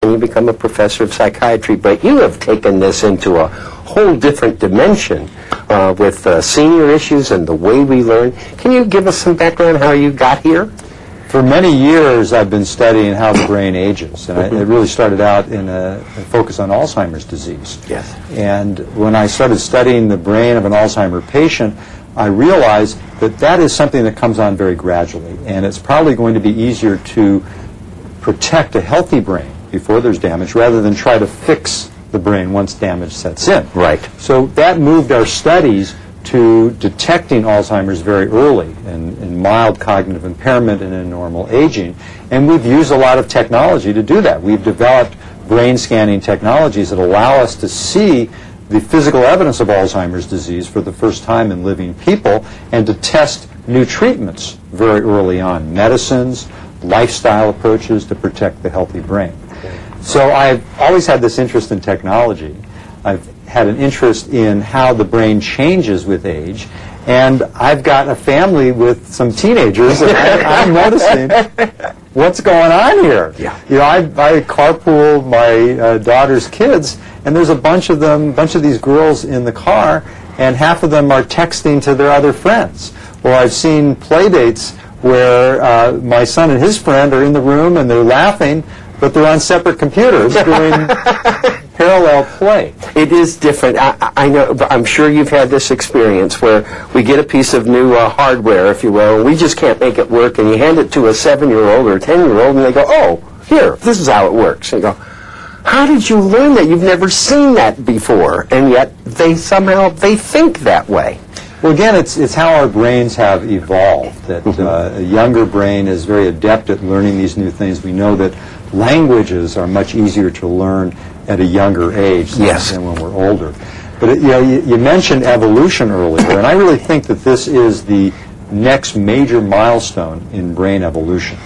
and you become a professor of psychiatry, but you have taken this into a whole different dimension with senior issues and the way we learn. Can you give us some background how you got here? For many years, I've been studying how the brain ages, and it really started out in a focus on Alzheimer's disease. Yes. And when I started studying the brain of an Alzheimer patient, I realized that that is something that comes on very gradually, and it's probably going to be easier to protect a healthy brain before there's damage rather than try to fix the brain once damage sets in. Right. So that moved our studies to detecting Alzheimer's very early in mild cognitive impairment and in normal aging. And we've used a lot of technology to do that. We've developed brain scanning technologies that allow us to see the physical evidence of Alzheimer's disease for the first time in living people and to test new treatments very early on, medicines, lifestyle approaches to protect the healthy brain. So I've always had this interest in technology. I've had an interest in how the brain changes with age, and I've got a family with some teenagers, and I'm noticing what's going on here. Yeah. You know, I carpool my daughter's kids, and there's a bunch of these girls in the car, and half of them are texting to their other friends. Or I've seen play dates where my son and his friend are in the room and they're laughing, but they're on separate computers doing parallel play. It is different. I know, but I'm sure you've had this experience where we get a piece of new hardware, if you will, and we just can't make it work, and you hand it to a 7-year-old or a 10-year-old, and they go, "Oh, here, this is how it works." And you go, "How did you learn that? You've never seen that before," and yet they think that way. Well, again, it's how our brains have evolved, that a younger brain is very adept at learning these new things. We know that languages are much easier to learn at a younger age than when we're older. But you mentioned evolution earlier, and I really think that this is the next major milestone in brain evolution.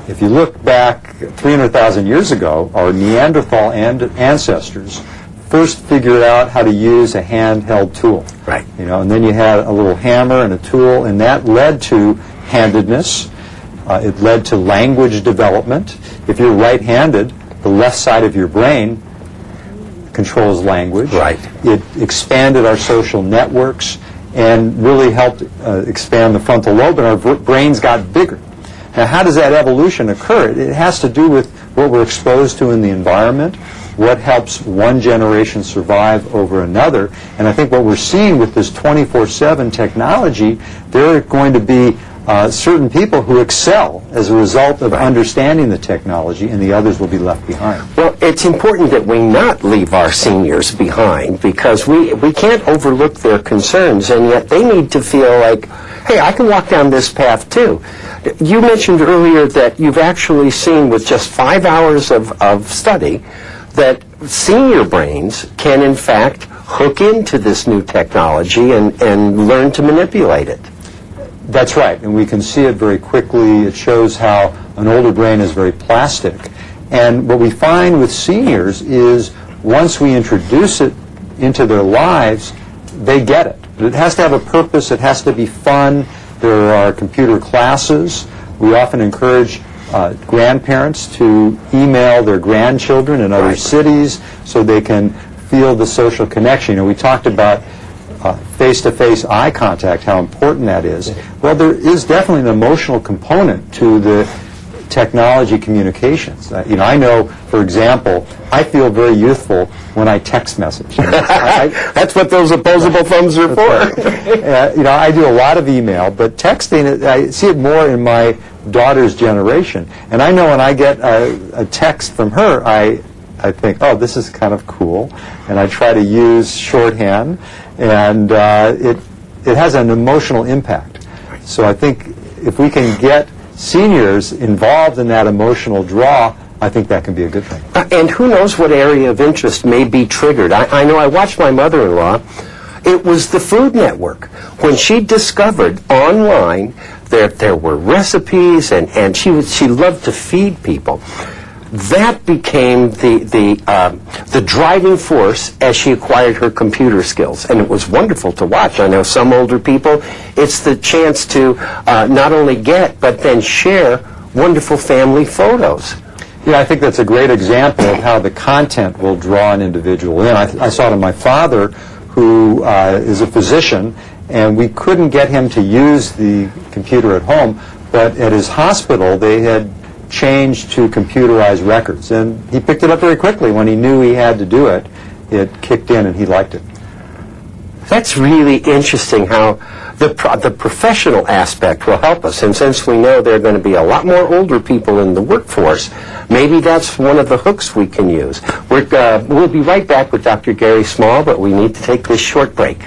If you look back 300,000 years ago, our Neanderthal ancestors first figured out how to use a handheld tool. Right. You know, and then you had a little hammer and a tool, and that led to handedness. It led to language development. If you're right-handed, the left side of your brain controls language. Right. It expanded our social networks and really helped expand the frontal lobe, and our brains got bigger. Now, how does that evolution occur? It has to do with what we're exposed to in the environment, what helps one generation survive over another. And I think what we're seeing with this 24/7 technology, there are going to be certain people who excel as a result of understanding the technology, and the others will be left behind. Well, it's important that we not leave our seniors behind, because we can't overlook their concerns, and yet they need to feel like, hey, I can walk down this path too. You mentioned earlier that you've actually seen with just 5 hours of study that senior brains can in fact hook into this new technology and learn to manipulate it. That's right, and we can see it very quickly. It shows how an older brain is very plastic. And what we find with seniors is once we introduce it into their lives, they get it. But it has to have a purpose. It has to be fun. There are computer classes. We often encourage grandparents to email their grandchildren in other cities so they can feel the social connection. You know, we talked about face-to-face eye contact, how important that is. Well, there is definitely an emotional component to the technology communications. You know, I know, for example, I feel very youthful when I text message. You know, That's what those opposable thumbs are for. You know, I do a lot of email, but texting, I see it more in my daughter's generation. And I know when I get a text from her, I think, oh, this is kind of cool, and I try to use shorthand, and it has an emotional impact. So I think if we can get seniors involved in that emotional draw, I think that can be a good thing. And who knows what area of interest may be triggered. I know I watched my mother-in-law. It was the Food Network. When she discovered online there were recipes, and she loved to feed people. That became the driving force as she acquired her computer skills, and it was wonderful to watch. I know some older people, it's the chance to not only get but then share wonderful family photos. Yeah, I think that's a great example of how the content will draw an individual in. I saw it in my father, who is a physician, and we couldn't get him to use the computer at home, but at his hospital they had changed to computerized records, and he picked it up very quickly. When he knew he had to do it, it kicked in and he liked it. That's really interesting how the professional aspect will help us. And since we know there are going to be a lot more older people in the workforce, maybe that's one of the hooks we can use. We'll be right back with Dr. Gary Small, but we need to take this short break.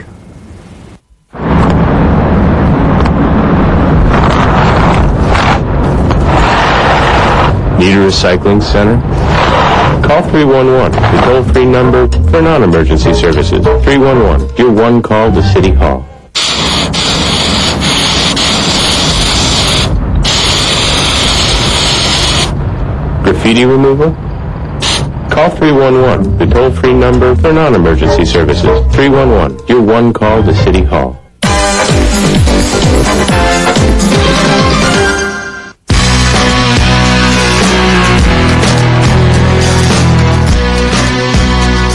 Need a recycling center? Call 311, the toll-free number for non-emergency services. 311, your one call to City Hall. Graffiti removal? Call 311, the toll-free number for non-emergency services. 311, your one call to City Hall.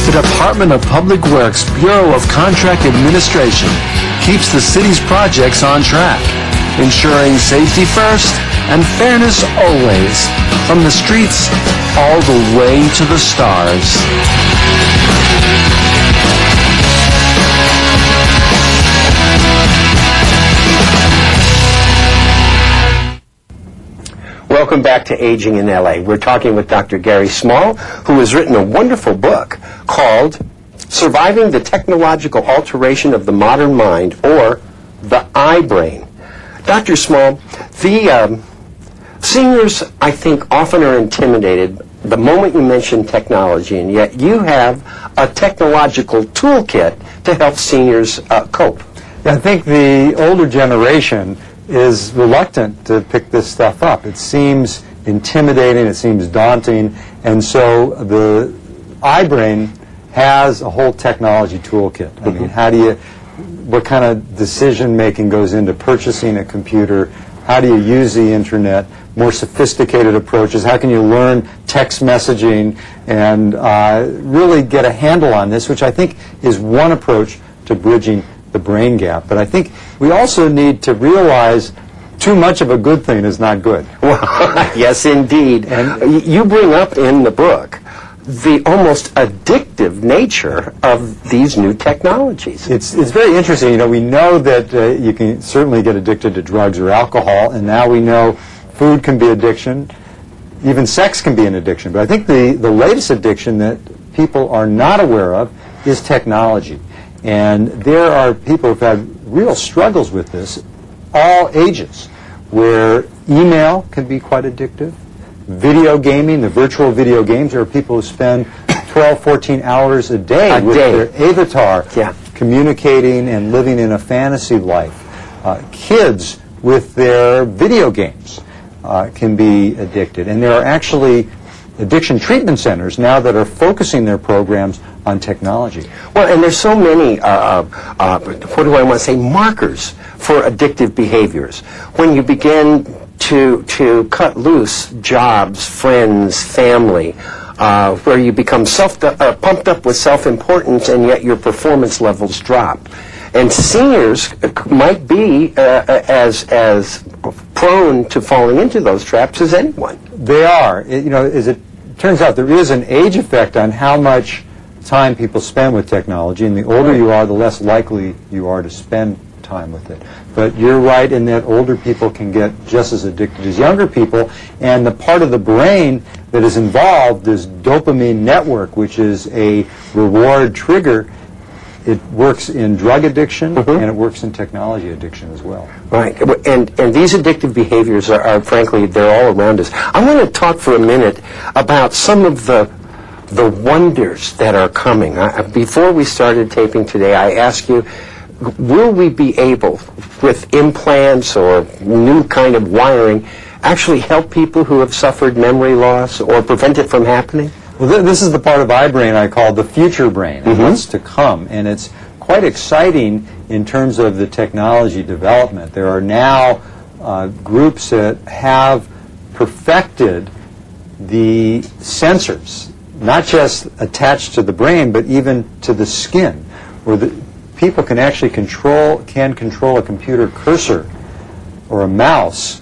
The Department of Public Works Bureau of Contract Administration keeps the city's projects on track, ensuring safety first and fairness always, from the streets all the way to the stars. Welcome back to Aging in LA. We're talking with Dr. Gary Small, who has written a wonderful book called Surviving the Technological Alteration of the Modern Mind, or the I-Brain. Dr. Small, the seniors, I think, often are intimidated the moment you mention technology, and yet you have a technological toolkit to help seniors cope. I think the older generation is reluctant to pick this stuff up. It seems intimidating, it seems daunting, and so the I-Brain has a whole technology toolkit. I mean, what kind of decision making goes into purchasing a computer? How do you use the internet? More sophisticated approaches. How can you learn text messaging and really get a handle on this, which I think is one approach to bridging the brain gap. But I think we also need to realize too much of a good thing is not good. Well, yes, indeed. And you bring up in the book the almost addictive nature of these new technologies. It's very interesting. You know, we know that you can certainly get addicted to drugs or alcohol, and now we know food can be addiction. Even sex can be an addiction. But I think the latest addiction that people are not aware of is technology. And there are people who've had real struggles with this, all ages, where email can be quite addictive. Video gaming, the virtual video games, there are people who spend 12, 14 hours a day with their avatar, communicating and living in a fantasy life. Kids with their video games can be addicted. And there are actually addiction treatment centers now that are focusing their programs on technology. Well, and there's so many, what do I want to say, markers for addictive behaviors. When you begin to cut loose jobs, friends, family, where you become pumped up with self-importance, and yet your performance levels drop. And seniors might be as prone to falling into those traps as anyone. They are. As it turns out, there is an age effect on how much time people spend with technology, and the older you are, the less likely you are to spend time with it. But you're right in that older people can get just as addicted as younger people, and the part of the brain that is involved is dopamine network, which is a reward trigger. It works in drug addiction, and it works in technology addiction as well. Right, and these addictive behaviors are frankly, they're all around us. I want to talk for a minute about some of the wonders that are coming. Before we started taping today, I asked you, will we be able, with implants or new kind of wiring, actually help people who have suffered memory loss or prevent it from happening? Well, this is the part of I-Brain I call the future brain, what's to come. And it's quite exciting in terms of the technology development. There are now groups that have perfected the sensors, not just attached to the brain, but even to the skin, where the people can actually control a computer cursor or a mouse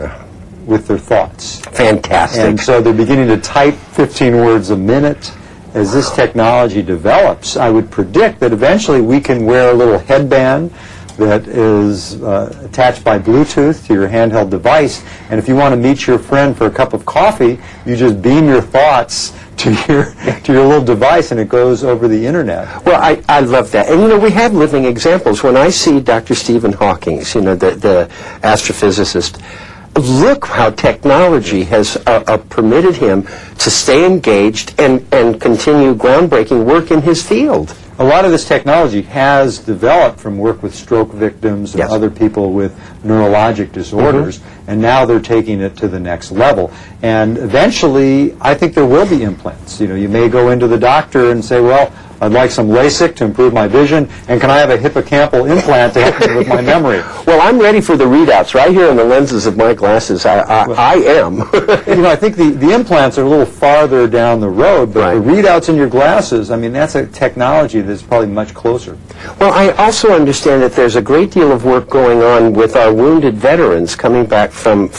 with their thoughts. Fantastic. And so they're beginning to type 15 words a minute. As this technology develops, I would predict that eventually we can wear a little headband that is attached by Bluetooth to your handheld device, and if you want to meet your friend for a cup of coffee, you just beam your thoughts to your little device, and it goes over the internet. Well, I love that. And, you know, we have living examples. When I see Dr. Stephen Hawking, you know, the astrophysicist, look how technology has permitted him to stay engaged and continue groundbreaking work in his field. A lot of this technology has developed from work with stroke victims and Yes. other people with neurologic disorders, and now they're taking it to the next level. And eventually, I think there will be implants. You know, you may go into the doctor and say, well, I'd like some LASIK to improve my vision, and can I have a hippocampal implant to help me with my memory? Well, I'm ready for the readouts right here in the lenses of my glasses. I am. You know, I think the implants are a little farther down the road, but the Right. readouts in your glasses, I mean, that's a technology that's probably much closer. Well, I also understand that there's a great deal of work going on with our wounded veterans coming back from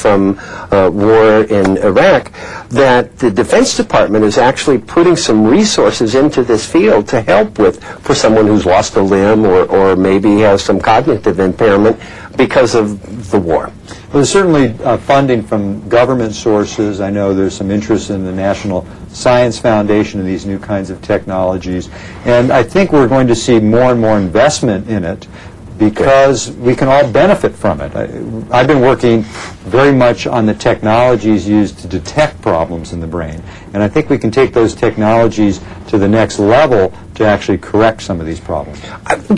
war in Iraq, that the Defense Department is actually putting some resources into this field to help with, for someone who's lost a limb or maybe has some cognitive impairment because of the war. Well, there's certainly funding from government sources. I know there's some interest in the National Science Foundation in these new kinds of technologies. And I think we're going to see more and more investment in it because we can all benefit from it. I've been working very much on the technologies used to detect problems in the brain. And I think we can take those technologies to the next level to actually correct some of these problems.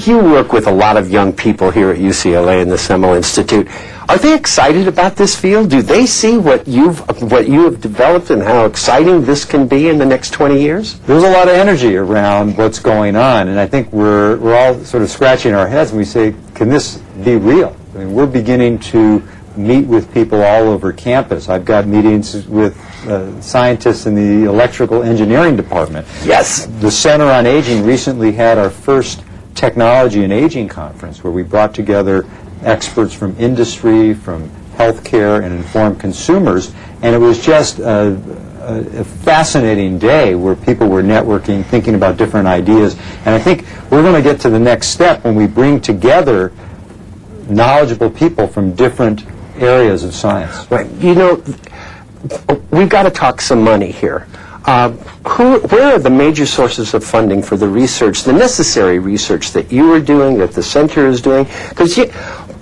You work with a lot of young people here at UCLA and the Semel Institute. Are they excited about this field? Do they see what you have developed and how exciting this can be in the next 20 years? There's a lot of energy around what's going on, and I think we're all sort of scratching our heads and we say, can this be real? I mean, we're beginning to meet with people all over campus. I've got meetings with scientists in the electrical engineering department. Yes. The Center on Aging recently had our first Technology and Aging Conference where we brought together experts from industry, from healthcare, and informed consumers, and it was just a fascinating day where people were networking, thinking about different ideas, and I think we're going to get to the next step when we bring together knowledgeable people from different areas of science. Right. You know, we've got to talk some money here. Where are the major sources of funding for the research, the necessary research that you are doing, that the center is doing? Because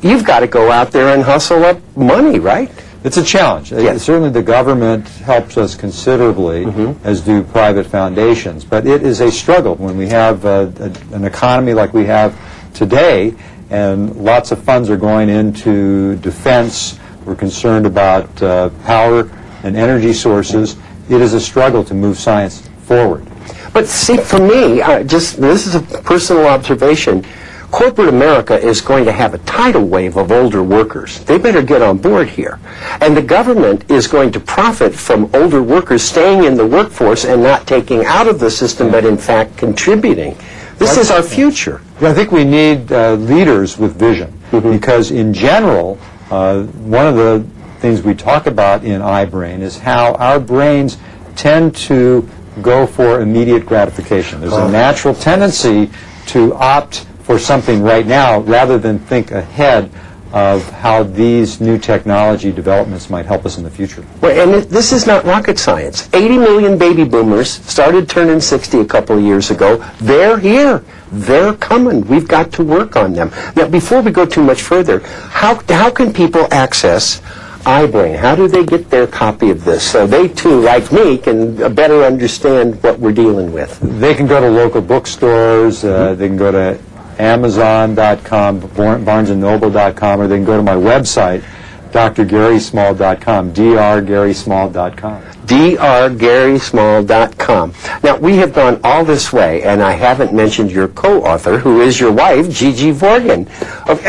you've got to go out there and hustle up money, right? It's a challenge. Yes. Certainly the government helps us considerably, as do private foundations, but it is a struggle when we have an economy like we have today, and lots of funds are going into defense. We're concerned about power and energy sources. It is a struggle to move science forward. But see, for me, this is a personal observation. Corporate America is going to have a tidal wave of older workers. They better get on board here. And the government is going to profit from older workers staying in the workforce and not taking out of the system, but in fact contributing. This is our future. I think we need leaders with vision, because in general, one of the things we talk about in iBrain is how our brains tend to go for immediate gratification. There's a natural tendency to opt for something right now rather than think ahead of how these new technology developments might help us in the future. Well, and this is not rocket science. 80 million baby boomers started turning 60 a couple of years ago. They're here. They're coming. We've got to work on them. Now, before we go too much further, how can people access iBrain? How do they get their copy of this so they too, like me, can better understand what we're dealing with? They can go to local bookstores. They can go to Amazon.com, BarnesandNoble.com, or they can go to my website, drgarysmall.com, drgarysmall.com. drgarysmall.com. Now, we have gone all this way, and I haven't mentioned your co-author, who is your wife, Gigi Vorgan.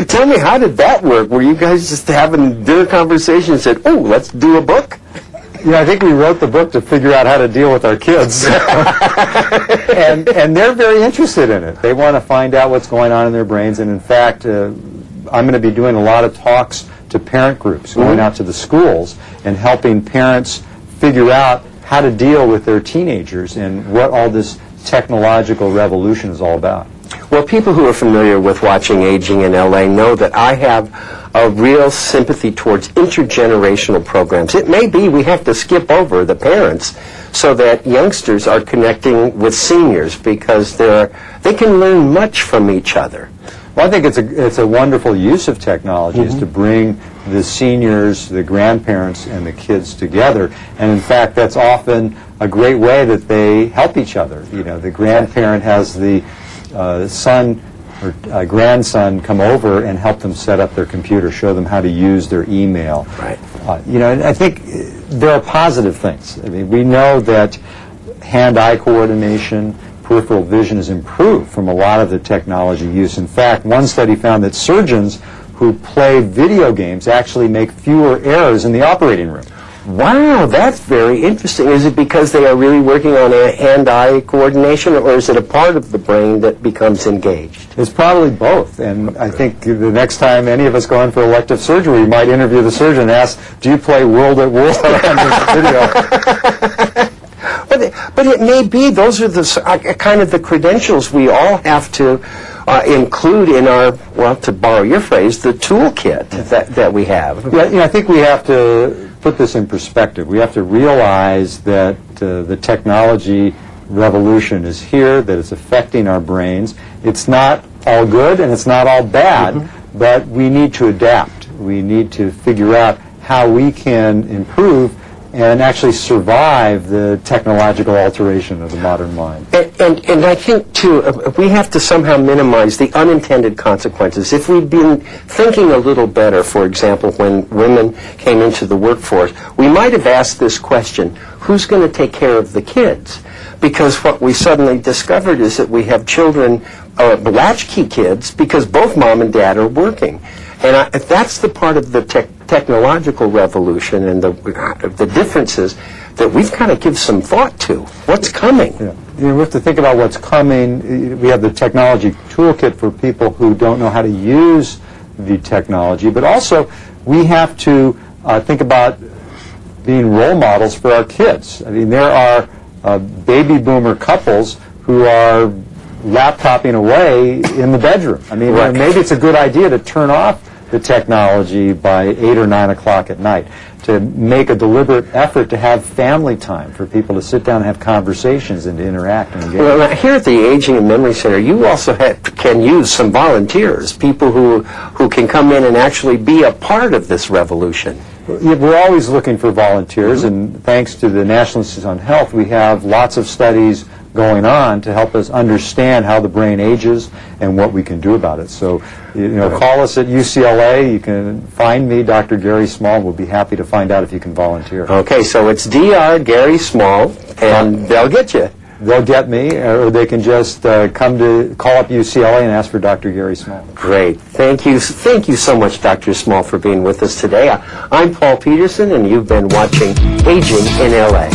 Tell me, how did that work? Were you guys just having dinner conversation and said, oh, let's do a book? I think we wrote the book to figure out how to deal with our kids. and they're very interested in it. They want to find out what's going on in their brains. And in fact, I'm going to be doing a lot of talks to parent groups, going out to the schools and helping parents figure out how to deal with their teenagers and what all this technological revolution is all about. Well, people who are familiar with watching Aging in LA know that I have a real sympathy towards intergenerational programs. It may be we have to skip over the parents so that youngsters are connecting with seniors because they can learn much from each other. Well, I think it's a wonderful use of technology is to bring the seniors, the grandparents, and the kids together. And in fact, that's often a great way that they help each other. You know, the grandparent has the son or grandson come over and help them set up their computer, show them how to use their email. Right. And I think there are positive things. I mean, we know that hand-eye coordination, peripheral vision is improved from a lot of the technology use. In fact, one study found that surgeons who play video games actually make fewer errors in the operating room. Wow, that's very interesting. Is it because they are really working on a hand-eye coordination, or is it a part of the brain that becomes engaged? It's probably both. And I think the next time any of us go in for elective surgery, we might interview the surgeon and ask, do you play World at War on this video? But it may be those are the kind of the credentials we all have to include in our, well, to borrow your phrase, the toolkit that we have. Yeah, I think we have to put this in perspective. We have to realize that the technology revolution is here, that it's affecting our brains. It's not all good and it's not all bad, but we need to adapt. We need to figure out how we can improve and actually survive the technological alteration of the modern mind. And I think, too, we have to somehow minimize the unintended consequences. If we'd been thinking a little better, for example, when women came into the workforce, we might have asked this question, who's going to take care of the kids? Because what we suddenly discovered is that we have children, latchkey kids, because both mom and dad are working. And that's the part of the technological revolution and the differences that we've got to give some thought to. What's coming? Yeah. We have to think about what's coming. We have the technology toolkit for people who don't know how to use the technology, but also we have to think about being role models for our kids. I mean, there are baby boomer couples who are laptoping away in the bedroom. I mean, maybe it's a good idea to turn off the technology by 8 or 9 o'clock at night, to make a deliberate effort to have family time for people to sit down and have conversations and to interact and engage. Well, here at the Aging and Memory Center, you also can use some volunteers, people who can come in and actually be a part of this revolution. We're always looking for volunteers, and thanks to the National Institute on Health, we have lots of studies going on to help us understand how the brain ages and what we can do about it. So, call us at UCLA. You can find me, Dr. Gary Small. We'll be happy to find out if you can volunteer. Okay, so it's Dr. Gary Small, and they'll get you. They'll get me, or they can just call up UCLA and ask for Dr. Gary Small. Great. Thank you so much, Dr. Small, for being with us today. I'm Paul Peterson, and you've been watching Aging in LA.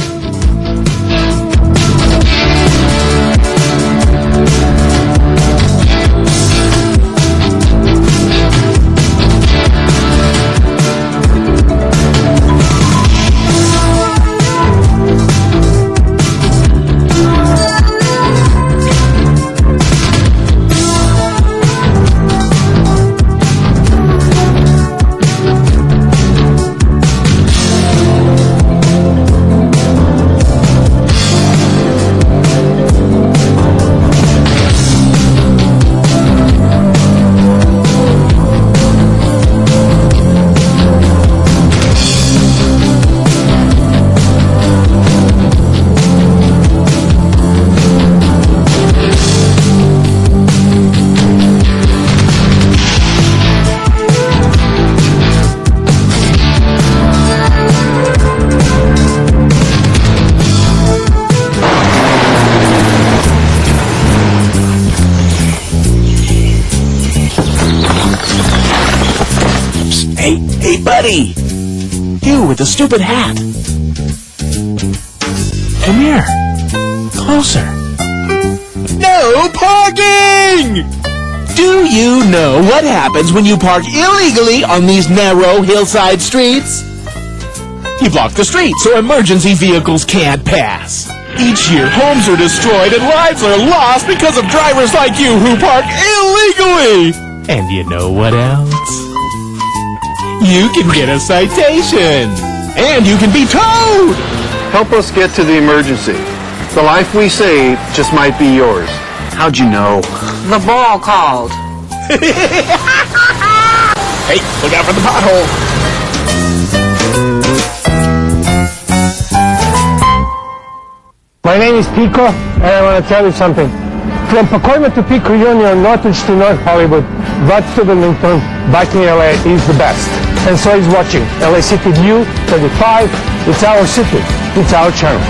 Hey, buddy! You with the stupid hat! Come here. Closer. No parking! Do you know what happens when you park illegally on these narrow hillside streets? You block the street so emergency vehicles can't pass. Each year, homes are destroyed and lives are lost because of drivers like you who park illegally. And you know what else? You can get a citation. And you can be towed. Help us get to the emergency. The life we save just might be yours. How'd you know? The ball called. Hey, look out for the pothole. My name is Pico, and I want to tell you something. From Pacoima to Pico Union, Northridge to North Hollywood, Butt to Wilmington, back in LA is the best. And so is watching LA City View 35. It's our city. It's our channel.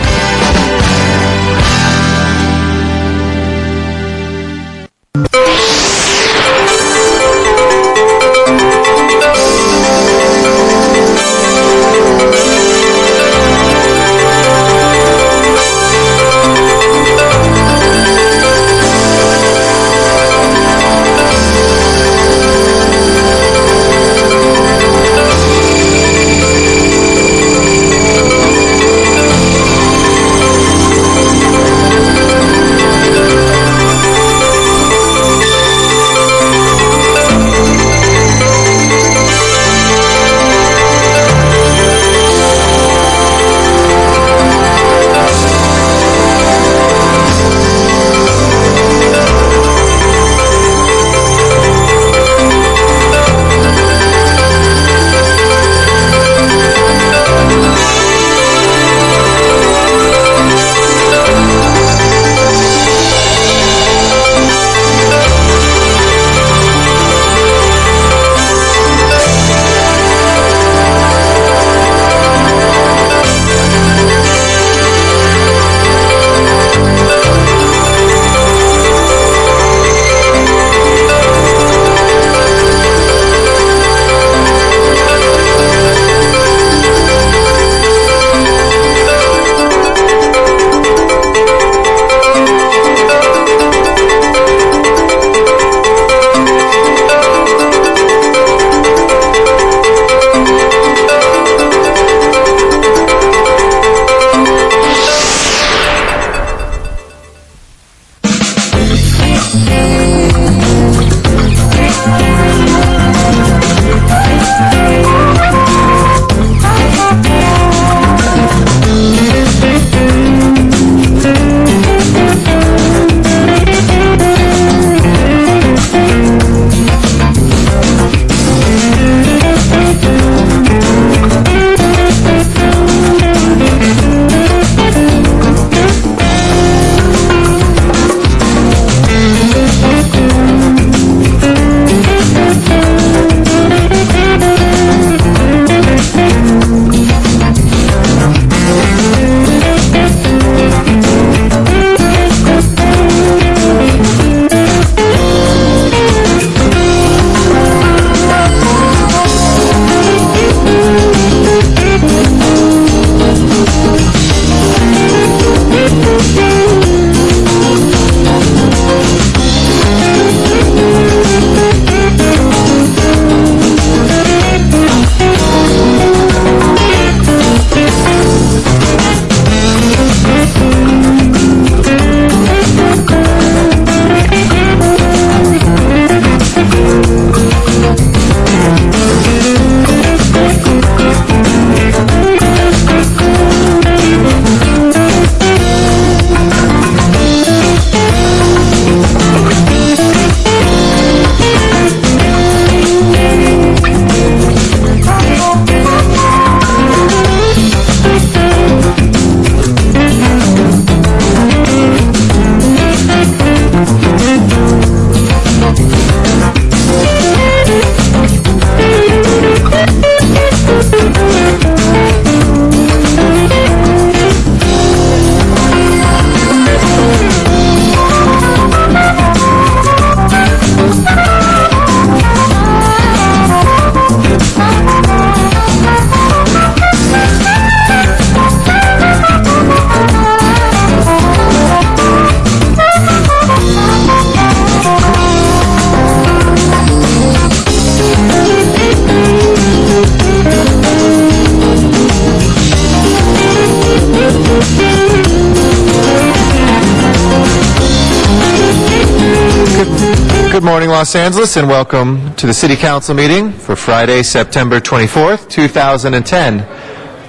Good morning, Los Angeles, and welcome to the City Council meeting for Friday, September 24th, 2010. I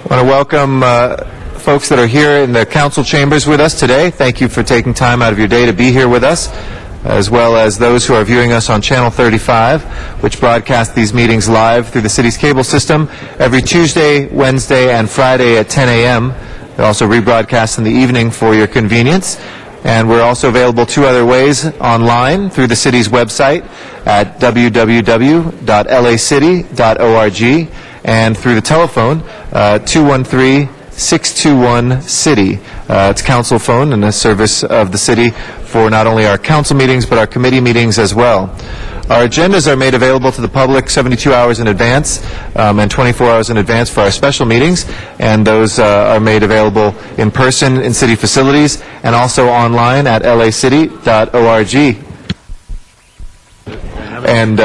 want to welcome folks that are here in the council chambers with us today. Thank you for taking time out of your day to be here with us, as well as those who are viewing us on Channel 35, which broadcasts these meetings live through the city's cable system every Tuesday, Wednesday, and Friday at 10 a.m. They're also rebroadcast in the evening for your convenience. And we're also available two other ways online through the city's website at www.lacity.org and through the telephone 213-621-CITY. It's council phone and a service of the city for not only our council meetings but our committee meetings as well. Our agendas are made available to the public 72 hours in advance and 24 hours in advance for our special meetings, and those are made available in person in city facilities and also online at lacity.org. And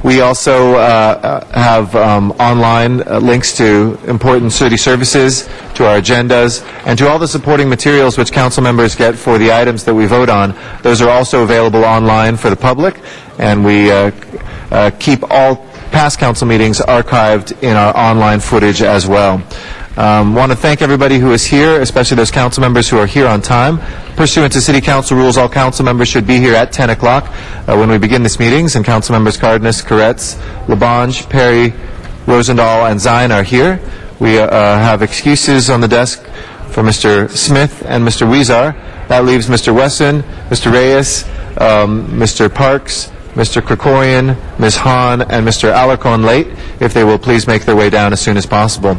we also have online links to important city services, to our agendas, and to all the supporting materials which council members get for the items that we vote on. Those are also available online for the public, and we keep all past council meetings archived in our online footage as well. Want to thank everybody who is here, especially those council members who are here on time. Pursuant to City Council rules, all council members should be here at 10 o'clock when we begin these meetings, and council members Cardenas, Koretz, Labange, Perry, Rosendahl, and Zine are here. We have excuses on the desk for Mr. Smith and Mr. Weezar. That leaves Mr. Wesson, Mr. Reyes, Mr. Parks, Mr. Krikorian, Ms. Hahn, and Mr. Alarcon late, if they will please make their way down as soon as possible.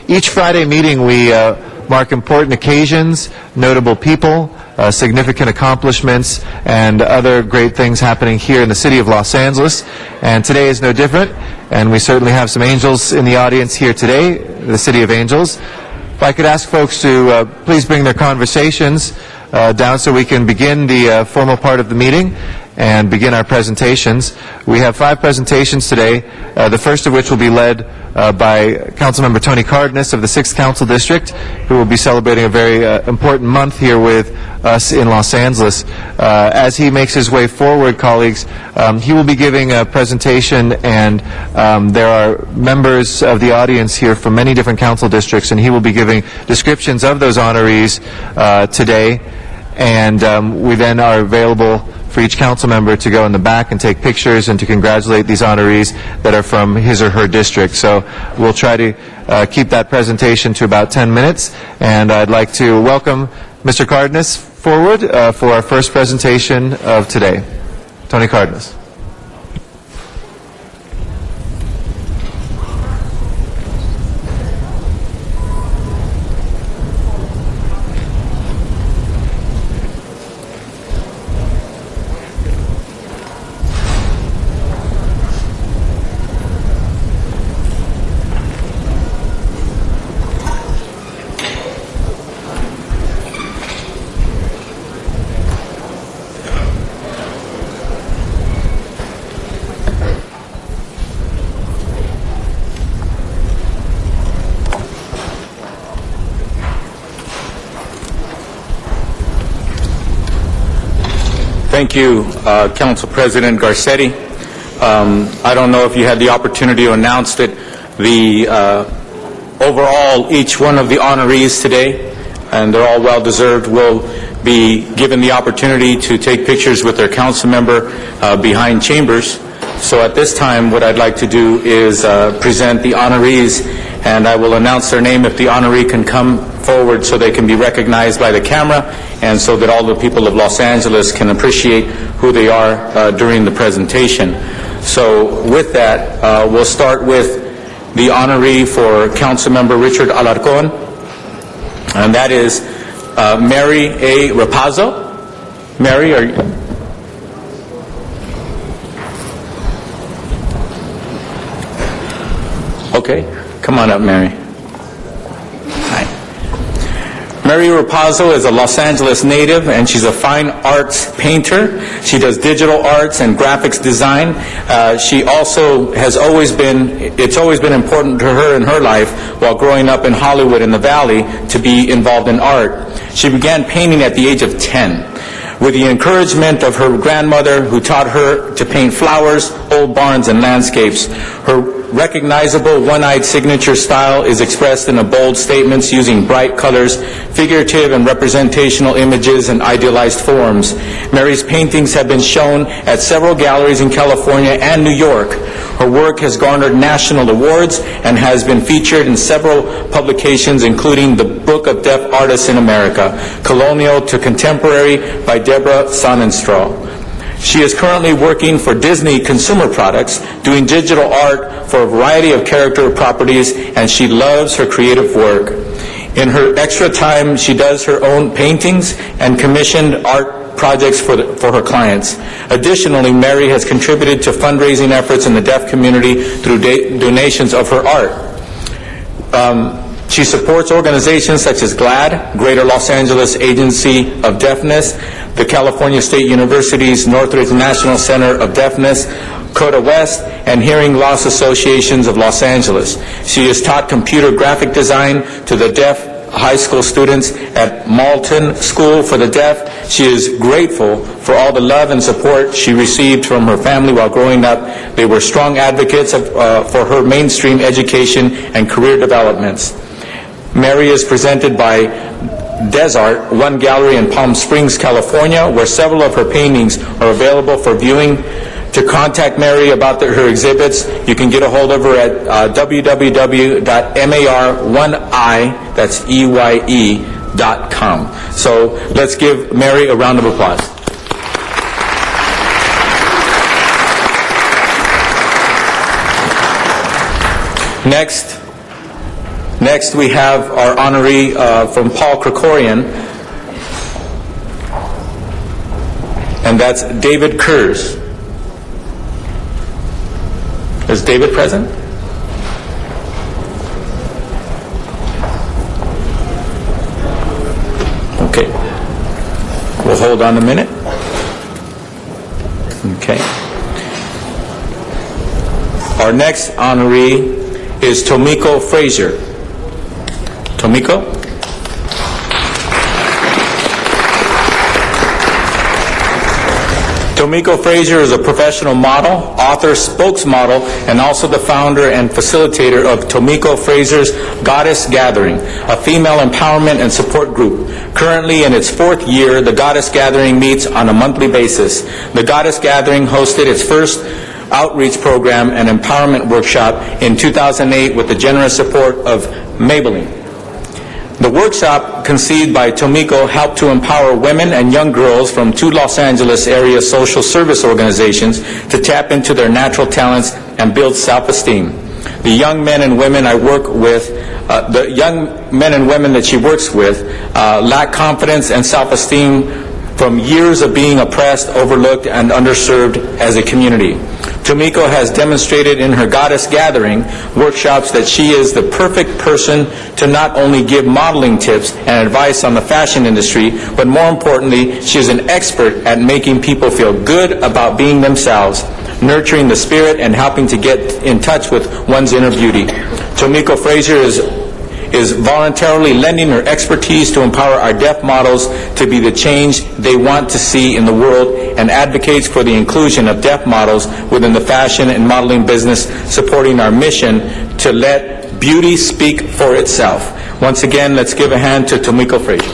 Each Friday meeting we mark important occasions, notable people, significant accomplishments, and other great things happening here in the city of Los Angeles. And today is no different, and we certainly have some angels in the audience here today, the City of Angels. If I could ask folks to please bring their conversations down so we can begin the formal part of the meeting and begin our presentations. We have 5 presentations today, the first of which will be led by Councilmember Tony Cardenas of the 6th Council District, who will be celebrating a very important month here with us in Los Angeles. As he makes his way forward, colleagues, he will be giving a presentation, and there are members of the audience here from many different council districts, and he will be giving descriptions of those honorees today. And we then are available for each council member to go in the back and take pictures and to congratulate these honorees that are from his or her district. So we'll try to keep that presentation to about 10 minutes. And I'd like to welcome Mr. Cardenas forward for our first presentation of today. Tony Cardenas. Thank you, Council President Garcetti. I don't know if you had the opportunity to announce that the overall, each one of the honorees today, and they're all well-deserved, will be given the opportunity to take pictures with their council member behind chambers. So at this time, what I'd like to do is present the honorees, and I will announce their name if the honoree can come forward so they can be recognized by the camera, and so that all the people of Los Angeles can appreciate who they are during the presentation. So with that, we'll start with the honoree for Councilmember Richard Alarcon, and that is Mary A. Rapazzo. Mary, are you? Okay, come on up, Mary. Hi. Mary Rapazzo is a Los Angeles native, and she's a fine arts painter. She does digital arts and graphics design. She also has it's always been important to her in her life while growing up in Hollywood in the Valley to be involved in art. She began painting at the age of 10. With the encouragement of her grandmother, who taught her to paint flowers, old barns, and landscapes, her recognizable one-eyed signature style is expressed in bold statements using bright colors, figurative and representational images, and idealized forms. Mary's paintings have been shown at several galleries in California and New York. Her work has garnered national awards and has been featured in several publications, including the Book of Deaf Artists in America, Colonial to Contemporary by Deborah Sonnenstrahl. She is currently working for Disney Consumer Products, doing digital art for a variety of character properties, and she loves her creative work. In her extra time, she does her own paintings and commissioned art projects for her clients. Additionally, Mary has contributed to fundraising efforts in the deaf community through donations of her art. She supports organizations such as GLAD, Greater Los Angeles Agency of Deafness, the California State University's Northridge National Center of Deafness, Coda West, and Hearing Loss Associations of Los Angeles. She has taught computer graphic design to the deaf high school students at Malton School for the Deaf. She is grateful for all the love and support she received from her family while growing up. They were strong advocates for her mainstream education and career developments. Mary is presented by Desart, one gallery in Palm Springs, California, where several of her paintings are available for viewing. To contact Mary about her exhibits, you can get a hold of her at www.mar1i.com. So let's give Mary a round of applause. Next we have our honoree from Paul Krikorian, and that's David Kurz. Is David present? Okay. We'll hold on a minute. Okay. Our next honoree is Tomiko Frazier. Tomiko? Tomiko Frazier is a professional model, author, spokesmodel, and also the founder and facilitator of Tomiko Frazier's Goddess Gathering, a female empowerment and support group. Currently in its 4th year, the Goddess Gathering meets on a monthly basis. The Goddess Gathering hosted its first outreach program and empowerment workshop in 2008 with the generous support of Maybelline. The workshop, conceived by Tomiko, helped to empower women and young girls from 2 Los Angeles area social service organizations to tap into their natural talents and build self-esteem. The young men and women I work with, the young men and women that she works with, lack confidence and self-esteem from years of being oppressed, overlooked, and underserved as a community. Tomiko has demonstrated in her Goddess Gathering workshops that she is the perfect person to not only give modeling tips and advice on the fashion industry, but more importantly, she is an expert at making people feel good about being themselves, nurturing the spirit, and helping to get in touch with one's inner beauty. Tomiko Frazier is voluntarily lending her expertise to empower our deaf models to be the change they want to see in the world, and advocates for the inclusion of deaf models within the fashion and modeling business, supporting our mission to let beauty speak for itself. Once again, let's give a hand to Tomiko Frazier.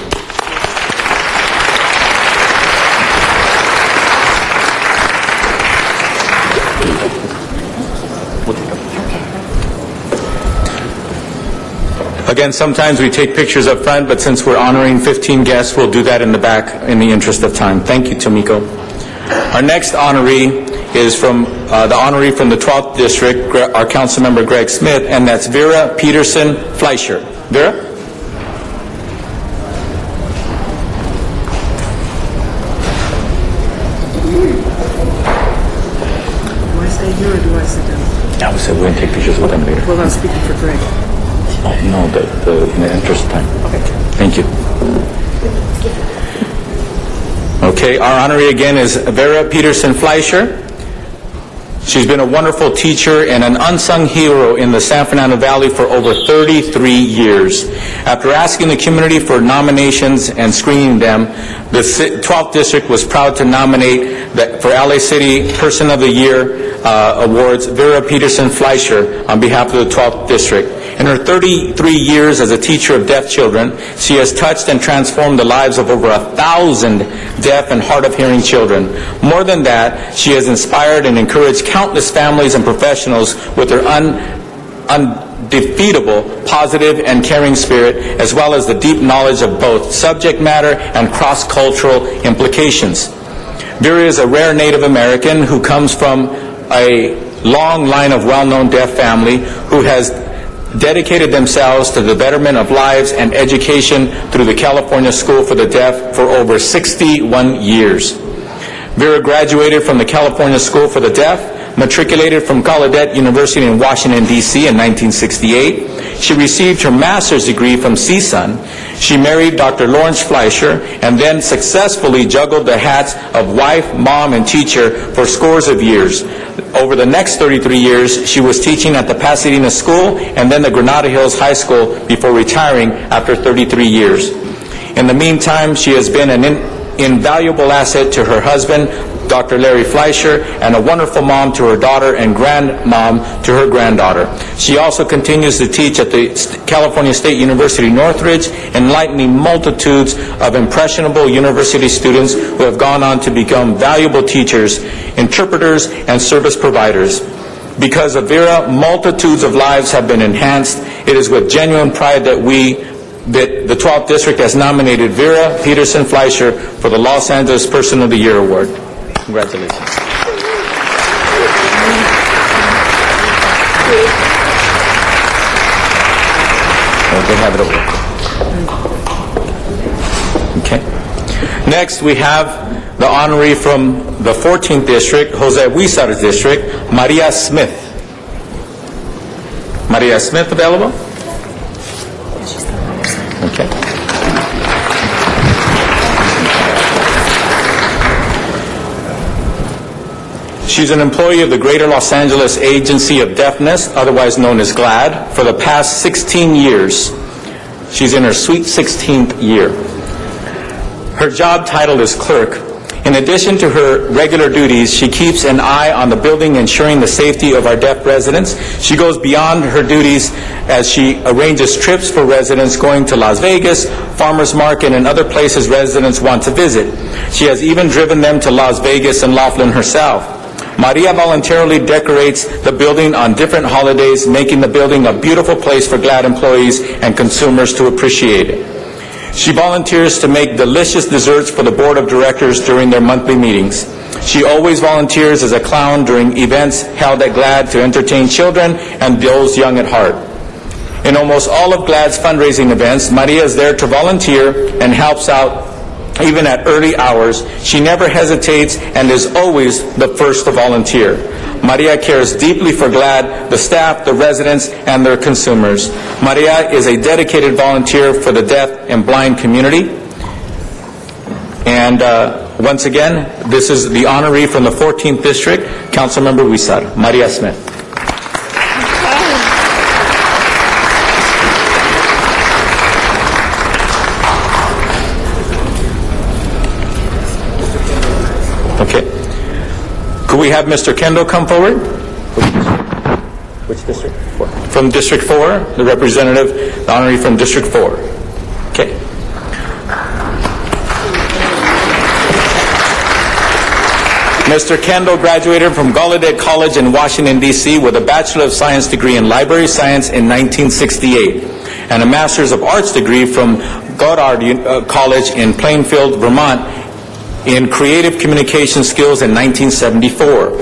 Again, sometimes we take pictures up front, but since we're honoring 15 guests, we'll do that in the back in the interest of time. Thank you, Tomiko. Our next honoree is from the honoree from the 12th District, our council member Greg Smith, and that's Vera Peterson Fleischer. Vera? Do I stay here or do I sit down? I would say we're going to take pictures with them later. Well, I'm speaking for Greg. Oh, no, in the interest of time. Okay. Thank you. Okay, our honoree again is Vera Peterson Fleischer. She's been a wonderful teacher and an unsung hero in the San Fernando Valley for over 33 years. After asking the community for nominations and screening them, the 12th District was proud to nominate for LA City Person of the Year awards Vera Peterson Fleischer on behalf of the 12th District. In her 33 years as a teacher of deaf children, she has touched and transformed the lives of over 1,000 deaf and hard of hearing children. More than that, she has inspired and encouraged countless families and professionals with her undefeatable, positive, and caring spirit, as well as the deep knowledge of both subject matter and cross-cultural implications. Vera is a rare Native American who comes from a long line of well-known deaf family who has dedicated themselves to the betterment of lives and education through the California School for the Deaf for over 61 years. Vera graduated from the California School for the Deaf, matriculated from Gallaudet University in Washington, D.C. in 1968. She received her master's degree from CSUN. She married Dr. Lawrence Fleischer and then successfully juggled the hats of wife, mom, and teacher for scores of years. Over the next 33 years, she was teaching at the Pasadena School and then the Granada Hills High School before retiring after 33 years. In the meantime, she has been an invaluable asset to her husband, Dr. Larry Fleischer, and a wonderful mom to her daughter and grandmom to her granddaughter. She also continues to teach at the California State University Northridge, enlightening multitudes of impressionable university students who have gone on to become valuable teachers, interpreters, and service providers. Because of Vera, multitudes of lives have been enhanced. It is with genuine pride that the 12th District has nominated Vera Peterson Fleischer for the Los Angeles Person of the Year Award. Congratulations. They have it over. Okay. Next, we have the honoree from the 14th District, Jose Huizar's District, Maria Smith. Maria Smith available? Okay. She's an employee of the Greater Los Angeles Agency of Deafness, otherwise known as GLAD, for the past 16 years. She's in her sweet 16th year. Her job title is clerk. In addition to her regular duties, she keeps an eye on the building, ensuring the safety of our deaf residents. She goes beyond her duties as she arranges trips for residents going to Las Vegas, Farmers Market, and other places residents want to visit. She has even driven them to Las Vegas and Laughlin herself. Maria voluntarily decorates the building on different holidays, making the building a beautiful place for GLAD employees and consumers to appreciate it. She volunteers to make delicious desserts for the board of directors during their monthly meetings. She always volunteers as a clown during events held at GLAD to entertain children and those young at heart. In almost all of GLAD's fundraising events, Maria is there to volunteer and helps out even at early hours. She never hesitates and is always the first to volunteer. Maria cares deeply for GLAD, the staff, the residents, and their consumers. Maria is a dedicated volunteer for the deaf and blind community. And once again, this is the honoree from the 14th District, Councilmember Huizar, Maria Smith. Okay. Could we have Mr. Kendall come forward? Which district? 4. From District 4, the representative, the honoree from District 4. Okay. Mr. Kendall graduated from Gallaudet College in Washington, D.C. with a Bachelor of Science degree in Library Science in 1968 and a Master's of Arts degree from Goddard College in Plainfield, Vermont in Creative Communication Skills in 1974.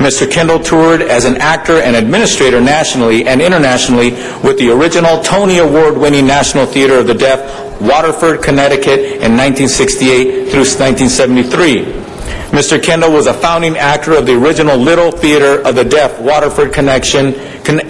Mr. Kendall toured as an actor and administrator nationally and internationally with the original Tony Award-winning National Theater of the Deaf, Waterford, Connecticut in 1968 through 1973. Mr. Kendall was a founding actor of the original Little Theater of the Deaf, Waterford Connection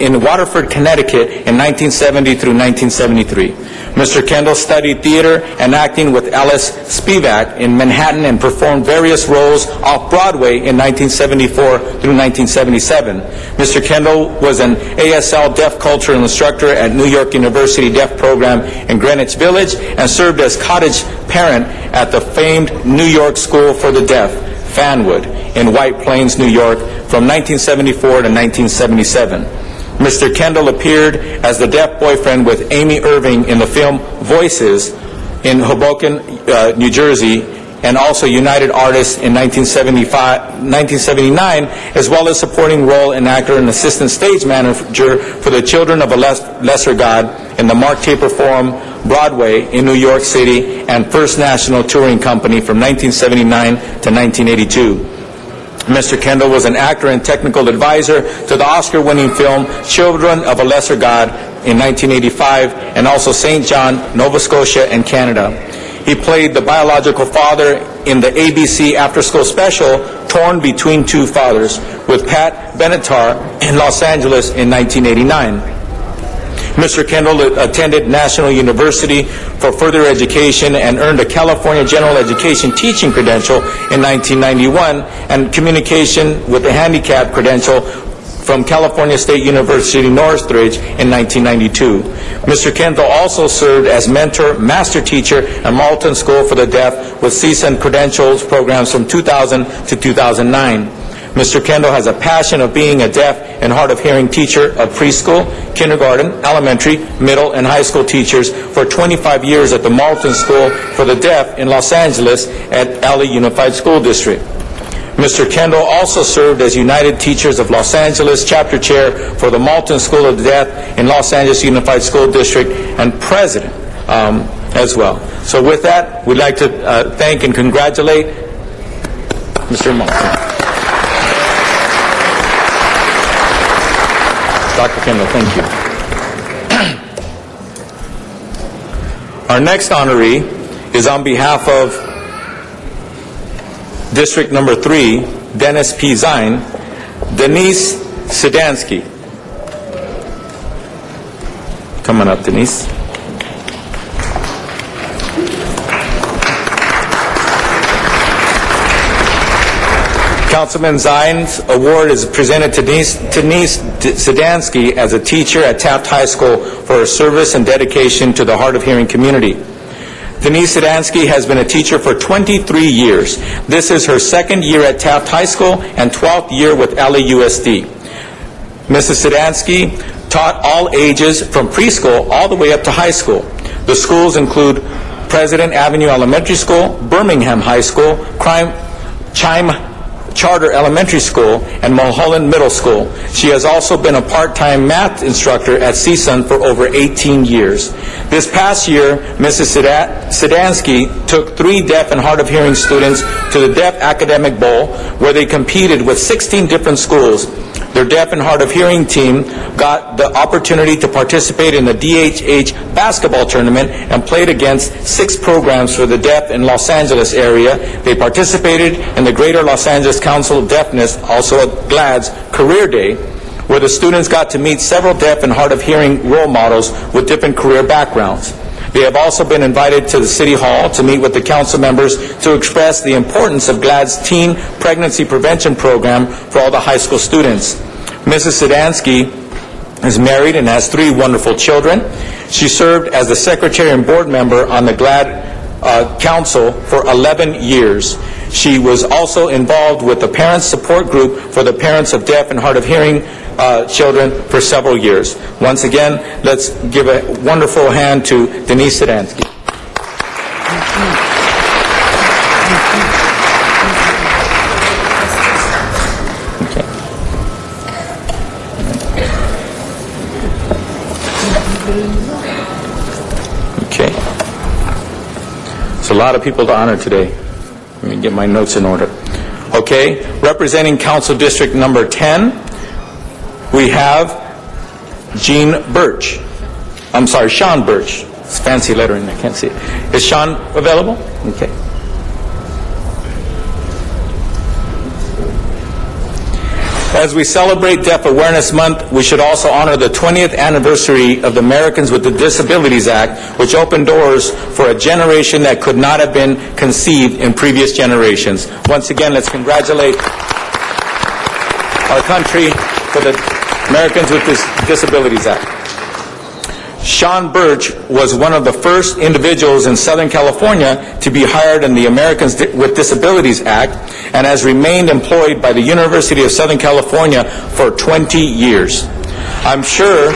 in Waterford, Connecticut in 1970 through 1973. Mr. Kendall studied theater and acting with Alice Spivak in Manhattan and performed various roles off-Broadway in 1974 through 1977. Mr. Kendall was an ASL deaf cultural instructor at New York University Deaf Program in Greenwich Village and served as cottage parent at the famed New York School for the Deaf, Fanwood, in White Plains, New York, from 1974 to 1977. Mr. Kendall appeared as the deaf boyfriend with Amy Irving in the film Voices in Hoboken, New Jersey, and also United Artists in 1979, as well as supporting role in actor and assistant stage manager for the Children of a Lesser God in the Mark Taper Forum, Broadway in New York City, and First National Touring Company from 1979 to 1982. Mr. Kendall was an actor and technical advisor to the Oscar-winning film Children of a Lesser God in 1985, and also St. John, Nova Scotia, and Canada. He played the biological father in the ABC after-school special Torn Between Two Fathers with Pat Benatar in Los Angeles in 1989. Mr. Kendall attended National University for further education and earned a California General Education teaching credential in 1991 and communication with a handicap credential from California State University Northridge in 1992. Mr. Kendall also served as mentor, master teacher at Marlton School for the Deaf with CSUN credentials programs from 2000 to 2009. Mr. Kendall has a passion of being a deaf and hard of hearing teacher of preschool, kindergarten, elementary, middle, and high school teachers for 25 years at the Marlton School for the Deaf in Los Angeles at LA Unified School District. Mr. Kendall also served as United Teachers of Los Angeles chapter chair for the Marlton School of the Deaf in Los Angeles Unified School District and president as well. So with that, we'd like to thank and congratulate Mr. Marlton. Dr. Kendall, thank you. Our next honoree is on behalf of District Number 3, Dennis P. Zine, Denise Sedansky. Come on up, Denise. Councilman Zine's award is presented to Denise Sedansky as a teacher at Taft High School for her service and dedication to the hard of hearing community. Denise Sedansky has been a teacher for 23 years. This is her second year at Taft High School and 12th year with LAUSD. Mrs. Sedansky taught all ages from preschool all the way up to high school. The schools include President Avenue Elementary School, Birmingham High School, Chime Charter Elementary School, and Mulholland Middle School. She has also been a part-time math instructor at CSUN for over 18 years. This past year, Mrs. Sedansky took 3 deaf and hard of hearing students to the Deaf Academic Bowl, where they competed with 16 different schools. Their deaf and hard of hearing team got the opportunity to participate in the DHH basketball tournament and played against 6 programs for the deaf in Los Angeles area. They participated in the Greater Los Angeles Council of Deafness, also at GLAD's Career Day, where the students got to meet several deaf and hard of hearing role models with different career backgrounds. They have also been invited to the City Hall to meet with the council members to express the importance of GLAD's teen pregnancy prevention program for all the high school students. Mrs. Sedansky is married and has 3 wonderful children. She served as the secretary and board member on the GLAD Council for 11 years. She was also involved with the Parents Support Group for the parents of deaf and hard of hearing children for several years. Once again, let's give a wonderful hand to Denise Sedansky. Okay. It's a lot of people to honor today. Let me get my notes in order. Okay, representing Council District Number 10, we have Sean Birch. It's fancy lettering, I can't see it. Is Sean available? Okay. As we celebrate Deaf Awareness Month, we should also honor the 20th anniversary of the Americans with Disabilities Act, which opened doors for a generation that could not have been conceived in previous generations. Once again, let's congratulate our country for the Americans with Disabilities Act. Sean Birch was one of the first individuals in Southern California to be hired in the Americans with Disabilities Act and has remained employed by the University of Southern California for 20 years. I'm sure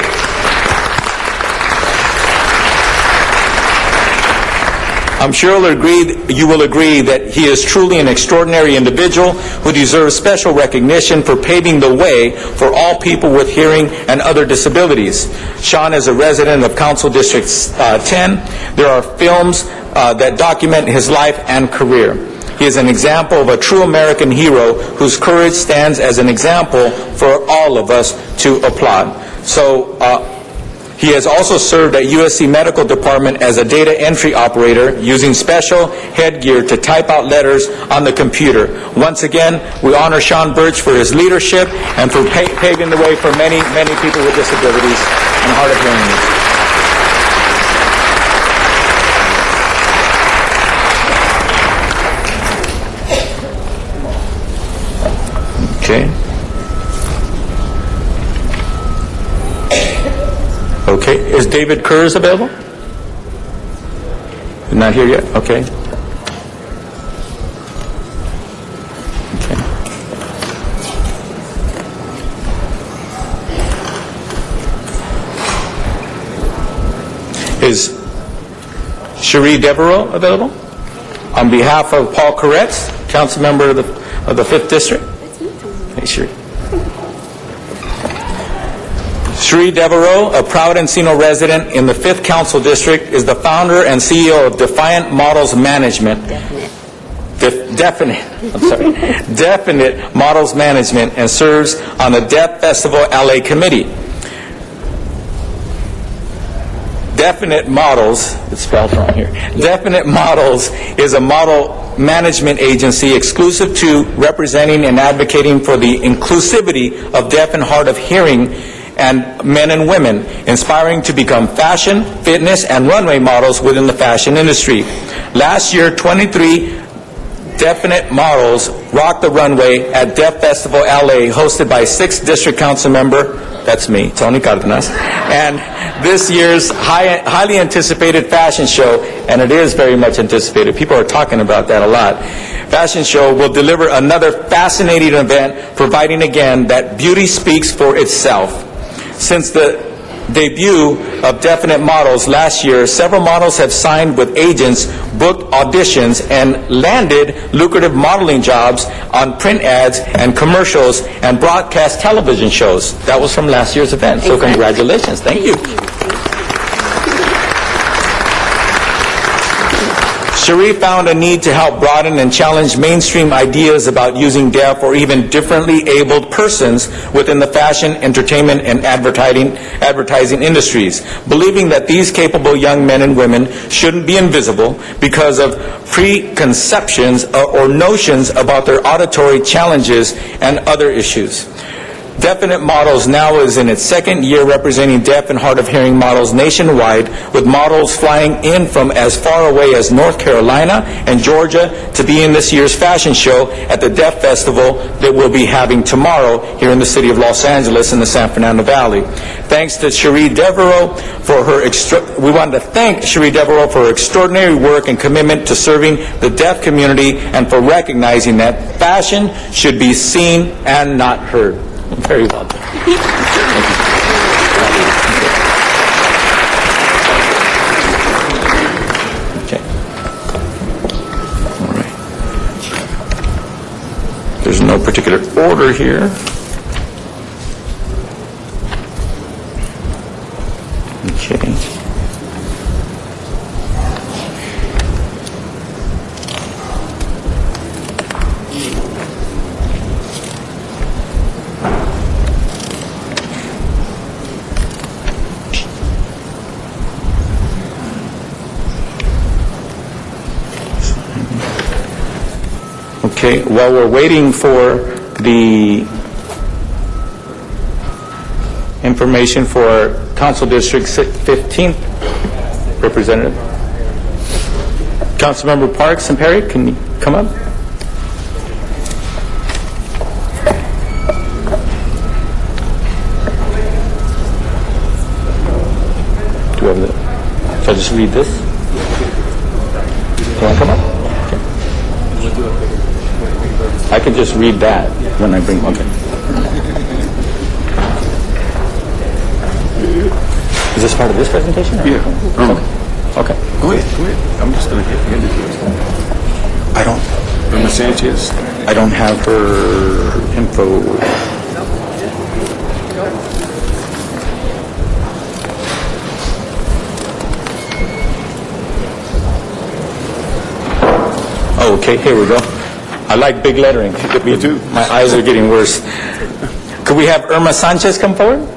you will agree that he is truly an extraordinary individual who deserves special recognition for paving the way for all people with hearing and other disabilities. Sean is a resident of Council District 10. There are films that document his life and career. He is an example of a true American hero whose courage stands as an example for all of us to applaud. So, he has also served at USC Medical Department as a data entry operator using special headgear to type out letters on the computer. Once again, we honor Sean Birch for his leadership and for paving the way for many, many people with disabilities and hard of hearing needs. Okay. Okay, is David Kurz available? Not here yet? Okay. Okay. Is Cherie Devereaux available? On behalf of Paul Koretz, council member of the 5th District. Hey, Cherie. Cherie Devereaux, a proud Encino resident in the 5th Council District, is the founder and CEO of Defiant Models Management. Definite Models Management, and serves on the Deaf Festival LA Committee. Definite Models, it's spelled wrong here. Definite Models is a model management agency exclusive to representing and advocating for the inclusivity of deaf and hard of hearing and men and women, inspiring to become fashion, fitness, and runway models within the fashion industry. Last year, 23 Definite Models rocked the runway at Deaf Festival LA, hosted by 6th District Council member, that's me, Tony Cardenas, and this year's highly anticipated fashion show, and it is very much anticipated. People are talking about that a lot. Fashion show will deliver another fascinating event, providing again that beauty speaks for itself. Since the debut of Definite Models last year, several models have signed with agents, booked auditions, and landed lucrative modeling jobs on print ads and commercials and broadcast television shows. That was from last year's event. So congratulations. Thank you. Cherie found a need to help broaden and challenge mainstream ideas about using deaf or even differently abled persons within the fashion, entertainment, and advertising industries, believing that these capable young men and women shouldn't be invisible because of preconceptions or notions about their auditory challenges and other issues. Definite Models now is in its 2nd year representing deaf and hard of hearing models nationwide, with models flying in from as far away as North Carolina and Georgia to be in this year's fashion show at the Deaf Festival that we'll be having tomorrow here in the city of Los Angeles in the San Fernando Valley. Thanks to Cherie Devereaux for her we wanted to thank Cherie Devereaux for her extraordinary work and commitment to serving the deaf community and for recognizing that fashion should be seen and not heard. Very well done. Okay. All right. There's no particular order here. Okay. Okay, while we're waiting for the information for Council District 15 representative. Councilmember Parks and Perry, can you come up? Do we have the... Shall I just read this? You want to come up? Okay. I can just read that when I bring... Okay. Is this part of this presentation? Yeah. Okay. Go ahead. I'm just going to hand it to you. I don't... Irma Sanchez. I don't have her info. Oh, okay, here we go. I like big lettering. Me too. My eyes are getting worse. Could we have Irma Sanchez come forward?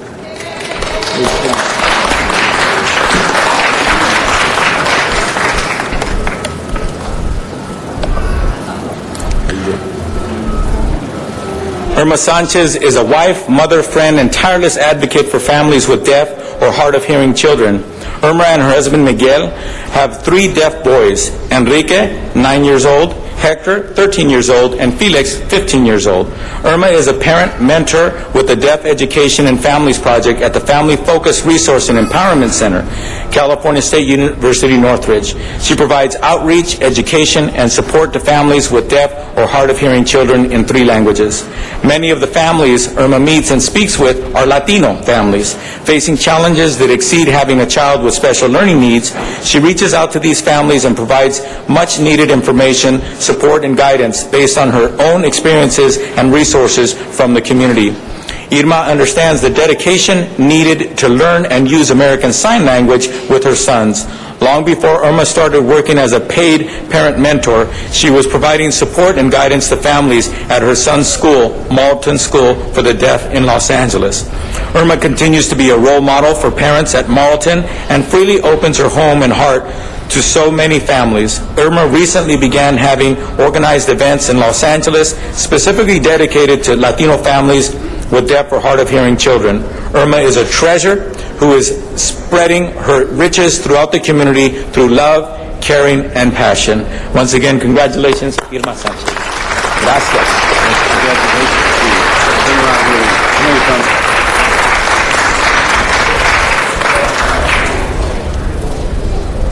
Irma Sanchez is a wife, mother, friend, and tireless advocate for families with deaf or hard of hearing children. Irma and her husband Miguel have 3 deaf boys: Enrique, 9 years old, Hector, 13 years old, and Felix, 15 years old. Irma is a parent mentor with the Deaf Education and Families Project at the Family Focus Resource and Empowerment Center, California State University, Northridge. She provides outreach, education, and support to families with deaf or hard of hearing children in 3 languages. Many of the families Irma meets and speaks with are Latino families facing challenges that exceed having a child with special learning needs. She reaches out to these families and provides much needed information, support, and guidance based on her own experiences and resources from the community. Irma understands the dedication needed to learn and use American Sign Language with her sons. Long before Irma started working as a paid parent mentor, she was providing support and guidance to families at her son's school, Marlton School for the Deaf in Los Angeles. Irma continues to be a role model for parents at Marlton and freely opens her home and heart to so many families. Irma recently began having organized events in Los Angeles specifically dedicated to Latino families with deaf or hard of hearing children. Irma is a treasure who is spreading her riches throughout the community through love, caring, and passion. Once again, congratulations, Irma Sanchez. Gracias.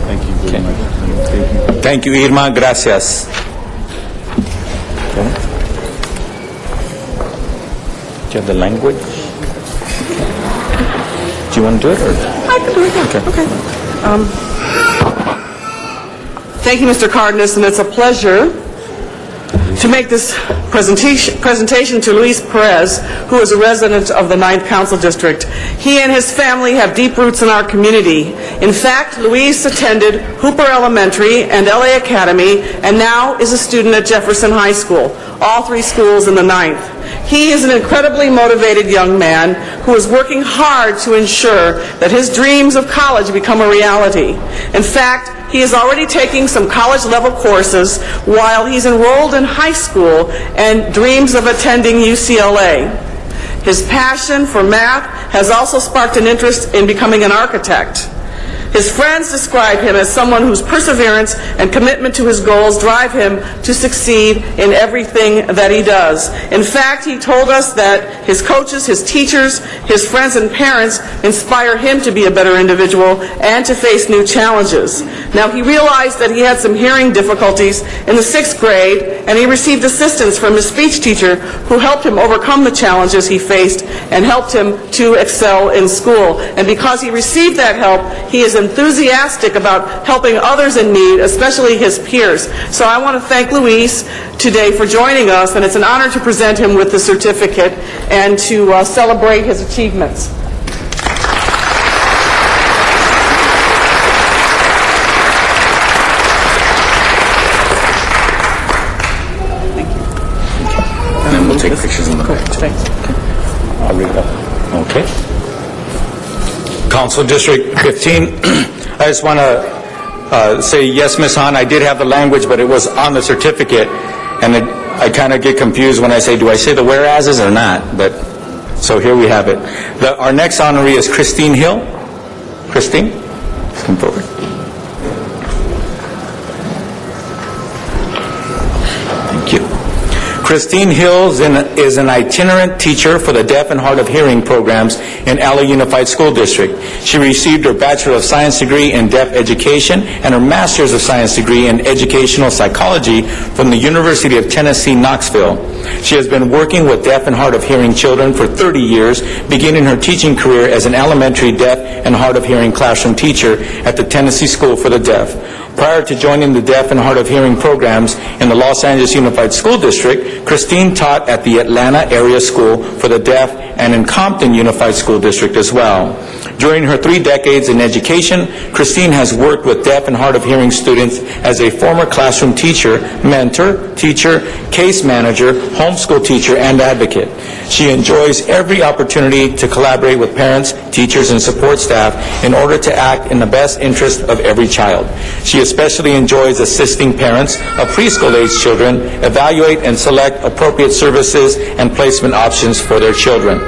Thank you very much. Thank you. Thank you, Irma. Gracias. Okay. Do you have the language? Do you want to do it? Or? I can do it, yeah. Okay. Thank you, Mr. Cardenas, and it's a pleasure to make this presentation to Luis Perez, who is a resident of the 9th Council District. He and his family have deep roots in our community. In fact, Luis attended Hooper Elementary and LA Academy, and now is a student at Jefferson High School, all 3 schools in the 9th. He is an incredibly motivated young man who is working hard to ensure that his dreams of college become a reality. In fact, he is already taking some college-level courses while he's enrolled in high school and dreams of attending UCLA. His passion for math has also sparked an interest in becoming an architect. His friends describe him as someone whose perseverance and commitment to his goals drive him to succeed in everything that he does. In fact, he told us that his coaches, his teachers, his friends and parents inspire him to be a better individual and to face new challenges. Now, he realized that he had some hearing difficulties in the 6th grade, and he received assistance from his speech teacher who helped him overcome the challenges he faced and helped him to excel in school. And because he received that help, he is enthusiastic about helping others in need, especially his peers. So I want to thank Luis today for joining us, and it's an honor to present him with the certificate and to celebrate his achievements. Thank you. And then we'll take pictures in the back. Thanks. I'll read it up. Okay. Council District 15, I just want to say, yes, Ms. Hahn, I did have the language, but it was on the certificate, and I kind of get confused when I say, do I say the whereases or not? But So here we have it. Our next honoree is Christine Hill. Christine, please come forward. Thank you. Christine Hills is an itinerant teacher for the deaf and hard of hearing programs in LA Unified School District. She received her Bachelor of Science degree in Deaf Education and her Master's of Science degree in Educational Psychology from the University of Tennessee, Knoxville. She has been working with deaf and hard of hearing children for 30 years, beginning her teaching career as an elementary deaf and hard of hearing classroom teacher at the Tennessee School for the Deaf. Prior to joining the deaf and hard of hearing programs in the Los Angeles Unified School District, Christine taught at the Atlanta Area School for the Deaf and in Compton Unified School District as well. During her 3 decades in education, Christine has worked with deaf and hard of hearing students as a former classroom teacher, mentor, teacher, case manager, homeschool teacher, and advocate. She enjoys every opportunity to collaborate with parents, teachers, and support staff in order to act in the best interest of every child. She especially enjoys assisting parents of preschool-age children evaluate and select appropriate services and placement options for their children.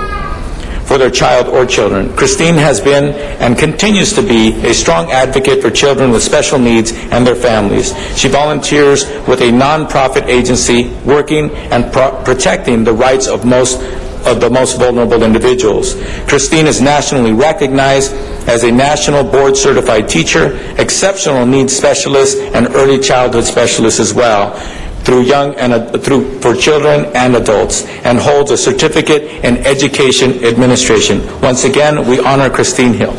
For their child or children. Christine has been and continues to be a strong advocate for children with special needs and their families. She volunteers with a nonprofit agency working and protecting the rights of the most vulnerable individuals. Christine is nationally recognized as a national board certified teacher, exceptional needs specialist, and early childhood specialist as well, for children and adults, and holds a certificate in education administration. Once again, we honor Christine Hill.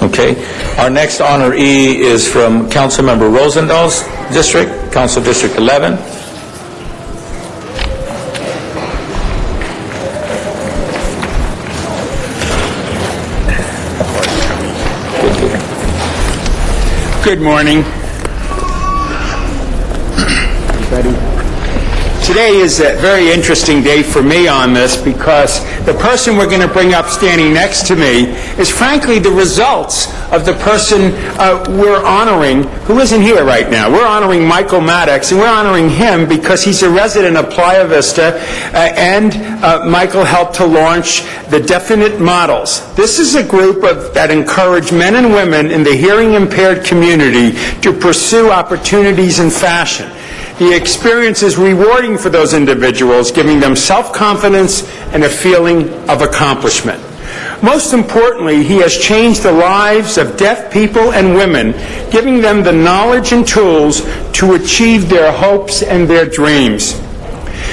Okay. Our next honoree is from Councilmember Rosendal's district, Council District 11. Good morning. Today is a very interesting day for me on this because the person we're going to bring up standing next to me is frankly the results of the person we're honoring, who isn't here right now. We're honoring Michael Maddox, and we're honoring him because he's a resident of Playa Vista, and Michael helped to launch the Definite Models. This is a group that encourage men and women in the hearing-impaired community to pursue opportunities in fashion. The experience is rewarding for those individuals, giving them self-confidence and a feeling of accomplishment. Most importantly, he has changed the lives of deaf people and women, giving them the knowledge and tools to achieve their hopes and their dreams.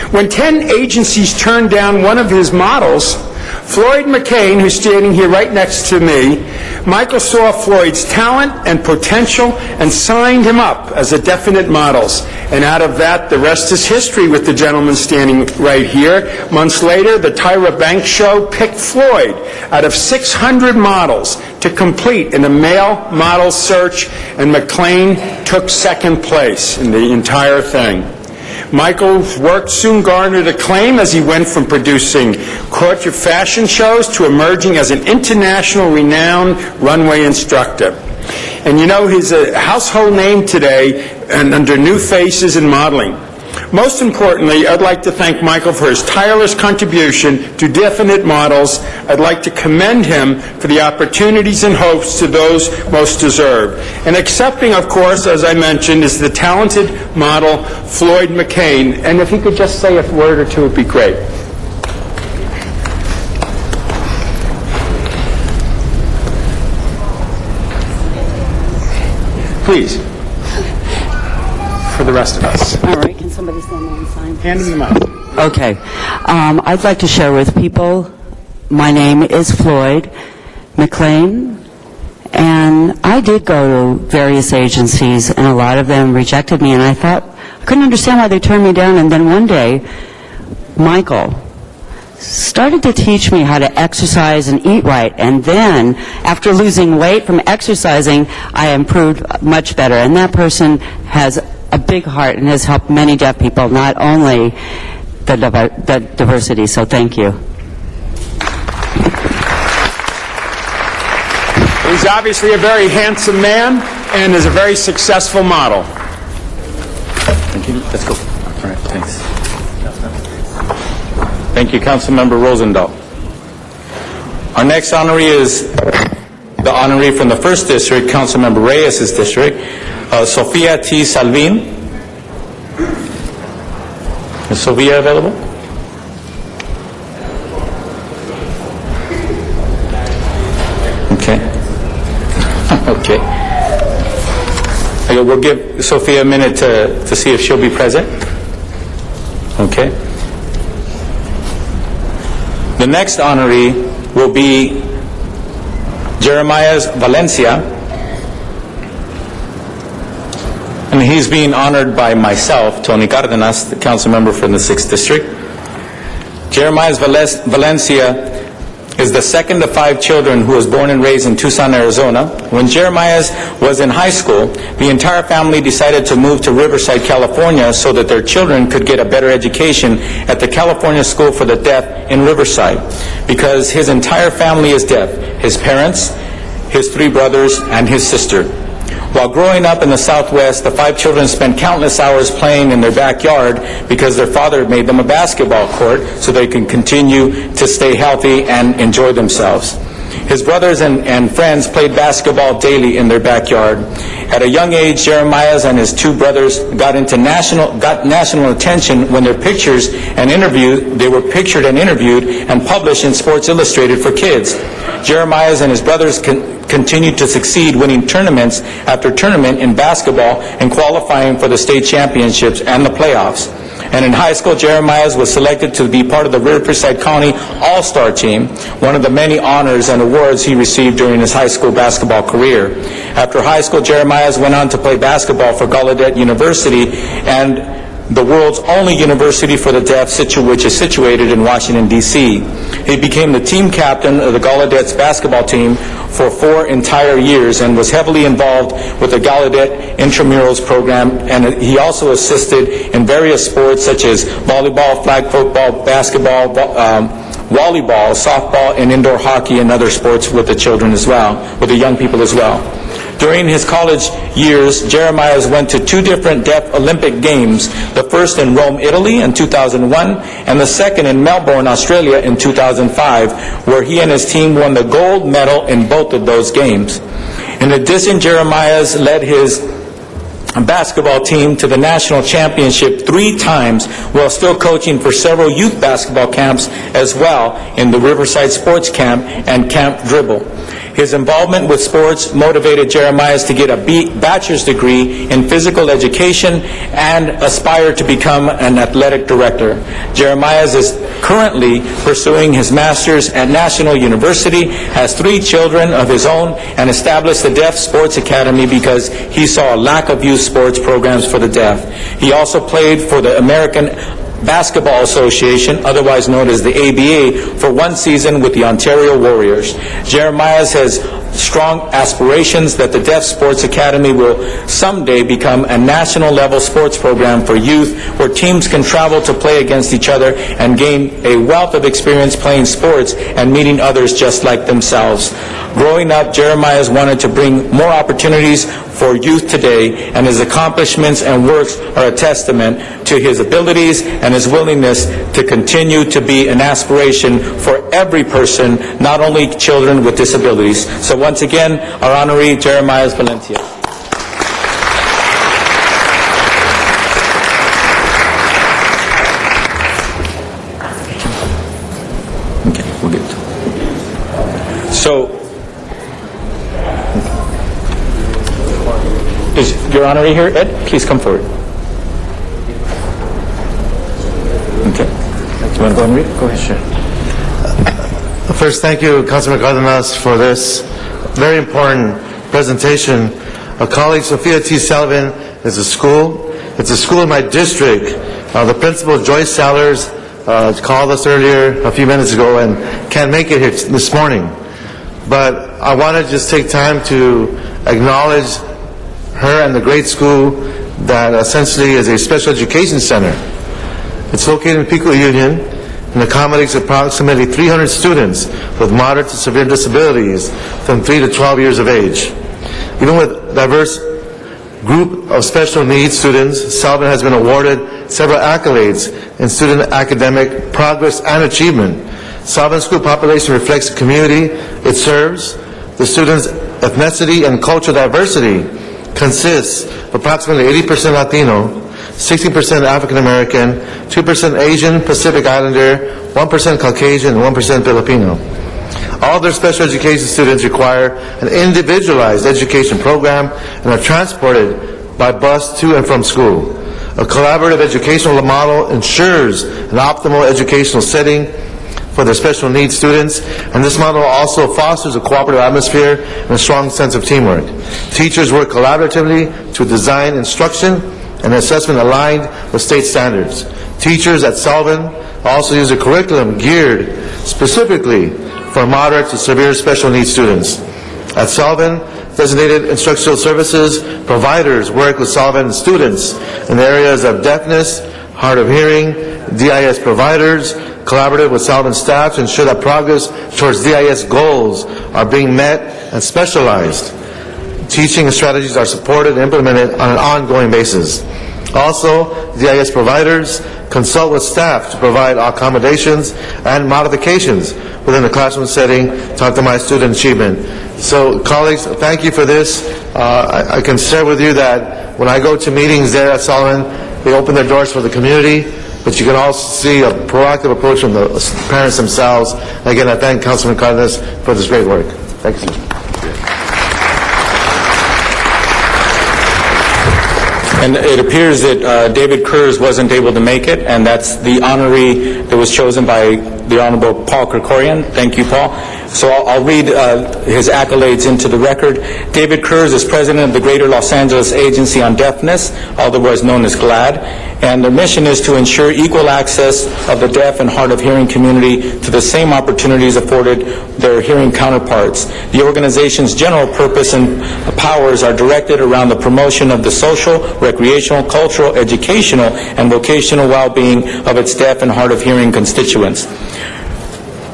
When 10 agencies turned down one of his models, Floyd McCain, who's standing here right next to me, Michael saw Floyd's talent and potential and signed him up as a Definite Models. And out of that, the rest is history with the gentleman standing right here. Months later, the Tyra Banks Show picked Floyd out of 600 models to complete in a male model search, and McCain took second place in the entire thing. Michael's work soon garnered acclaim as he went from producing courtship fashion shows to emerging as an international renowned runway instructor. And you know, he's a household name today and under new faces in modeling. Most importantly, I'd like to thank Michael for his tireless contribution to Definite Models. I'd like to commend him for the opportunities and hopes to those most deserved. And accepting, of course, as I mentioned, is the talented model Floyd McCain. And if he could just say a word or two, it'd be great. Please. For the rest of us. All right, can somebody stand there and sign? Hand me the mic. Okay. I'd like to share with people, my name is Floyd McCain, and I did go to various agencies, and a lot of them rejected me, and I couldn't understand why they turned me down, and then one day, Michael started to teach me how to exercise and eat right, and then, after losing weight from exercising, I improved much better, and that person has a big heart and has helped many deaf people, not only the diversity. So thank you. He's obviously a very handsome man. and is a very successful model. Thank you. Let's go. All right, thanks. Thank you, Councilmember Rosendahl. Our next honoree is the honoree from the 1st District, Councilmember Reyes' district, Sofia T. Salvin. Is Sofia available? Okay. Okay. Okay. We'll give Sofia a minute to see if she'll be present. Okay. The next honoree will be Jeremiah Valencia, and he's being honored by myself, Tony Cardenas, the council member from the 6th District. Jeremiah Valencia is the second of 5 children who was born and raised in Tucson, Arizona. When Jeremiah was in high school, the entire family decided to move to Riverside, California so that their children could get a better education at the California School for the Deaf in Riverside, because his entire family is deaf: his parents, his 3 brothers, and his sister. While growing up in the Southwest, the 5 children spent countless hours playing in their backyard because their father made them a basketball court so they can continue to stay healthy and enjoy themselves. His brothers and friends played basketball daily in their backyard. At a young age, Jeremiah and his 2 brothers got national attention when they were pictured and interviewed and published in Sports Illustrated for Kids. Jeremiah and his brothers continued to succeed, winning tournaments after tournament in basketball and qualifying for the state championships and the playoffs. And in high school, Jeremiah was selected to be part of the Riverside County All-Star Team, one of the many honors and awards he received during his high school basketball career. After high school, Jeremiah went on to play basketball for Gallaudet University, and the world's only university for the deaf, which is situated in Washington, D.C. He became the team captain of the Gallaudet's basketball team for 4 entire years and was heavily involved with the Gallaudet Intramurals program, and he also assisted in various sports such as volleyball, flag football, basketball, volleyball, softball, and indoor hockey, and other sports with the children as well, with the young people as well. During his college years, Jeremiah went to 2 different Deaf Olympic Games, the first in Rome, Italy in 2001, and the second in Melbourne, Australia in 2005, where he and his team won the gold medal in both of those games. In addition, Jeremiah led his basketball team to the national championship 3 times while still coaching for several youth basketball camps as well in the Riverside Sports Camp and Camp Dribble. His involvement with sports motivated Jeremiah to get a bachelor's degree in physical education and aspire to become an athletic director. Jeremiah is currently pursuing his master's at National University, has 3 children of his own, and established the Deaf Sports Academy because he saw a lack of youth sports programs for the deaf. He also played for the American Basketball Association, otherwise known as the ABA, for 1 season with the Ontario Warriors. Jeremiah has strong aspirations that the Deaf Sports Academy will someday become a national level sports program for youth where teams can travel to play against each other and gain a wealth of experience playing sports and meeting others just like themselves. Growing up, Jeremiah wanted to bring more opportunities for youth today, and his accomplishments and works are a testament to his abilities and his willingness to continue to be an aspiration for every person, not only children with disabilities. So once again, our honoree, Jeremiah Valencia. Okay, we'll get to. So, is your honoree here, Ed? Please come forward. Okay. You want to go and read? Go ahead, sure. First, thank you, Councilman Cardenas, for this very important presentation. A colleague, Sofia T. Salvin, is a school. It's a school in my district. The principal, Joyce Sellers, called us earlier, a few minutes ago, and can't make it here this morning. But I want to just take time to acknowledge her and the great school that essentially is a special education center. It's located in Pico Union and accommodates approximately 300 students with moderate to severe disabilities from 3 to 12 years of age. Even with diverse group of special needs students, Sullivan has been awarded several accolades in student academic progress and achievement. Sullivan School population reflects the community it serves. The students' ethnicity and cultural diversity consists of approximately 80% Latino, 16% African American, 2% Asian Pacific Islander, 1% Caucasian, and 1% Filipino. All their special education students require an individualized education program and are transported by bus to and from school. A collaborative educational model ensures an optimal educational setting for their special needs students, and this model also fosters a cooperative atmosphere and a strong sense of teamwork. Teachers work collaboratively to design instruction and assessment aligned with state standards. Teachers at Sullivan also use a curriculum geared specifically for moderate to severe special needs students. At Sullivan, designated instructional services providers work with Sullivan students in the areas of deafness, hard of hearing, DIS providers, collaborative with Sullivan staff to ensure that progress towards DIS goals are being met and specialized. Teaching strategies are supported and implemented on an ongoing basis. Also, DIS providers consult with staff to provide accommodations and modifications within the classroom setting to optimize student achievement. So, colleagues, thank you for this. I can share with you that when I go to meetings there at Sullivan, they open their doors for the community, but you can also see a proactive approach from the parents themselves. Again, I thank Councilman Cardenas for this great work. Thank you. And it appears that David Kurz wasn't able to make it, and that's the honoree that was chosen by the Honorable Paul Krikorian. Thank you, Paul. So I'll read his accolades into the record. David Kurz is president of the Greater Los Angeles Agency on Deafness, otherwise known as GLAD, and their mission is to ensure equal access of the deaf and hard of hearing community to the same opportunities afforded their hearing counterparts. The organization's general purpose and powers are directed around the promotion of the social, recreational, cultural, educational, and vocational well-being of its deaf and hard of hearing constituents.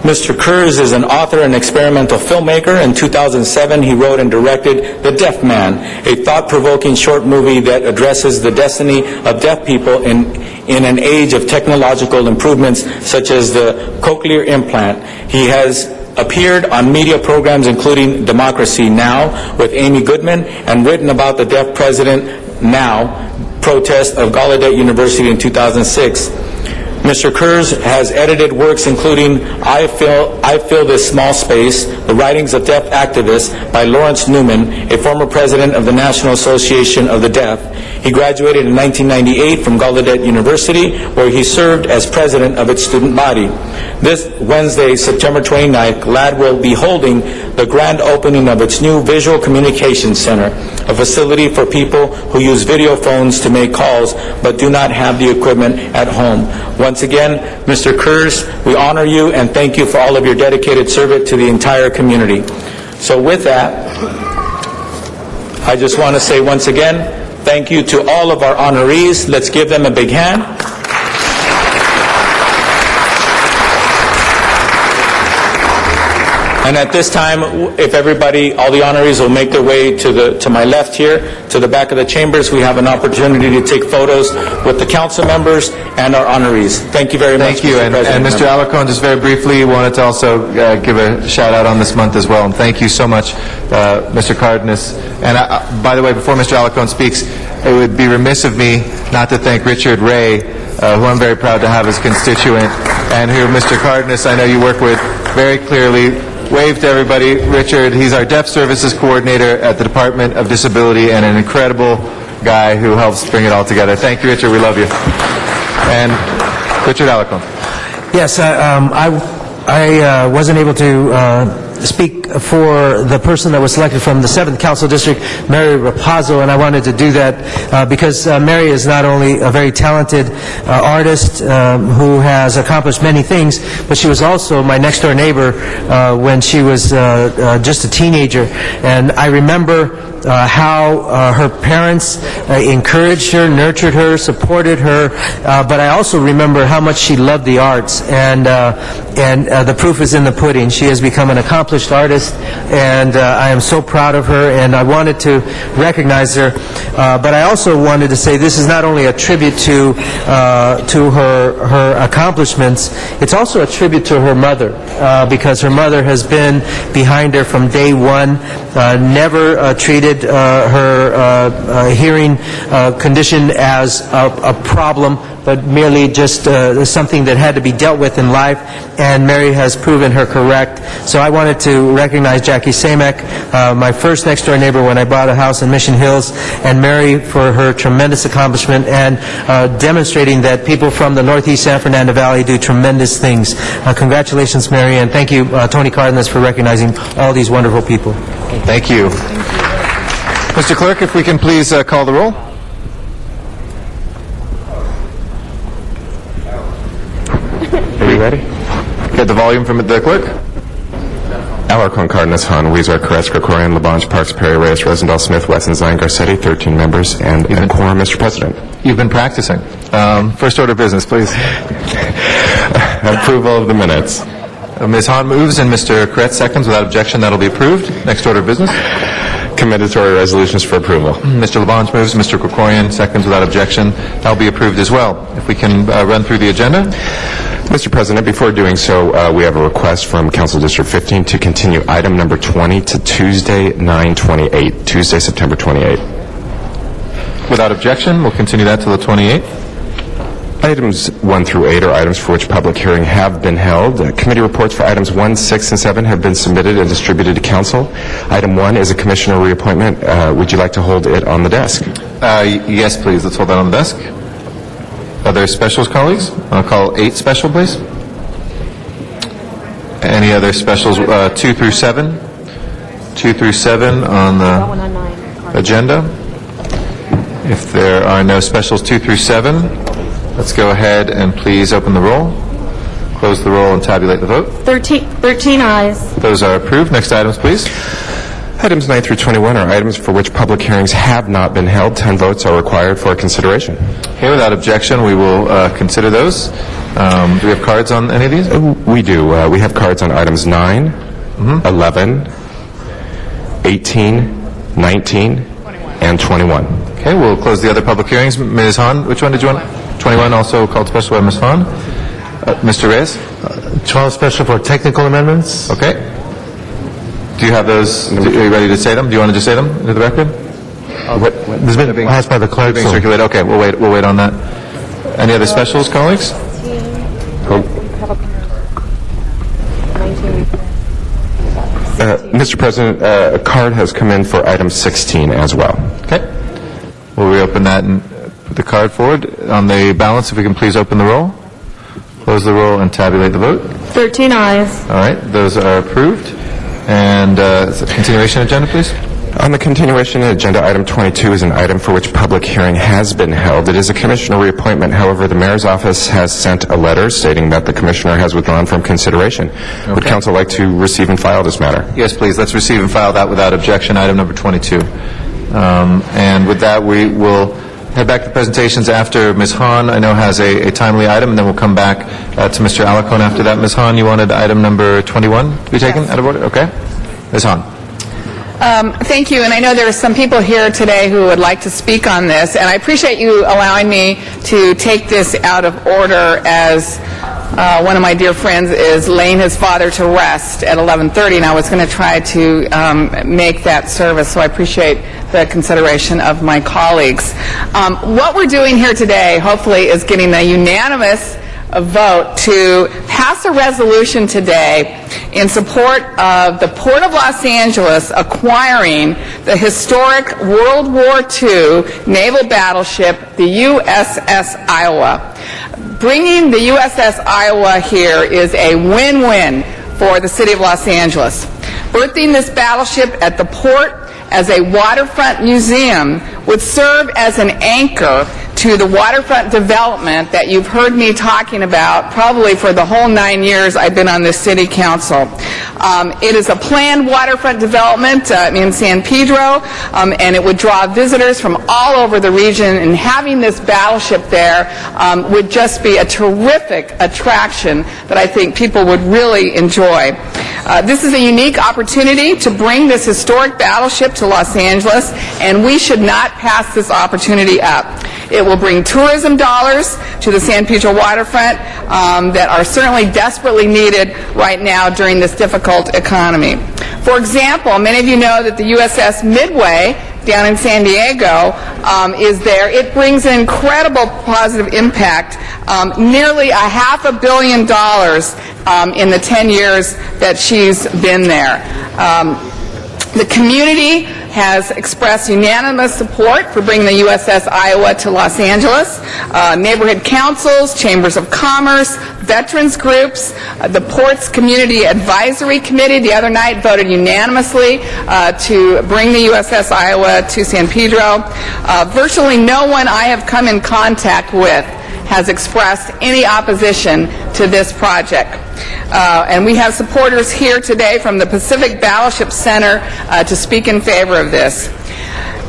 Mr. Kurz is an author and experimental filmmaker. In 2007, he wrote and directed The Deaf Man, a thought-provoking short movie that addresses the destiny of deaf people in an age of technological improvements such as the cochlear implant. He has appeared on media programs including Democracy Now! With Amy Goodman and written about the Deaf President Now! Protest of Gallaudet University in 2006. Mr. Kurz has edited works including I Fill This Small Space, The Writings of Deaf Activists by Lawrence Newman, a former president of the National Association of the Deaf. He graduated in 1998 from Gallaudet University, where he served as president of its student body. This Wednesday, September 29th, GLAD will be holding the grand opening of its new Visual Communications Center, a facility for people who use video phones to make calls but do not have the equipment at home. Once again, Mr. Kurz, we honor you and thank you for all of your dedicated service to the entire community. So with that, I just want to say once again, thank you to all of our honorees. Let's give them a big hand. And at this time, if everybody, all the honorees will make their way to my left here, to the back of the chambers, we have an opportunity to take photos with the council members and our honorees. Thank you very much. Thank you. And Mr. Alarcon, just very briefly, wanted to also give a shout out on this month as well. And thank you so much, Mr. Cardenas. And by the way, before Mr. Alarcon speaks, it would be remiss of me not to thank Richard Ray, who I'm very proud to have as constituent, and who Mr. Cardenas, I know you work with very clearly. Wave to everybody. Richard, he's our Deaf Services Coordinator at the Department of Disability and an incredible guy who helps bring it all together. Thank you, Richard. We love you. And Richard Alarcon. Yes, I wasn't able to speak for the person that was selected from the 7th Council District, Mary Rapazzo, and I wanted to do that because Mary is not only a very talented artist who has accomplished many things, but she was also my next-door neighbor when she was just a teenager. And I remember how her parents encouraged her, nurtured her, supported her, but I also remember how much she loved the arts, and the proof is in the pudding. She has become an accomplished artist, and I am so proud of her, and I wanted to recognize her, but I also wanted to say this is not only a tribute to her accomplishments, it's also a tribute to her mother, because her mother has been behind her from day one, never treated her hearing condition as a problem, but merely just something that had to be dealt with in life, and Mary has proven her correct. So I wanted to recognize Jackie Samek, my first next-door neighbor when I bought a house in Mission Hills, and Mary for her tremendous accomplishment and demonstrating that people from the Northeast San Fernando Valley do tremendous things. Congratulations, Mary, and thank you, Tony Cardenas, for recognizing all these wonderful people. Thank you. Mr. Clerk, if we can please call the roll. Are you ready? Get the volume from the clerk. Alarcon, Cardenas, Han, Weezer, Caress, Krikorian, Labange, Parks, Perry, Reyes, Rosendahl, Smith, Wesson, Zine, Garcetti, 13 members, and a quorum, Mr. President. You've been practicing. First order of business, please. Approval of the minutes. Ms. Han moves and Mr. Kretz seconds. Without objection, that'll be approved. Next order of business. Commendatory resolutions for approval. Mr. Labange moves, Mr. Krikorian seconds. Without objection, that'll be approved as well. If we can run through the agenda. Mr. President, before doing so, we have a request from Council District 15 to continue item number 20 to Tuesday, 9/28, Tuesday, September 28. Without objection, we'll continue that till the 28th. Items 1 through 8 are items for which public hearing have been held. Committee reports for items 1, 6, and 7 have been submitted and distributed to Council. Item 1 is a commissioner reappointment. Would you like to hold it on the desk? Yes, please. Let's hold that on the desk. Are there specials, colleagues? I'll call 8 special, please. Any other specials? 2 through 7? 2 through 7 on the agenda. If there are no specials 2 through 7, let's go ahead and please open the roll, close the roll, and tabulate the vote. 13 ayes. Those are approved. Next items, please. Items 9 through 21 are items for which public hearings have not been held. 10 votes are required for consideration. Okay, without objection, we will consider those. Do we have cards on any of these? We do. We have cards on items 9, 11, 18, 19, and 21. Okay, we'll close the other public hearings. Ms. Han, which one did you want? 21 also called special by Ms. Han. Mr. Reyes? 12 special for technical amendments. Okay. Do you have those? Are you ready to say them? Do you want to just say them into the record? This has been passed by the clerk. Being circulated. Okay, we'll wait on that. Any other specials, colleagues? Mr. President, a card has come in for item 16 as well. Okay. We'll reopen that and put the card forward. On the balance, if we can please open the roll, close the roll, and tabulate the vote. 13 ayes. All right, those are approved. And continuation agenda, please. On the continuation agenda, item 22 is an item for which public hearing has been held. It is a commissioner reappointment. However, the mayor's office has sent a letter stating that the commissioner has withdrawn from consideration. Okay. Would council like to receive and file this matter? Yes, please. Let's receive and file that without objection, item number 22. And with that, we will head back to presentations after Ms. Han, I know, has a timely item, and then we'll come back to Mr. Alarcon after that. Ms. Han, you wanted item number 21 to be taken out of order? Okay. Ms. Han. Thank you, and I know there are some people here today who would like to speak on this, and I appreciate you allowing me to take this out of order as one of my dear friends is laying his father to rest at 11:30, and I was going to try to make that service, so I appreciate the consideration of my colleagues. What we're doing here today, hopefully, is getting a unanimous vote to pass a resolution today in support of the Port of Los Angeles acquiring the historic World War II naval battleship, the USS Iowa. Bringing the USS Iowa here is a win-win for the city of Los Angeles. Berthing this battleship at the port as a waterfront museum would serve as an anchor to the waterfront development that you've heard me talking about probably for the whole 9 years I've been on this city council. It is a planned waterfront development in San Pedro, and it would draw visitors from all over the region, and having this battleship there would just be a terrific attraction that I think people would really enjoy. This is a unique opportunity to bring this historic battleship to Los Angeles, and we should not pass this opportunity up. It will bring tourism dollars to the San Pedro waterfront that are certainly desperately needed right now during this difficult economy. For example, many of you know that the USS Midway down in San Diego is there. It brings an incredible positive impact, nearly $500 million in the 10 years that she's been there. The community has expressed unanimous support for bringing the USS Iowa to Los Angeles. Neighborhood councils, chambers of commerce, veterans groups, the Ports Community Advisory Committee the other night voted unanimously to bring the USS Iowa to San Pedro. Virtually no one I have come in contact with has expressed any opposition to this project. And we have supporters here today from the Pacific Battleship Center to speak in favor of this.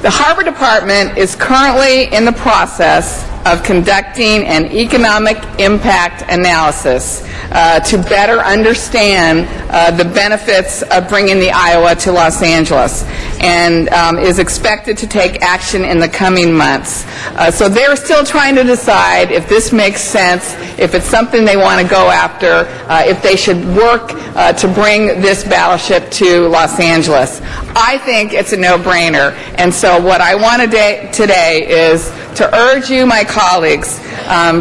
The Harbor Department is currently in the process of conducting an economic impact analysis to better understand the benefits of bringing the Iowa to Los Angeles, and is expected to take action in the coming months. So they're still trying to decide if this makes sense, if it's something they want to go after, if they should work to bring this battleship to Los Angeles. I think it's a no-brainer, and so what I want today is to urge you, my colleagues,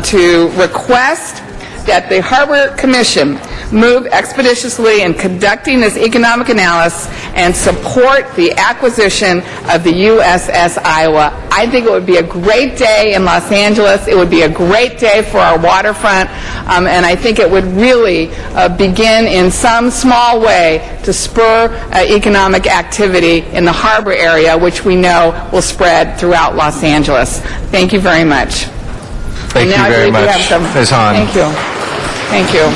to request that the Harbor Commission move expeditiously in conducting this economic analysis and support the acquisition of the USS Iowa. I think it would be a great day in Los Angeles. It would be a great day for our waterfront, and I think it would really begin in some small way to spur economic activity in the harbor area, which we know will spread throughout Los Angeles. Thank you very much. Thank you very much, Ms. Hahn. Thank you. Thank you.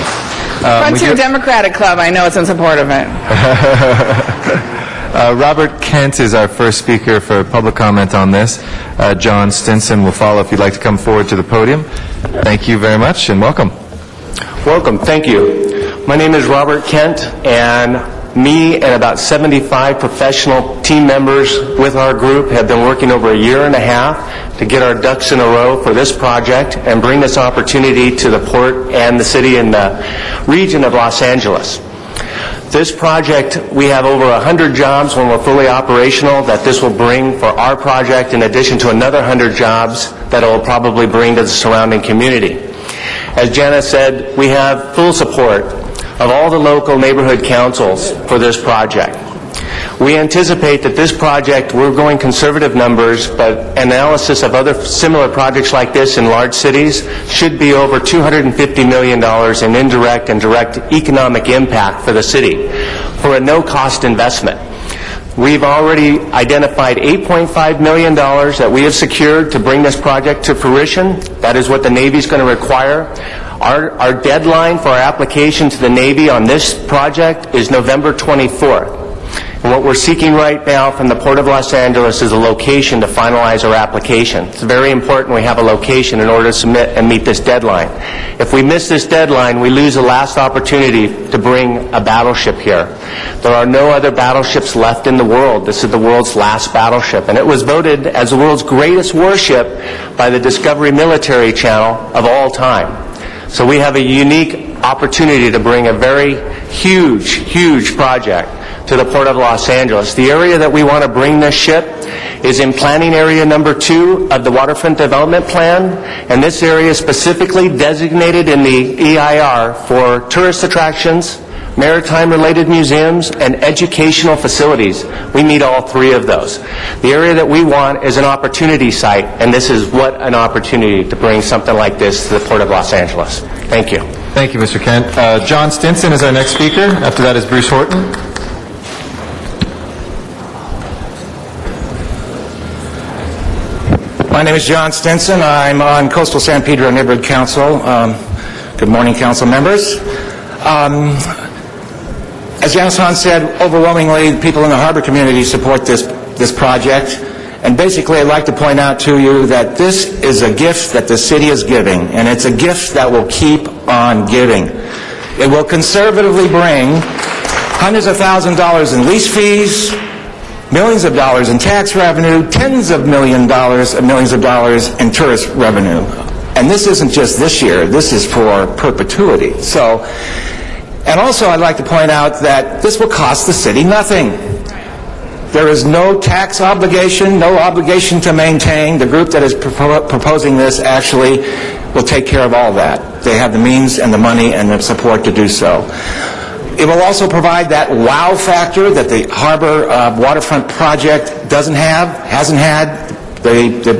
Frontier Democratic Club, I know it's in support of it. Robert Kent is our first speaker for public comment on this. John Stinson will follow if you'd like to come forward to the podium. Thank you very much and welcome. Welcome. Thank you. My name is Robert Kent, and me and about 75 professional team members with our group have been working over 1.5 years to get our ducks in a row for this project and bring this opportunity to the port and the city and the region of Los Angeles. This project, we have over 100 jobs when we're fully operational that this will bring for our project, in addition to another 100 jobs that it will probably bring to the surrounding community. As Jana said, we have full support of all the local neighborhood councils for this project. We anticipate that this project, we're going conservative numbers, but analysis of other similar projects like this in large cities should be over $250 million in indirect and direct economic impact for the city for a no-cost investment. We've already identified $8.5 million that we have secured to bring this project to fruition. That is what the Navy's going to require. Our deadline for our application to the Navy on this project is November 24th. And what we're seeking right now from the Port of Los Angeles is a location to finalize our application. It's very important we have a location in order to submit and meet this deadline. If we miss this deadline, we lose the last opportunity to bring a battleship here. There are no other battleships left in the world. This is the world's last battleship, and it was voted as the world's greatest warship by the Discovery Military Channel of all time. So we have a unique opportunity to bring a very huge project to the Port of Los Angeles. The area that we want to bring this ship is in planning area number 2 of the Waterfront Development Plan, and this area is specifically designated in the EIR for tourist attractions, maritime-related museums, and educational facilities. We need all 3 of those. The area that we want is an opportunity site, and this is what an opportunity to bring something like this to the Port of Los Angeles. Thank you. Thank you, Mr. Kent. John Stinson is our next speaker. After that is Bruce Horton. My name is John Stinson. I'm on Coastal San Pedro Neighborhood Council. Good morning, council members. As Janice Hahn said, overwhelmingly, people in the harbor community support this project. And basically, I'd like to point out to you that this is a gift that the city is giving, and it's a gift that will keep on giving. It will conservatively bring hundreds of thousands of dollars in lease fees, millions of dollars in tax revenue, tens of millions of dollars in tourist revenue. And this isn't just this year, this is for perpetuity. So, and also I'd like to point out that this will cost the city nothing. There is no tax obligation, no obligation to maintain. The group that is proposing this actually will take care of all that. They have the means and the money and the support to do so. It will also provide that wow factor that the harbor waterfront project doesn't have, hasn't had. The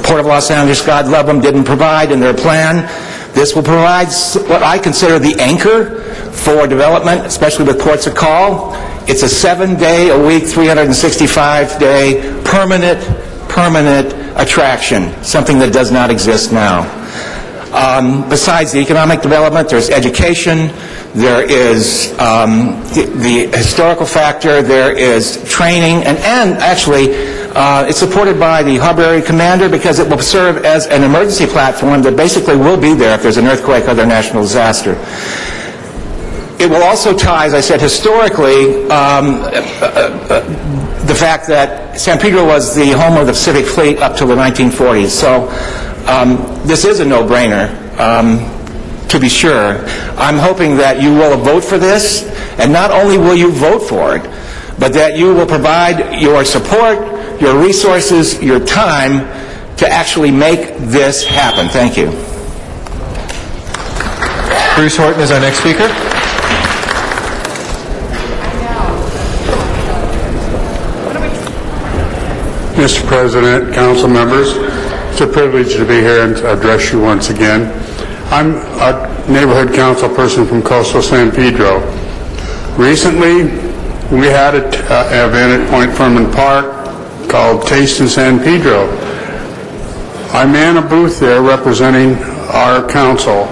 Port of Los Angeles, God love them, didn't provide in their plan. This will provide what I consider the anchor for development, especially with ports of call. It's a 7-day-a-week, 365-day permanent attraction, something that does not exist now. Besides the economic development, there's education, there is the historical factor, there is training, and actually it's supported by the Harbor Area Commander because it will serve as an emergency platform that basically will be there if there's an earthquake or other national disaster. It will also tie, as I said, historically, the fact that San Pedro was the home of the Pacific Fleet up till the 1940s. So this is a no-brainer, to be sure. I'm hoping that you will vote for this, and not only will you vote for it, but that you will provide your support, your resources, your time to actually make this happen. Thank you. Bruce Horton is our next speaker. Mr. President, council members, it's a privilege to be here and to address you once again. I'm a neighborhood council person from Coastal San Pedro. Recently, we had an event at Point Fermin Park called Taste in San Pedro. I man a booth there representing our council.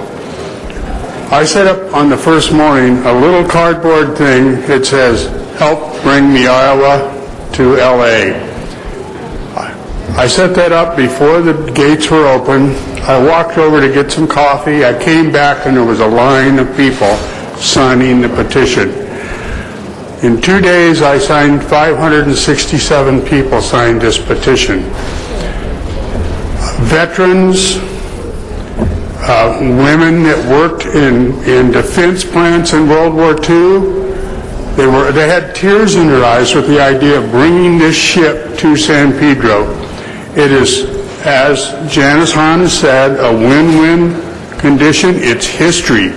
I set up on the first morning a little cardboard thing that says, "Help bring the Iowa to L.A." I set that up before the gates were open. I walked over to get some coffee. I came back and there was a line of people signing the petition. In 2 days, I signed 567 people signed this petition. Veterans, women that worked in defense plants in World War II, they had tears in their eyes with the idea of bringing this ship to San Pedro. It is, as Janice Hahn said, a win-win condition. It's history.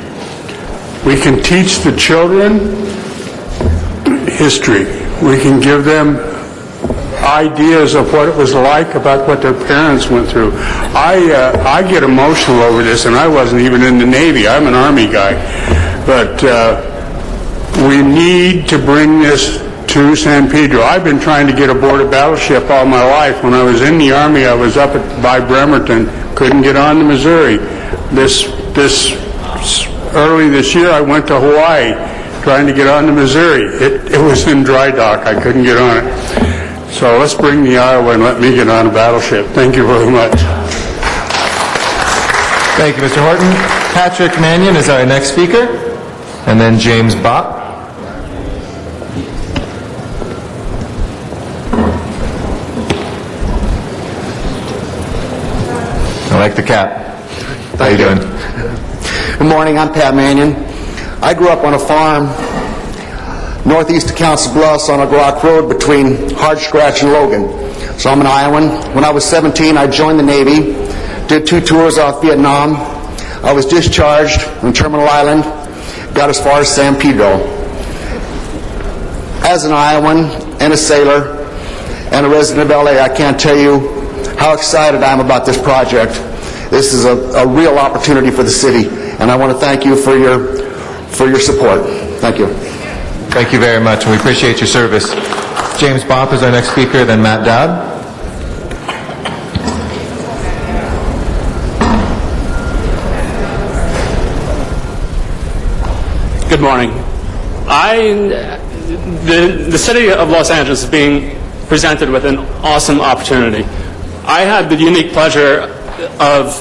We can teach the children history. We can give them ideas of what it was like about what their parents went through. I get emotional over this, and I wasn't even in the Navy. I'm an Army guy. But we need to bring this to San Pedro. I've been trying to get aboard a battleship all my life. When I was in the Army, I was up by Bremerton, couldn't get on the Missouri. Early this year, I went to Hawaii trying to get on the Missouri. It was in dry dock. I couldn't get on it. So let's bring the Iowa and let me get on a battleship. Thank you very much. Thank you, Mr. Horton. Patrick Mannion is our next speaker, and then James Bopp. I like the cap. How you doing? Good morning, I'm Pat Mannion. I grew up on a farm northeast of Council Bluffs on a Rock Road between Hard Scratch and Logan. So I'm an Iowan. When I was 17, I joined the Navy, did 2 tours off Vietnam. I was discharged on Terminal Island, got as far as San Pedro. As an Iowan and a sailor and a resident of LA, I can't tell you how excited I am about this project. This is a real opportunity for the city, and I want to thank you for your support. Thank you. Thank you very much, and we appreciate your service. James Bopp is our next speaker, then Matt Dowd. morning. The city of Los Angeles is being presented with an awesome opportunity. I had the unique pleasure of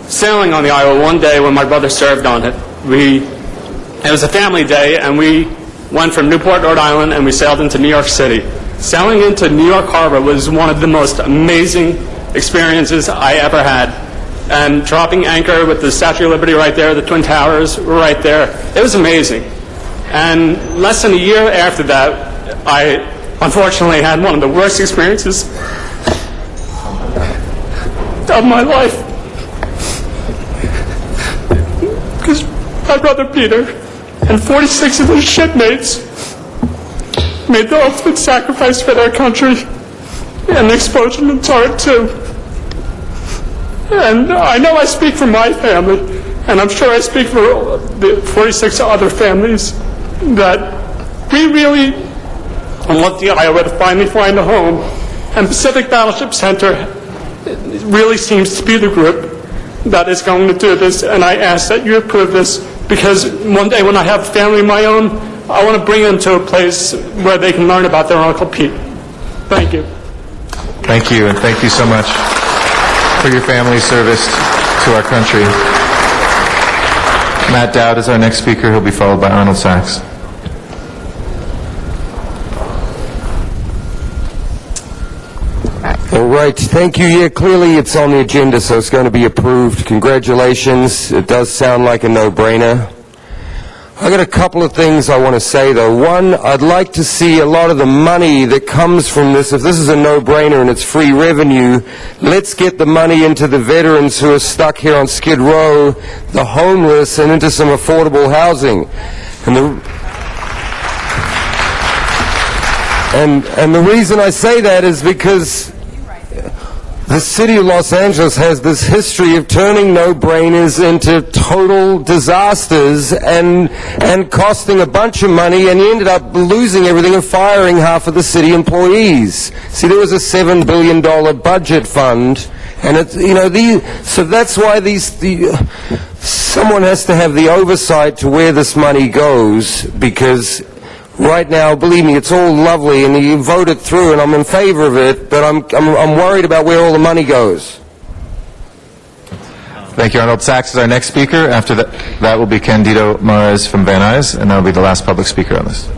sailing on the Iowa one day when my brother served on it. It was a family day, and we went from Newport, Rhode Island, and we sailed into New York City. Sailing into New York Harbor was one of the most amazing experiences I ever had. And dropping anchor with the Statue of Liberty right there, the Twin Towers were right there. It was amazing. And less than a year after that, I unfortunately had one of the worst experiences of my life. Because my brother Peter and 46 of his shipmates made the ultimate sacrifice for their country, and the explosion in Torrent too. And I know I speak for my family, and I'm sure I speak for the 46 other families, that we really want the Iowa to finally find a home. And Pacific Battleship Center really seems to be the group that is going to do this, and I ask that you approve this, because one day when I have a family of my own, I want to bring them to a place where they can learn about their Uncle Pete. Thank you. Thank you, and thank you so much for your family's service to our country. Matt Dowd is our next speaker. He'll be followed by Arnold Sachs. All right, thank you. Yeah, clearly it's on the agenda, so it's going to be approved. Congratulations. It does sound like a no-brainer. I got a couple of things I want to say, though. One, I'd like to see a lot of the money that comes from this. If this is a no-brainer and it's free revenue, let's get the money into the veterans who are stuck here on Skid Row, the homeless, and into some affordable housing. And the reason I say that is because the city of Los Angeles has this history of turning no-brainers into total disasters and costing a bunch of money, and you ended up losing everything and firing half of the city employees. See, there was a $7 billion budget fund, and it's, so that's why someone has to have the oversight to where this money goes, because right now, believe me, it's all lovely, and you vote it through, and I'm in favor of it, but I'm worried about where all the money goes. Thank you. Arnold Sachs is our next speaker. After that will be Candido Mares from Van Nuys, and that will be the last public speaker on this.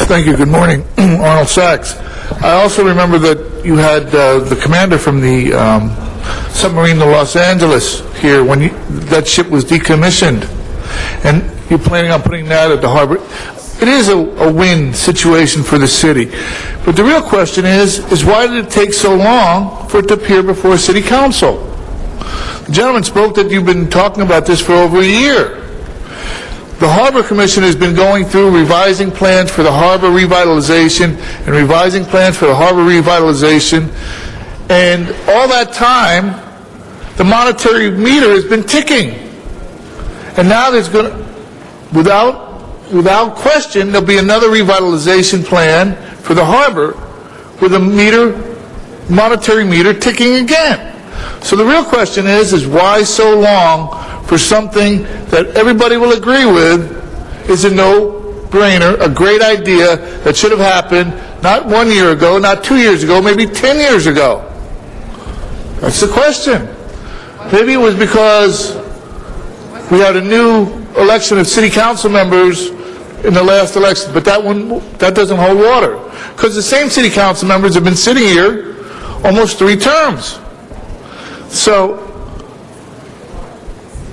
Thank you. Good morning. Arnold Sachs. I also remember that you had the commander from the submarine to Los Angeles here when that ship was decommissioned, and you're planning on putting that at the harbor. It is a win situation for the city, but the real question is why did it take so long for it to appear before City Council? The gentleman spoke that you've been talking about this for over a year. The Harbor Commission has been going through revising plans for the harbor revitalization and revising plans for the harbor revitalization, and all that time the monetary meter has been ticking. And now there's going to, without question, there'll be another revitalization plan for the harbor with a monetary meter ticking again. So the real question is why so long for something that everybody will agree with is a no-brainer, a great idea that should have happened not 1 year ago, not 2 years ago, maybe 10 years ago? That's the question. Maybe it was because we had a new election of city council members in the last election, but that doesn't hold water, because the same city council members have been sitting here almost 3 terms. So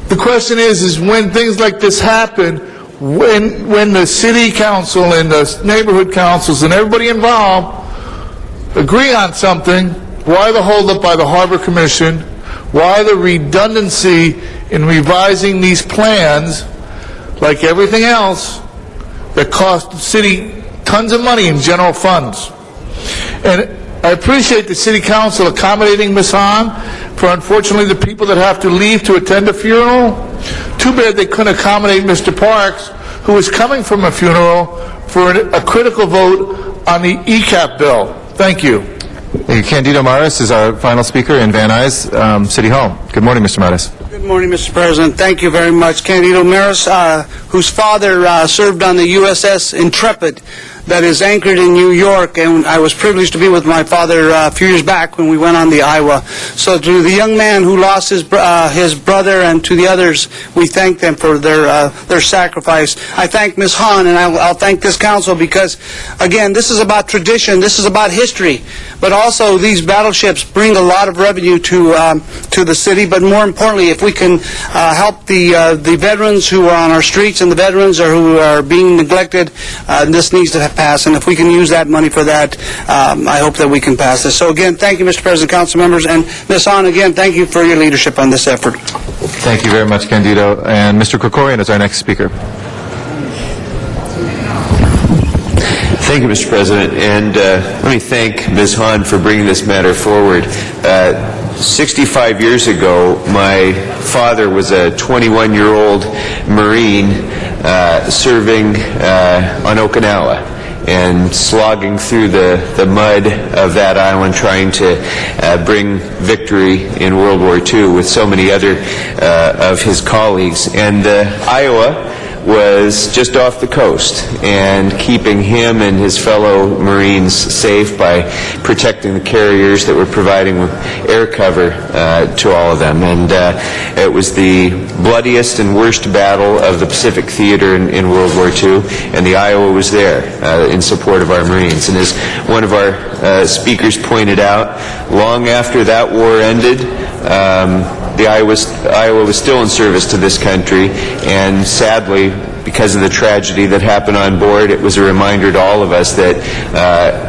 the question is when things like this happen, when the city council and the neighborhood councils and everybody involved agree on something, why the holdup by the Harbor Commission? Why the redundancy in revising these plans, like everything else, that cost the city tons of money in general funds? And I appreciate the City Council accommodating Ms. Hahn for, unfortunately, the people that have to leave to attend a funeral. Too bad they couldn't accommodate Mr. Parks, who is coming from a funeral, for a critical vote on the ECAP bill. Thank you. Candido Maris is our final speaker in Van Nuys City Hall. Good morning, Mr. Maris. Good morning, Mr. President. Thank you very much. Candido Maris, whose father served on the USS Intrepid that is anchored in New York, and I was privileged to be with my father a few years back when we went on the Iowa. So to the young man who lost his brother and to the others, we thank them for their sacrifice. I thank Ms. Hahn, and I'll thank this council because, again, this is about tradition, this is about history, but also these battleships bring a lot of revenue to the city, but more importantly, if we can help the veterans who are on our streets and the veterans who are being neglected, this needs to pass, and if we can use that money for that, I hope that we can pass this. So again, thank you, Mr. President, council members, and Ms. Hahn, again, thank you for your leadership on this effort. Thank you very much, Candido. And Mr. Krikorian is our next speaker. Thank you, Mr. President, and let me thank Ms. Hahn for bringing this matter forward. 65 years ago, my father was a 21-year-old Marine serving on Okinawa and slogging through the mud of that island trying to bring victory in World War II with so many other of his colleagues. And Iowa was just off the coast, and keeping him and his fellow Marines safe by protecting the carriers that were providing air cover to all of them. And it was the bloodiest and worst battle of the Pacific Theater in World War II, and the Iowa was there in support of our Marines. And as one of our speakers pointed out, long after that war ended, the Iowa was still in service to this country, and sadly, because of the tragedy that happened on board, it was a reminder to all of us that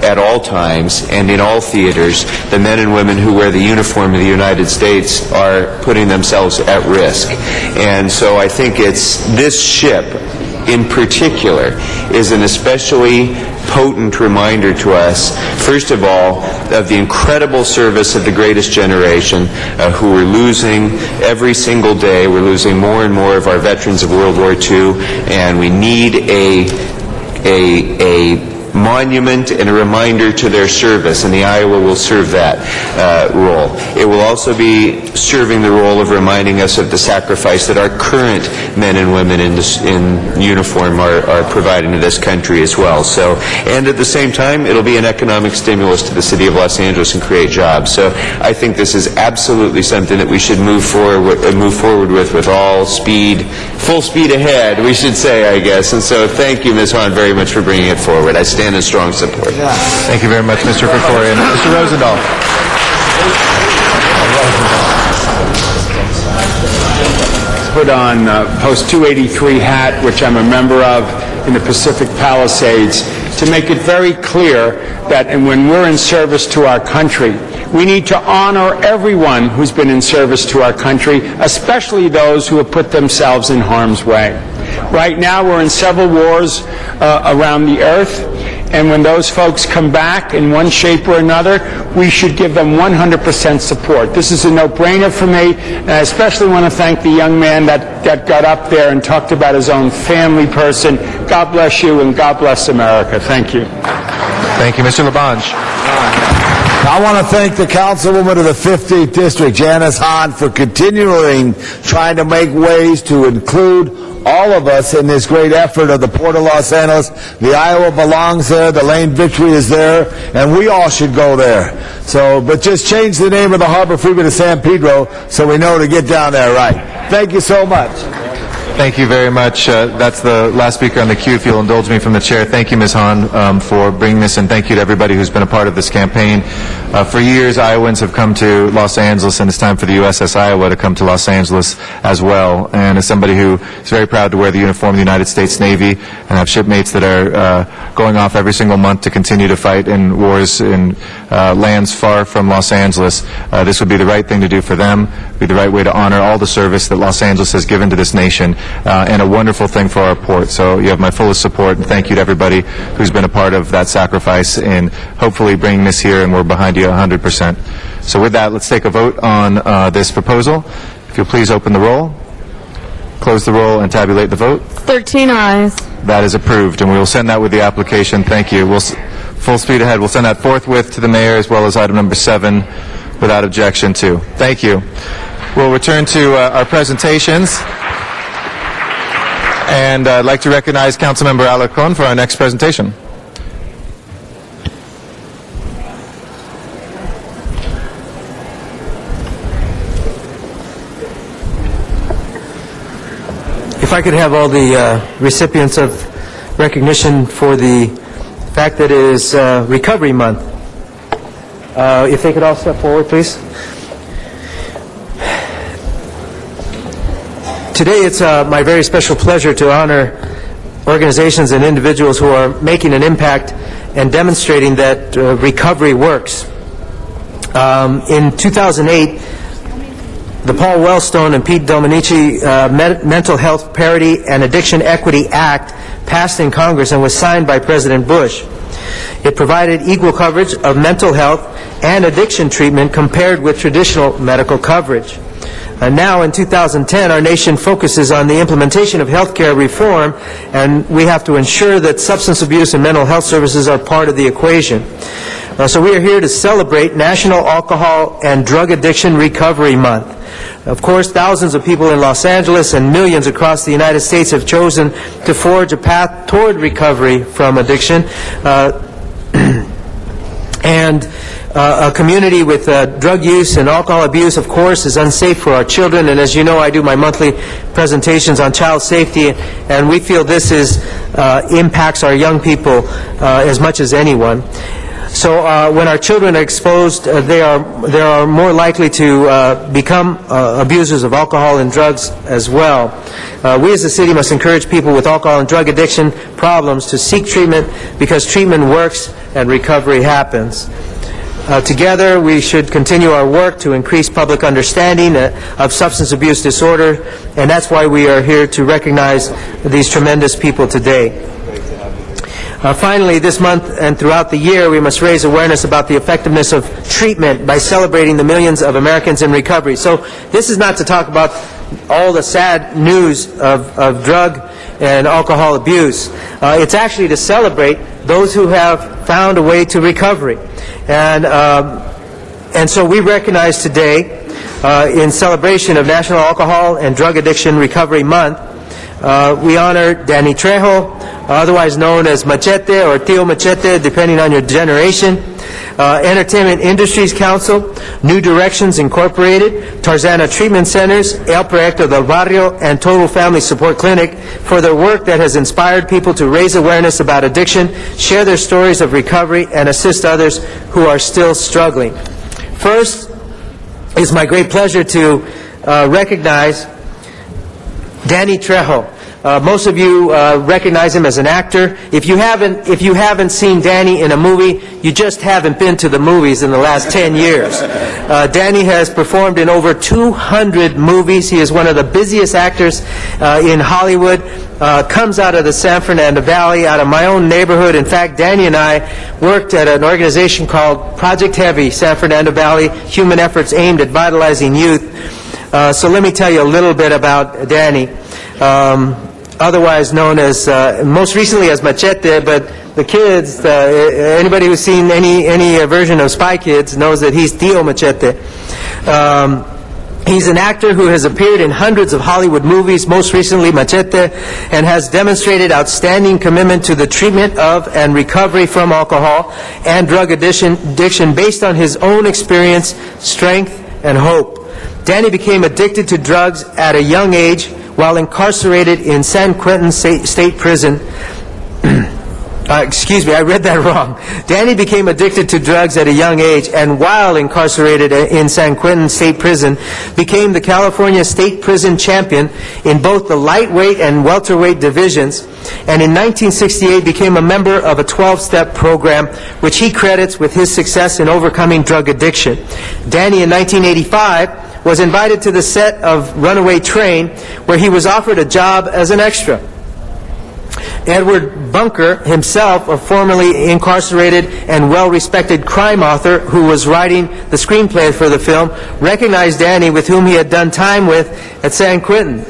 at all times and in all theaters, the men and women who wear the uniform of the United States are putting themselves at risk. And so I think it's this ship in particular is an especially potent reminder to us, first of all, of the incredible service of the greatest generation who we're losing every single day. We're losing more and more of our veterans of World War II, and we need a monument and a reminder to their service, and the Iowa will serve that role. It will also be serving the role of reminding us of the sacrifice that our current men and women in uniform are providing to this country as well. So, and at the same time, it'll be an economic stimulus to the city of Los Angeles and create jobs. So I think this is absolutely something that we should move forward with all speed, full speed ahead, we should say, I guess. And so thank you, Ms. Hahn, very much for bringing it forward. I stand in strong support. Thank you very much, Mr. Krikorian. Mr. Rosendahl. Put on Post 283 hat, which I'm a member of in the Pacific Palisades, to make it very clear that when we're in service to our country, we need to honor everyone who's been in service to our country, especially those who have put themselves in harm's way. Right now, we're in several wars around the earth, and when those folks come back in one shape or another, we should give them 100% support. This is a no-brainer for me, and I especially want to thank the young man that got up there and talked about his own family person. God bless you, and God bless America. Thank you. Thank you, Mr. Labange. I want to thank the councilwoman of the 15th District, Janice Hahn, for continuing trying to make ways to include all of us in this great effort of the Port of Los Angeles. The Iowa belongs there, the Lane Victory is there, and we all should go there. So, but just change the name of the Harbor Freeway to San Pedro so we know to get down there right. Thank you so much. Thank you very much. That's the last speaker on the queue. If you'll indulge me from the chair, thank you, Ms. Hahn, for bringing this, and thank you to everybody who's been a part of this campaign. For years, Iowans have come to Los Angeles, and it's time for the USS Iowa to come to Los Angeles as well. And as somebody who is very proud to wear the uniform of the United States Navy and have shipmates that are going off every single month to continue to fight in wars in lands far from Los Angeles, this would be the right thing to do for them, be the right way to honor all the service that Los Angeles has given to this nation, and a wonderful thing for our port. So you have my fullest support, and thank you to everybody who's been a part of that sacrifice in hopefully bringing this here, and we're behind you 100%. So with that, let's take a vote on this proposal. If you'll please open the roll, close the roll, and tabulate the vote. 13 ayes. That is approved, and we will send that with the application. Thank you. full speed ahead. We'll send that forthwith to the mayor as well as item number 7 without objection too. Thank you. We'll return to our presentations. And I'd like to recognize Councilmember Alarcon for our next presentation. If I could have all the recipients of recognition for the fact that it is Recovery Month. If they could all step forward, please. Today it's my very special pleasure to honor organizations and individuals who are making an impact and demonstrating that recovery works. In 2008, the Paul Wellstone and Pete Dominici Mental Health Parity and Addiction Equity Act passed in Congress and was signed by President Bush. It provided equal coverage of mental health and addiction treatment compared with traditional medical coverage. Now, in 2010, our nation focuses on the implementation of health care reform, and we have to ensure that substance abuse and mental health services are part of the equation. So we are here to celebrate National Alcohol and Drug Addiction Recovery Month. Of course, thousands of people in Los Angeles and millions across the United States have chosen to forge a path toward recovery from addiction. And a community with drug use and alcohol abuse, of course, is unsafe for our children. And as you know, I do my monthly presentations on child safety, and we feel this impacts our young people as much as anyone. So when our children are exposed, they are more likely to become abusers of alcohol and drugs as well. We as a city must encourage people with alcohol and drug addiction problems to seek treatment, because treatment works and recovery happens. Together, we should continue our work to increase public understanding of substance abuse disorder, and that's why we are here to recognize these tremendous people today. Finally, this month and throughout the year, we must raise awareness about the effectiveness of treatment by celebrating the millions of Americans in recovery. So this is not to talk about all the sad news of drug and alcohol abuse. It's actually to celebrate those who have found a way to recovery. And so we recognize today, in celebration of National Alcohol and Drug Addiction Recovery Month, we honor Danny Trejo, otherwise known as Machete or Tio Machete, depending on your generation, Entertainment Industries Council, New Directions Incorporated, Tarzana Treatment Centers, El Proyecto del Barrio, and Total Family Support Clinic for their work that has inspired people to raise awareness about addiction, share their stories of recovery, and assist others who are still struggling. First, it's my great pleasure to recognize Danny Trejo. Most of you recognize him as an actor. If you haven't seen Danny in a movie, you just haven't been to the movies in the last 10 years. Danny has performed in over 200 movies. He is one of the busiest actors in Hollywood. Comes out of the San Fernando Valley, out of my own neighborhood. In fact, Danny and I worked at an organization called Project Heavy, San Fernando Valley, human efforts aimed at vitalizing youth. So let me tell you a little bit about Danny. Otherwise known as, most recently as Machete, but the kids, anybody who's seen any version of Spy Kids knows that he's Tio Machete. He's an actor who has appeared in hundreds of Hollywood movies, most recently Machete, and has demonstrated outstanding commitment to the treatment of and recovery from alcohol and drug addiction based on his own experience, strength, and hope. Danny became addicted to drugs at a young age while incarcerated in San Quentin State Prison. Excuse me, I read that wrong. Danny became addicted to drugs at a young age, and while incarcerated in San Quentin State Prison, became the California State Prison champion in both the lightweight and welterweight divisions, and in 1968 became a member of a 12-step program, which he credits with his success in overcoming drug addiction. Danny, in 1985, was invited to the set of Runaway Train, where he was offered a job as an extra. Edward Bunker, himself a formerly incarcerated and well-respected crime author who was writing the screenplay for the film, recognized Danny, with whom he had done time with at San Quentin.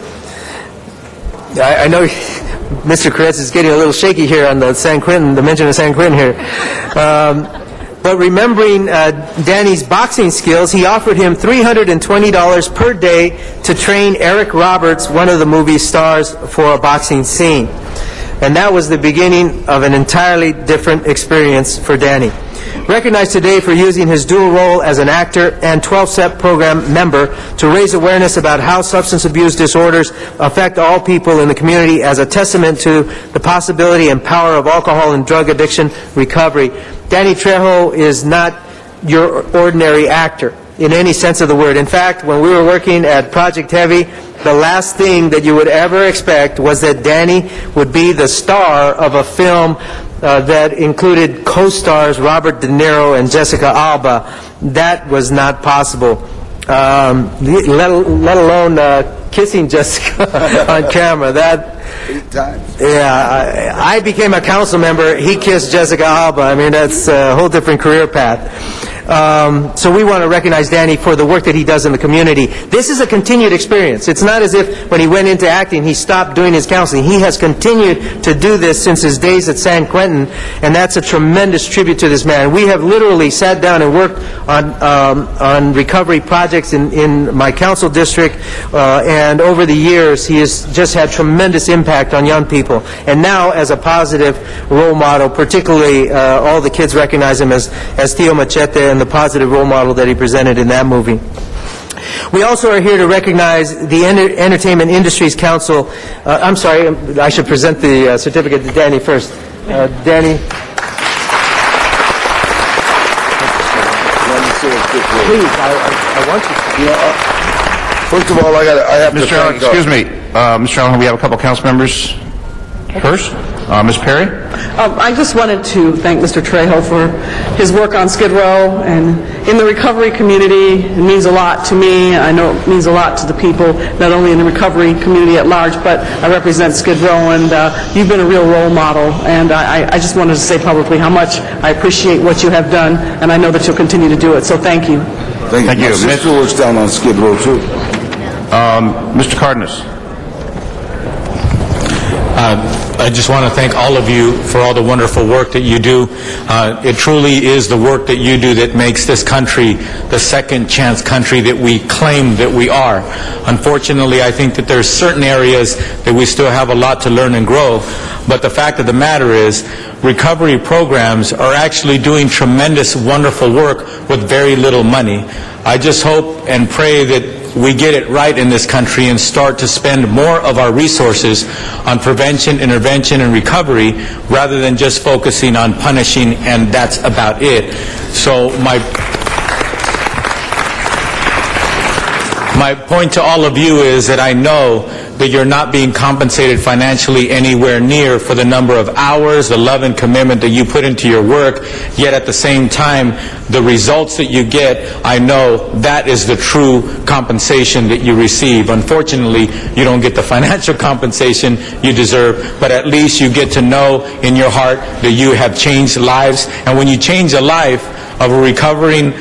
I know Mr. Koretz is getting a little shaky here on the San Quentin, the mention of San Quentin here. But remembering Danny's boxing skills, he offered him $320 per day to train Eric Roberts, one of the movie stars, for a boxing scene. And that was the beginning of an entirely different experience for Danny. Recognized today for using his dual role as an actor and 12-step program member to raise awareness about how substance abuse disorders affect all people in the community as a testament to the possibility and power of alcohol and drug addiction recovery. Danny Trejo is not your ordinary actor in any sense of the word. In fact, when we were working at Project Heavy, the last thing that you would ever expect was that Danny would be the star of a film that included co-stars Robert De Niro and Jessica Alba. That was not possible, let alone kissing Jessica on camera. That, 8 times. yeah, I became a council member. He kissed Jessica Alba. I mean, that's a whole different career path. So we want to recognize Danny for the work that he does in the community. This is a continued experience. It's not as if when he went into acting, he stopped doing his counseling. He has continued to do this since his days at San Quentin, and that's a tremendous tribute to this man. We have literally sat down and worked on recovery projects in my council district, and over the years, he has just had tremendous impact on young people. And now, as a positive role model, particularly all the kids recognize him as Theo Machete, and the positive role model that he presented in that movie. We also are here to recognize the Entertainment Industries Council. I'm sorry, I should present the certificate to Danny first. Danny. Please, I want you to. First of all, I have to Mr. Allen, excuse me. Mr. Allen, we have a couple council members first. Ms. Perry? I just wanted to thank Mr. Trejo for his work on Skid Row and in the recovery community. It means a lot to me. I know it means a lot to the people, not only in the recovery community at large, but I represent Skid Row, and you've been a real role model. And I just wanted to say publicly how much I appreciate what you have done, and I know that you'll continue to do it. So thank you. Thank you. My sister works down on Skid Row, too. Mr. Cardenas? I just want to thank all of you for all the wonderful work that you do. It truly is the work that you do that makes this country the second chance country that we claim that we are. Unfortunately, I think that there's certain areas that we still have a lot to learn and grow, but the fact of the matter is recovery programs are actually doing tremendous, wonderful work with very little money. I just hope and pray that we get it right in this country and start to spend more of our resources on prevention, intervention, and recovery rather than just focusing on punishing, and that's about it. So my point to all of you is that I know that you're not being compensated financially anywhere near for the number of hours, the love and commitment that you put into your work, yet at the same time, the results that you get, I know that is the true compensation that you receive. Unfortunately, you don't get the financial compensation you deserve, but at least you get to know in your heart that you have changed lives. And when you change a life of a recovering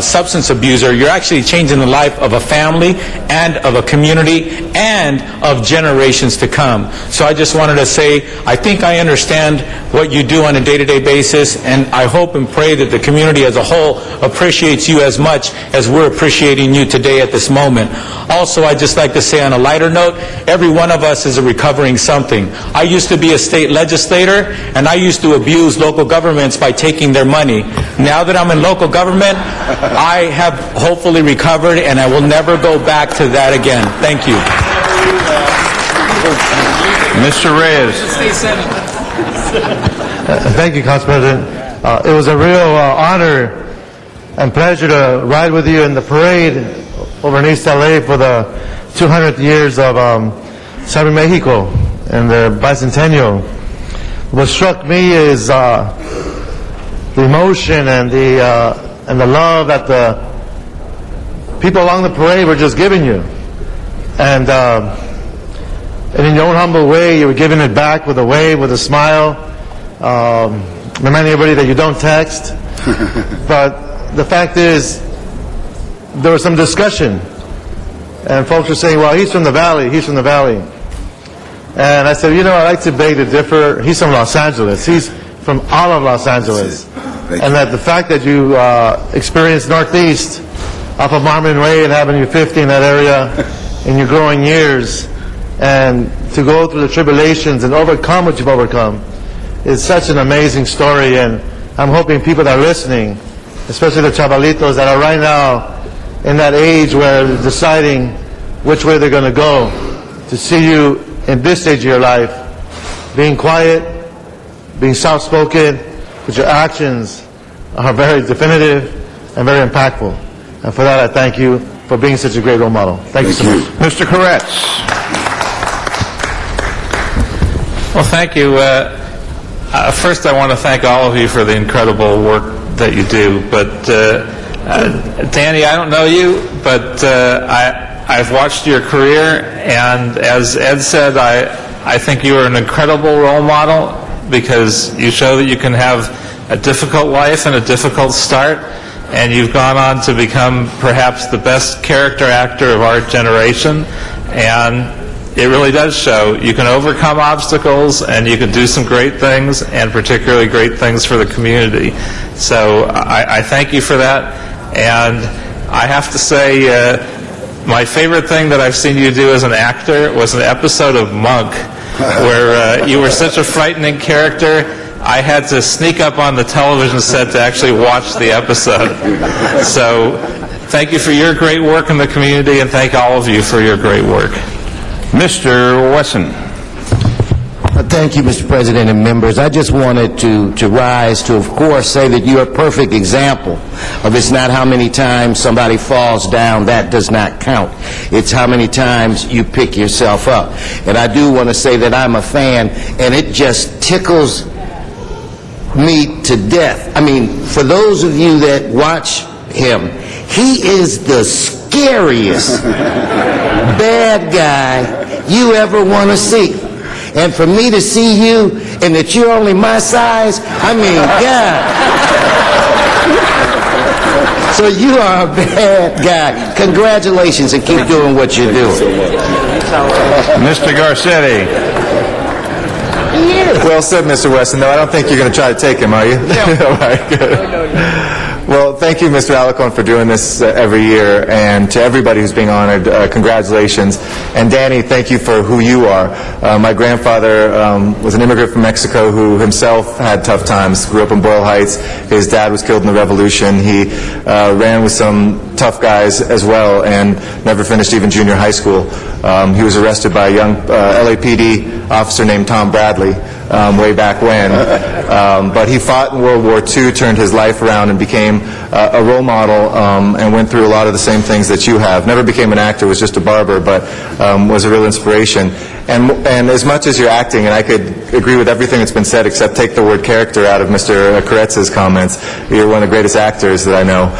substance abuser, you're actually changing the life of a family and of a community and of generations to come. So I just wanted to say, I think I understand what you do on a day-to-day basis, and I hope and pray that the community as a whole appreciates you as much as we're appreciating you today at this moment. Also, I'd just like to say on a lighter note, every one of us is a recovering something. I used to be a state legislator, and I used to abuse local governments by taking their money. Now that I'm in local government, I have hopefully recovered, and I will never go back to that again. Thank you. Mr. Reyes? Thank you, Council President. It was a real honor and pleasure to ride with you in the parade over in East LA for the 200th years of Sabe Mexico and the bicentennial. What struck me is the emotion and the love that the people along the parade were just giving you. And in your own humble way, you were giving it back with a wave, with a smile, reminding everybody that you don't text. But the fact is, there was some discussion, and folks were saying, well, he's from the Valley, he's from the Valley. And I said, I'd like to beg to differ. He's from Los Angeles. He's from all of Los Angeles. And that the fact that you experienced Northeast off of Marmon Way and Avenue 50 in that area in your growing years, and to go through the tribulations and overcome what you've overcome is such an amazing story. And I'm hoping people that are listening, especially the chavalitos that are right now in that age where they're deciding which way they're going to go, to see you in this stage of your life being quiet, being soft-spoken, but your actions are very definitive and very impactful. And for that, I thank you for being such a great role model. Thank you so much. Mr. Koretz. Well, thank you. First, I want to thank all of you for the incredible work that you do. But, Danny, I don't know you, but I've watched your career, and as Ed said, I think you are an incredible role model because you show that you can have a difficult life and a difficult start, and you've gone on to become perhaps the best character actor of our generation, and it really does show you can overcome obstacles and you can do some great things, and particularly great things for the community. So I thank you for that, and I have to say my favorite thing that I've seen you do as an actor was an episode of Monk where you were such a frightening character. I had to sneak up on the television set to actually watch the episode. So thank you for your great work in the community, and thank all of you for your great work. Mr. Wesson. Thank you, Mr. President and members. I just wanted to rise to, of course, say that you're a perfect example of it's not how many times somebody falls down, that does not count. It's how many times you pick yourself up. And I do want to say that I'm a fan, and it just tickles me to death. I mean, for those of you that watch him, he is the scariest bad guy you ever want to see. And for me to see you, and that you're only my size, I mean, God. So you are a bad guy. Congratulations, and keep doing what you're doing. Mr. Garcetti. Well said, Mr. Wesson. No, I don't think you're going to try to take him, are you? No. All right, good. Well, thank you, Mr. Alarcon, for doing this every year, and to everybody who's being honored, congratulations. And Danny, thank you for who you are. My grandfather was an immigrant from Mexico who himself had tough times, grew up in Boyle Heights. His dad was killed in the Revolution. He ran with some tough guys as well and never finished even junior high school. He was arrested by a young LAPD officer named Tom Bradley way back when. But he fought in World War II, turned his life around, and became a role model and went through a lot of the same things that you have. Never became an actor, was just a barber, but was a real inspiration. And as much as you're acting, and I could agree with everything that's been said except take the word character out of Mr. Koretz's comments, you're one of the greatest actors that I know.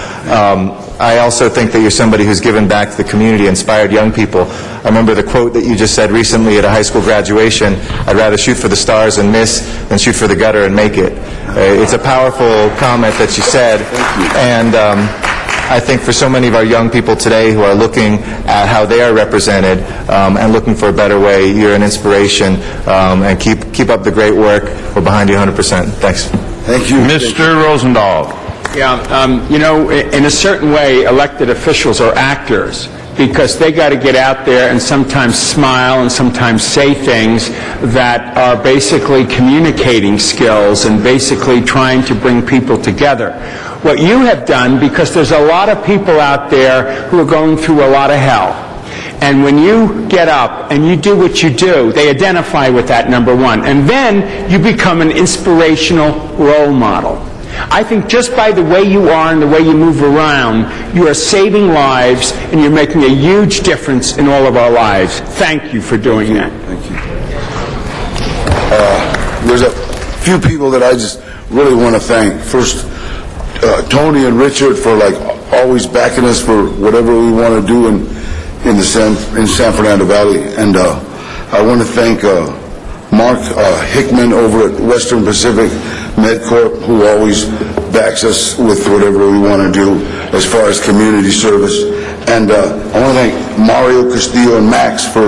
I also think that you're somebody who's given back to the community, inspired young people. I remember the quote that you just said recently at a high school graduation, I'd rather shoot for the stars and miss than shoot for the gutter and make it. It's a powerful comment that you said, and I think for so many of our young people today who are looking at how they are represented and looking for a better way, you're an inspiration, and keep up the great work. We're behind you 100%. Thanks. Thank you. Mr. Rosendahl. Yeah, in a certain way, elected officials are actors because they got to get out there and sometimes smile and sometimes say things that are basically communicating skills and basically trying to bring people together. What you have done, because there's a lot of people out there who are going through a lot of hell. And when you get up and you do what you do, they identify with that, number one. And then you become an inspirational role model. I think just by the way you are and the way you move around, you are saving lives and you're making a huge difference in all of our lives. Thank you for doing that. Thank you. There's a few people that I just really want to thank. First, Tony and Richard for always backing us for whatever we want to do in San Fernando Valley. And I want to thank Mark Hickman over at Western Pacific MedCorp, who always backs us with whatever we want to do as far as community service. And I want to thank Mario Castillo and Max for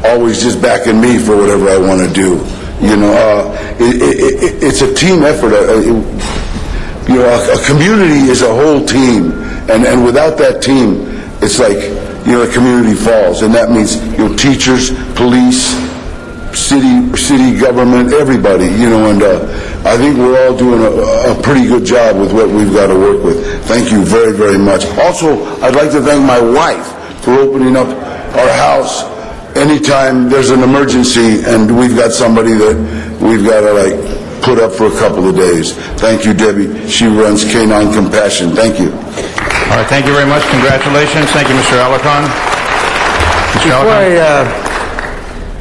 always just backing me for whatever I want to do. You know, it's a team effort. You know, a community is a whole team, and without that team, it's like, you know, a community falls, and that means, you know, teachers, police, city government, everybody, you know, and I think we're all doing a pretty good job with what we've got to work with. Thank you very, very much. Also, I'd like to thank my wife for opening up our house anytime there's an emergency and we've got somebody that we've got to, like, put up for a couple of days. Thank you, Debbie. She runs Canine Compassion. Thank you. All right, thank you very much. Congratulations. Thank you, Mr. Alarcon.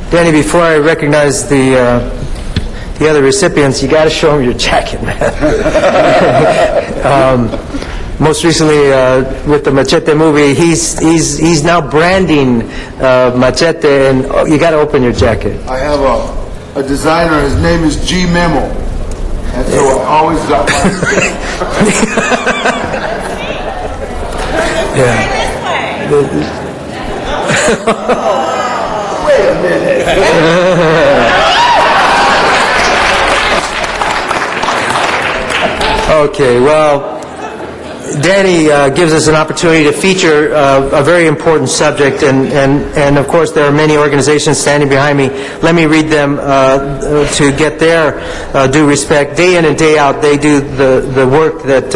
Danny, before I recognize the other recipients, you got to show them your jacket, man. Most recently, with the Machete movie, he's now branding Machete, and you got to open your jacket. I have a designer. His name is G Memo. And so I always got Wait a minute. Okay, well, Danny gives us an opportunity to feature a very important subject, and of course there are many organizations standing behind me. Let me read them to get their due respect. Day in and day out, they do the work that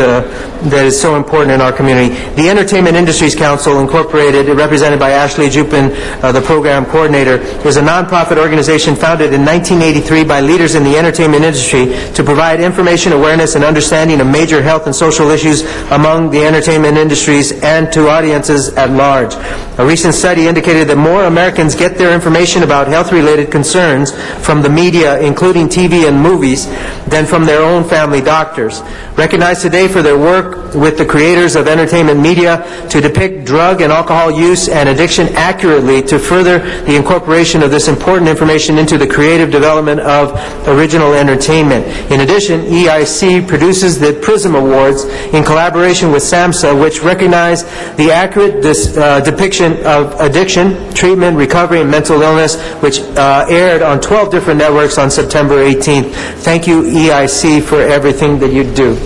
is so important in our community. The Entertainment Industries Council, Incorporated, represented by Ashley Jupin, the program coordinator, is a nonprofit organization founded in 1983 by leaders in the entertainment industry to provide information, awareness, and understanding of major health and social issues among the entertainment industries and to audiences at large. A recent study indicated that more Americans get their information about health-related concerns from the media, including TV and movies, than from their own family doctors. Recognized today for their work with the creators of entertainment media to depict drug and alcohol use and addiction accurately to further the incorporation of this important information into the creative development of original entertainment. In addition, EIC produces the PRISM Awards in collaboration with SAMHSA, which recognize the accurate depiction of addiction, treatment, recovery, and mental illness, which aired on 12 different networks on September 18th. Thank you, EIC, for everything that you do.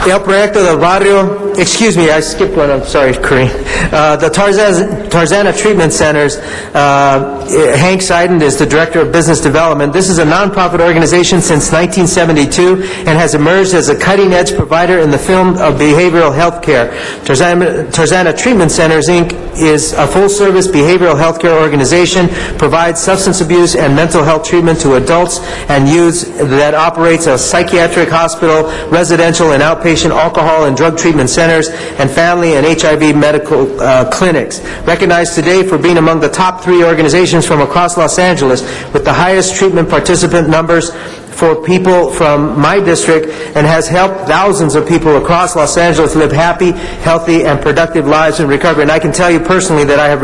El Proyecto del Barrio, excuse me, I skipped one, I'm sorry, Corinne. The Tarzana Treatment Centers, Hank Seiden is the Director of Business Development. This is a nonprofit organization since 1972 and has emerged as a cutting-edge provider in the field of behavioral health care. Tarzana Treatment Centers, Inc. is a full-service behavioral health care organization, provides substance abuse and mental health treatment to adults and youths that operates a psychiatric hospital, residential and outpatient alcohol and drug treatment centers, and family and HIV medical clinics. Recognized today for being among the top 3 organizations from across Los Angeles with the highest treatment participant numbers for people from my district, and has helped thousands of people across Los Angeles live happy, healthy, and productive lives in recovery. And I can tell you personally that I have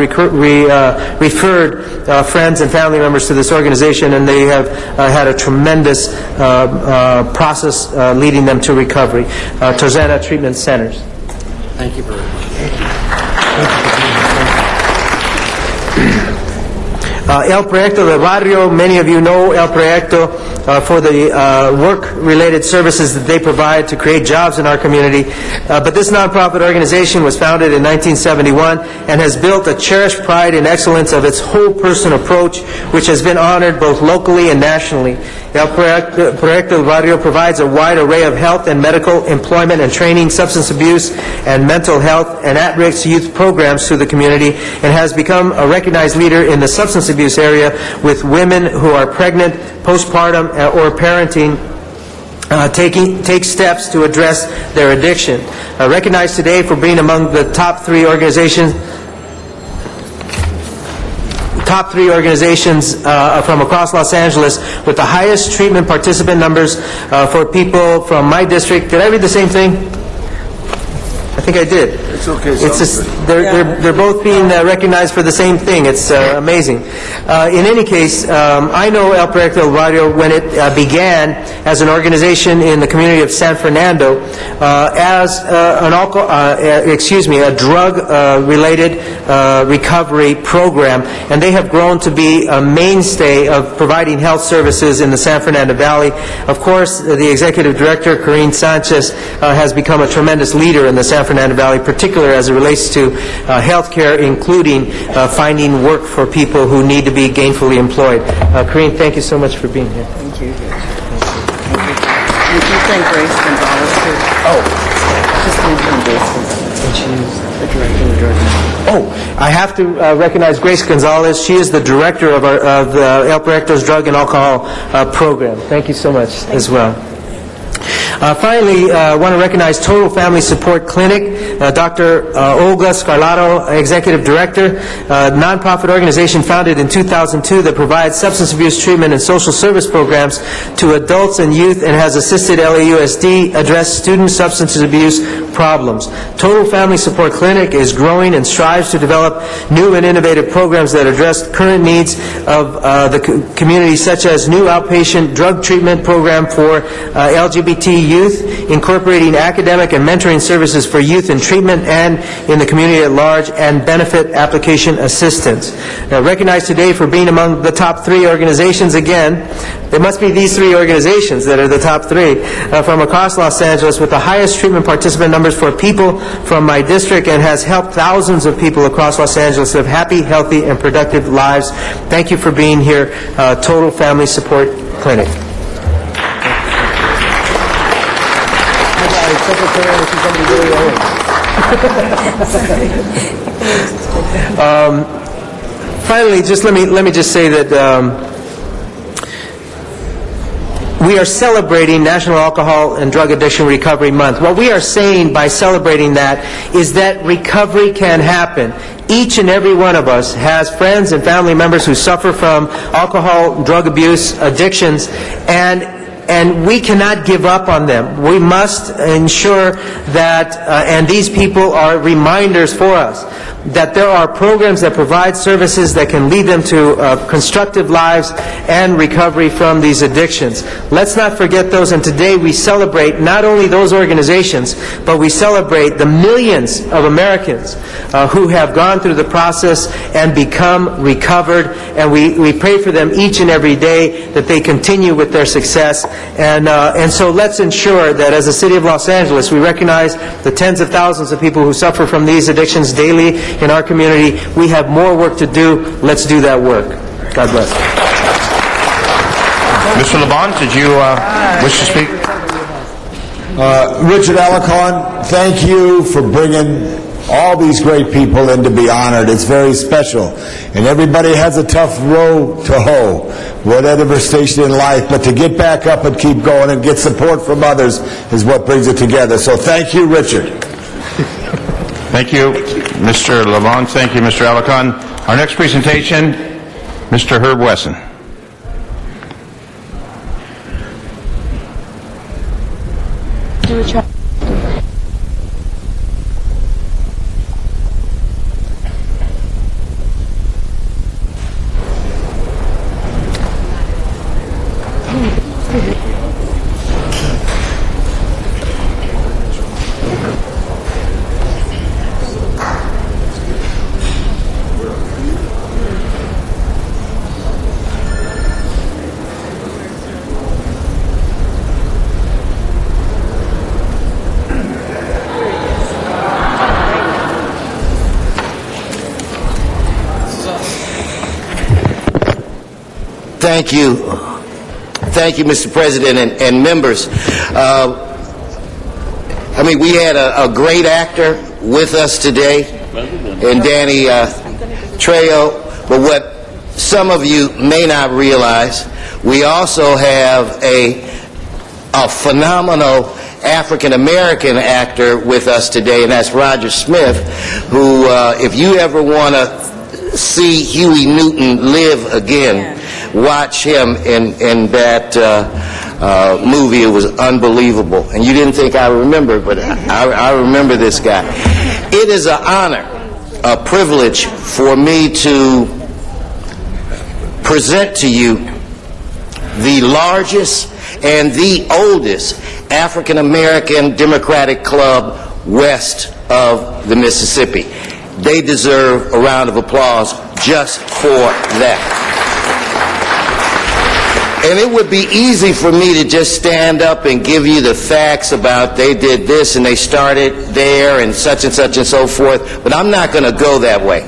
referred friends and family members to this organization, and they have had a tremendous process leading them to recovery. Tarzana Treatment Centers. Thank you very much. El Proyecto del Barrio, many of you know El Proyecto for the work-related services that they provide to create jobs in our community. But this nonprofit organization was founded in 1971 and has built a cherished pride and excellence of its whole person approach, which has been honored both locally and nationally. El Proyecto del Barrio provides a wide array of health and medical, employment and training, substance abuse and mental health, and at-risk youth programs to the community, and has become a recognized leader in the substance abuse area with women who are pregnant, postpartum, or parenting take steps to address their addiction. Recognized today for being among the top 3 organizations from across Los Angeles with the highest treatment participant numbers for people from my district. Did I read the same thing? I think I did. It's okay. It's just, they're both being recognized for the same thing. It's amazing. In any case, I know El Proyecto del Barrio when it began as an organization in the community of San Fernando as a drug-related recovery program, and they have grown to be a mainstay of providing health services in the San Fernando Valley. Of course, the executive director, Corinne Sanchez, has become a tremendous leader in the San Fernando Valley, particularly as it relates to health care, including finding work for people who need to be gainfully employed. Corinne, thank you so much for being here. Thank you. Would you thank Grace Gonzalez, too? Oh. Just mention Grace Gonzalez. And she's the director of the drug. Oh, I have to recognize Grace Gonzalez. She is the director of the El Proyecto's Drug and Alcohol program. Thank you so much as well. Finally, I want to recognize Total Family Support Clinic, Dr. Olga Scarlato, Executive Director, a nonprofit organization founded in 2002 that provides substance abuse treatment and social service programs to adults and youth and has assisted LAUSD address student substance abuse problems. Total Family Support Clinic is growing and strives to develop new and innovative programs that address current needs of the community, such as new outpatient drug treatment program for LGBT youth, incorporating academic and mentoring services for youth in treatment and in the community at large, and benefit application assistance. Now, recognized today for being among the top 3 organizations, again, there must be these 3 organizations that are the top 3 from across Los Angeles with the highest treatment participant numbers for people from my district, and has helped thousands of people across Los Angeles live happy, healthy, and productive lives. Thank you for being here, Total Family Support Clinic. Finally, just let me just say that we are celebrating National Alcohol and Drug Addiction Recovery Month. What we are saying by celebrating that is that recovery can happen. Each and every one of us has friends and family members who suffer from alcohol, drug abuse, addictions, and we cannot give up on them. We must ensure that, and these people are reminders for us, that there are programs that provide services that can lead them to constructive lives and recovery from these addictions. Let's not forget those, and today we celebrate not only those organizations, but we celebrate the millions of Americans who have gone through the process and become recovered, and we pray for them each and every day that they continue with their success. And so let's ensure that as a city of Los Angeles, we recognize the tens of thousands of people who suffer from these addictions daily in our community. We have more work to do. Let's do that work. God bless. Mr. LeBon, did you wish to speak? Richard Alarcon, thank you for bringing all these great people in to be honored. It's very special. And everybody has a tough row to hoe, whatever station in life, but to get back up and keep going and get support from others is what brings it together. So thank you, Richard. Thank you, Mr. LeBon. Thank you, Mr. Alarcon. Our next presentation, Mr. Herb Wesson. Thank you. Thank you, Mr. President and members. I mean, we had a great actor with us today in Danny Trejo, but what some of you may not realize, we also have a phenomenal African-American actor with us today, and that's Roger Smith, who, if you ever want to see Huey Newton live again, watch him in that movie. It was unbelievable. And you didn't think I remember, but I remember this guy. It is an honor, a privilege for me to present to you the largest and the oldest African American Democratic club west of the Mississippi. They deserve a round of applause just for that. And it would be easy for me to just stand up and give you the facts about they did this and they started there and such and so forth, but I'm not going to go that way.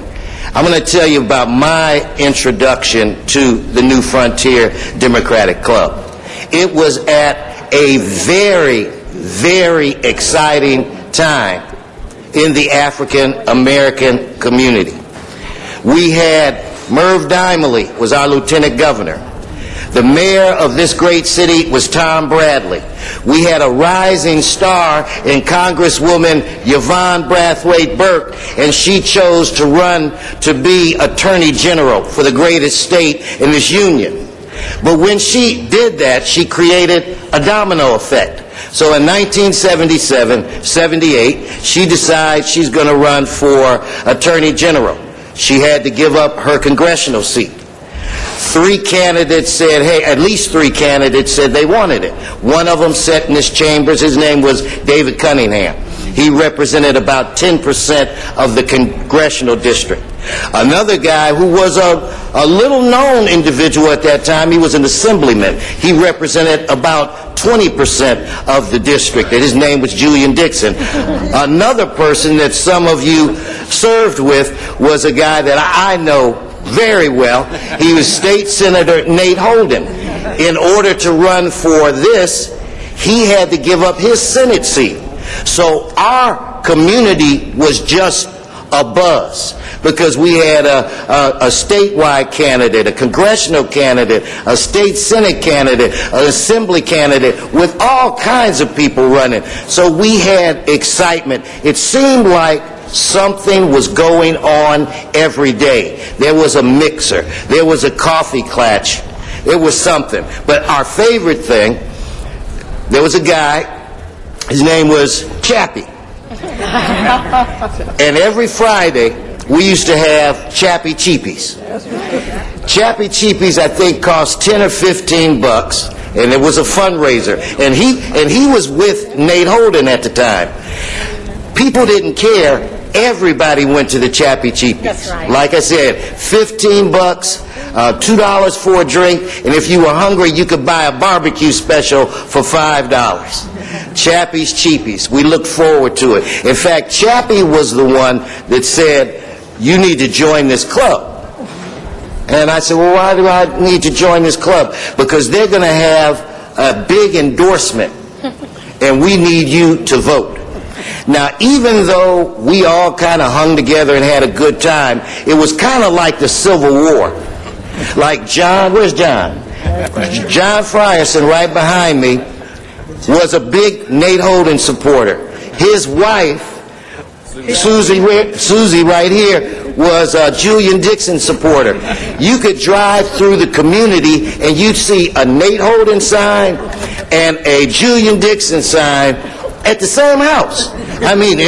I'm going to tell you about my introduction to the New Frontier Democratic Club. It was at a very, very exciting time in the African American community. We had Merv Dimely was our lieutenant governor. The mayor of this great city was Tom Bradley. We had a rising star in Congresswoman Yvonne Brathwaite Burke, and she chose to run to be Attorney General for the greatest state in this union. But when she did that, she created a domino effect. So in 1977, 78, she decides she's going to run for Attorney General. She had to give up her congressional seat. Three candidates said, hey, at least three candidates said they wanted it. One of them sat in this chambers. His name was David Cunningham. He represented about 10% of the congressional district. Another guy who was a little-known individual at that time, he was an assemblyman. He represented about 20% of the district, and his name was Julian Dixon. Another person that some of you served with was a guy that I know very well. He was State Senator Nate Holden. In order to run for this, he had to give up his Senate seat. So our community was just a buzz because we had a statewide candidate, a congressional candidate, a state Senate candidate, an assembly candidate, with all kinds of people running. So we had excitement. It seemed like something was going on every day. There was a mixer. There was a coffee klatch. There was something. But our favorite thing, there was a guy, his name was Chappie. And every Friday, we used to have Chappie Cheapies. Chappie Cheapies, I think, cost 10 or 15 bucks, and it was a fundraiser. And he was with Nate Holden at the time. People didn't care. Everybody went to the Chappie Cheapies. That's right. Like I said, 15 bucks, $2 for a drink, and if you were hungry, you could buy a barbecue special for $5. Chappie's Cheapies. We looked forward to it. In fact, Chappie was the one that said, you need to join this club. And I said, well, why do I need to join this club? Because they're going to have a big endorsement, and we need you to vote. Now, even though we all kind of hung together and had a good time, it was kind of like the Civil War. Like John, where's John? John Frierson, right behind me, was a big Nate Holden supporter. His wife, Susie right here, was a Julian Dixon supporter. You could drive through the community and you'd see a Nate Holden sign and a Julian Dixon sign at the same house. I mean,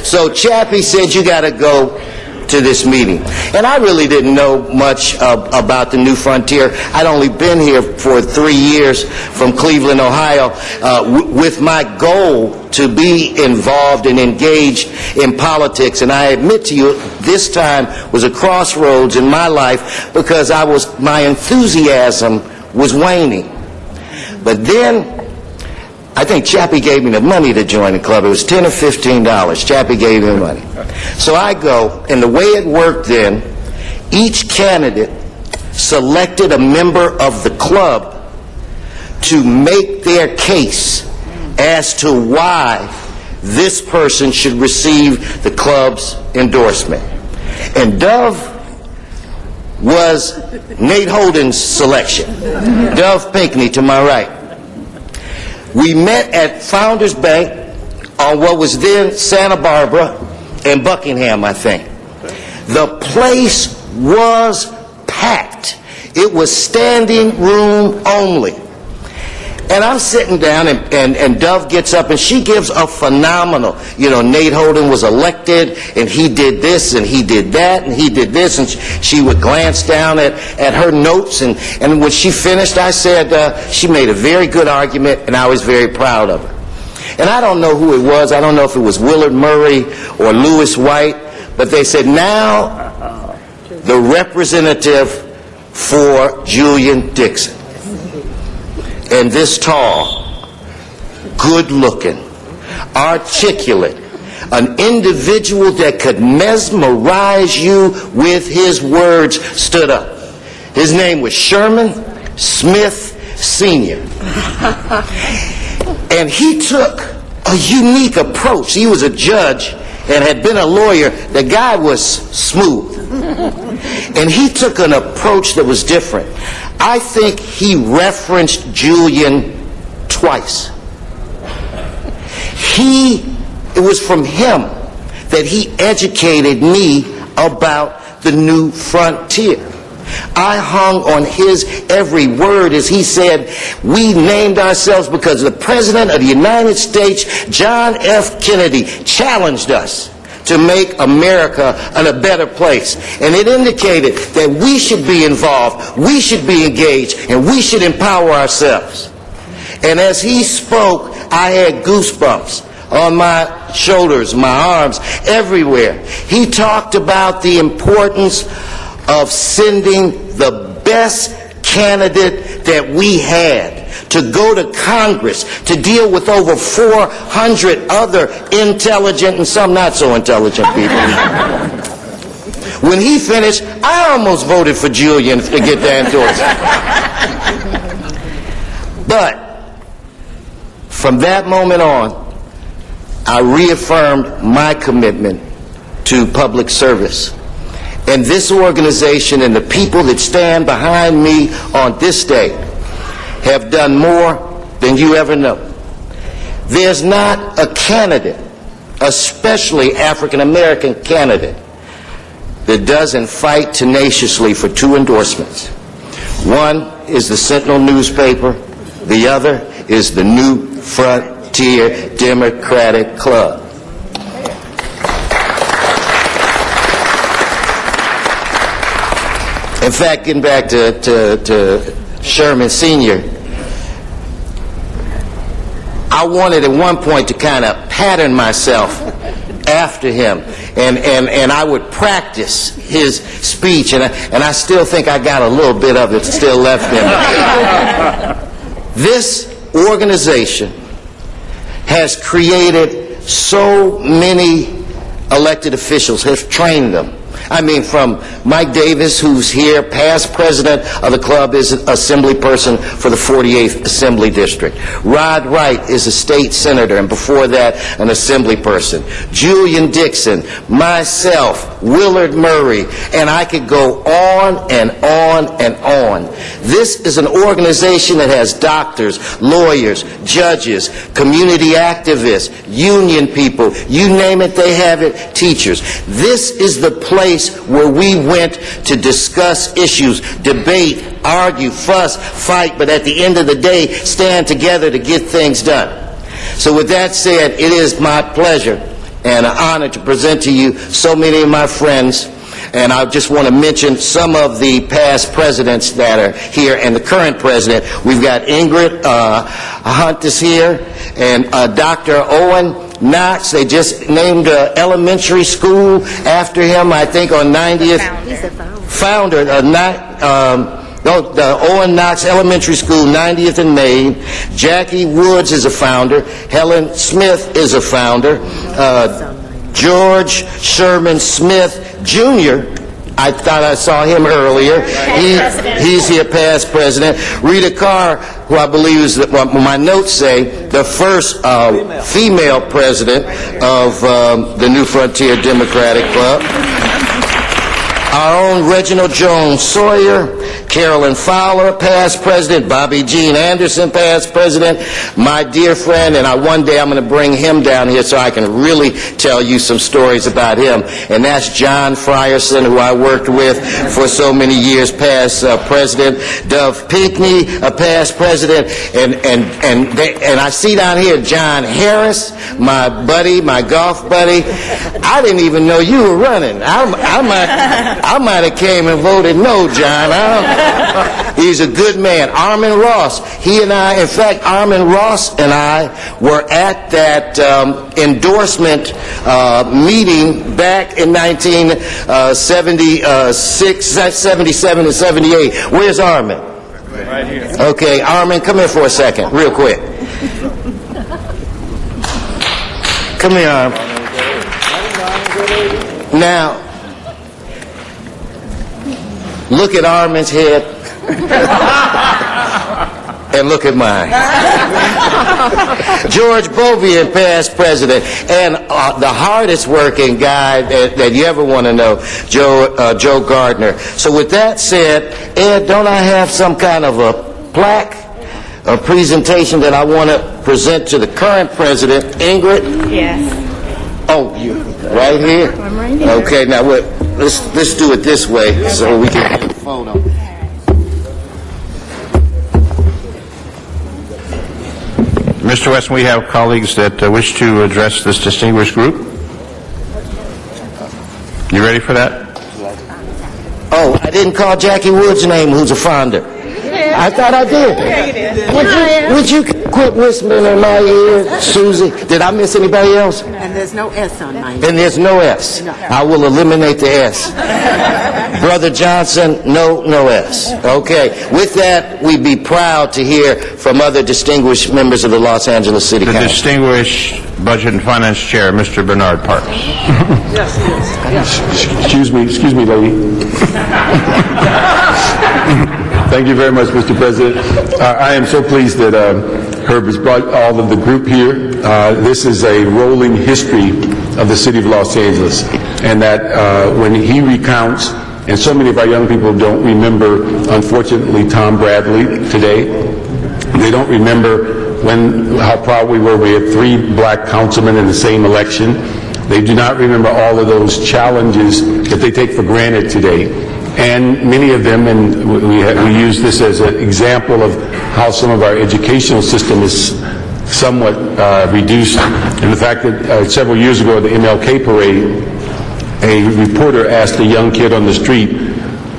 so Chappie said, you got to go to this meeting. And I really didn't know much about the New Frontier. I'd only been here for 3 years from Cleveland, Ohio, with my goal to be involved and engaged in politics. And I admit to you, this time was a crossroads in my life because my enthusiasm was waning. But then I think Chappie gave me the money to join the club. It was $10 or $15. Chappie gave me the money. So I go, and the way it worked then, each candidate selected a member of the club to make their case as to why this person should receive the club's endorsement. And Dove was Nate Holden's selection. Dove Pinckney to my right. We met at Founders Bank on what was then Santa Barbara and Buckingham, I think. The place was packed. It was standing room only. And I'm sitting down, and Dove gets up, and she gives a phenomenal, Nate Holden was elected, and he did this, and he did that, and he did this, and she would glance down at her notes, and when she finished, I said, she made a very good argument, and I was very proud of her. And I don't know who it was. I don't know if it was Willard Murray or Lewis White, but they said, now the representative for Julian Dixon. And this tall, good-looking, articulate, an individual that could mesmerize you with his words stood up. His name was Sherman Smith Sr. And he took a unique approach. He was a judge and had been a lawyer. The guy was smooth. And he took an approach that was different. I think he referenced Julian twice. It was from him that he educated me about the new frontier. I hung on his every word as he said, we named ourselves because the President of the United States, John F. Kennedy, challenged us to make America a better place. And it indicated that we should be involved, we should be engaged, and we should empower ourselves. And as he spoke, I had goosebumps on my shoulders, my arms, everywhere. He talked about the importance of sending the best candidate that we had to go to Congress to deal with over 400 other intelligent and some not so intelligent people. When he finished, I almost voted for Julian to get that endorsement. But from that moment on, I reaffirmed my commitment to public service. And this organization and the people that stand behind me on this day have done more than you ever know. There's not a candidate, especially African-American candidate, that doesn't fight tenaciously for two endorsements. One is the Sentinel newspaper. The other is the New Frontier Democratic Club. In fact, getting back to Sherman Sr., I wanted at one point to kind of pattern myself after him, and I would practice his speech, and I still think I got a little bit of it still left in me. This organization has created so many elected officials, has trained them. I mean, from Mike Davis, who's here, past president of the club, is an assembly person for the 48th Assembly District. Rod Wright is a state senator, and before that, an assembly person. Julian Dixon, myself, Willard Murray, and I could go on and on and on. This is an organization that has doctors, lawyers, judges, community activists, union people, you name it, they have it, teachers. This is the place where we went to discuss issues, debate, argue, fuss, fight, but at the end of the day, stand together to get things done. So with that said, it is my pleasure and an honor to present to you so many of my friends, and I just want to mention some of the past presidents that are here and the current president. We've got Ingrid Hunt is here, and Dr. Owen Knox. They just named an elementary school after him, I think, on 90th. He's a founder. The Owen Knox Elementary School, 90th and Main. Jackie Woods is a founder. Helen Smith is a founder. George Sherman Smith, Jr., I thought I saw him earlier. He's here, past president. Rita Carr, who I believe is, what my notes say, the first female president of the New Frontier Democratic Club. Our own Reginald Jones Sawyer, Carolyn Fowler, past president, Bobby Jean Anderson, past president, my dear friend, and one day I'm going to bring him down here so I can really tell you some stories about him, and that's John Frierson, who I worked with for so many years, past president, Dove Pinckney, a past president, and I see down here John Harris, my buddy, my golf buddy. I didn't even know you were running. I might have came and voted no, John. He's a good man. Armin Ross, he and I, in fact, Armin Ross and I were at that endorsement meeting back in 1976, 77 and 78. Where's Armin? Right here. Okay, Armin, come here for a second, real quick. Come here, Armin. Now, look at Armin's head and look at mine. George Bovian, past president, and the hardest working guy that you ever want to know, Joe Gardner. So with that said, Ed, don't I have some kind of a plaque, a presentation that I want to present to the current president, Ingrid? Yes. Oh, you right here? I'm right here. Okay, now let's do it this way so we can get a photo. Mr. Weston, we have colleagues that wish to address this distinguished group. You ready for that? Oh, I didn't call Jackie Wood's name, who's a founder. I thought I did. Would you quit whispering in my ear, Susie? Did I miss anybody else? And there's no S on mine. And there's no S. I will eliminate the S. Brother Johnson, no S. Okay. With that, we'd be proud to hear from other distinguished members of the Los Angeles City The Council. distinguished Budget and Finance Chair, Mr. Bernard Parks. Yes, yes. Excuse me, lady. Thank you very much, Mr. President. I am so pleased that Herb has brought all of the group here. This is a rolling history of the city of Los Angeles, and that when he recounts, and so many of our young people don't remember, unfortunately, Tom Bradley today. They don't remember how proud we were. We had 3 black councilmen in the same election. They do not remember all of those challenges that they take for granted today. And many of them, and we use this as an example of how some of our educational system is somewhat reduced. And the fact that several years ago at the MLK parade, a reporter asked a young kid on the street,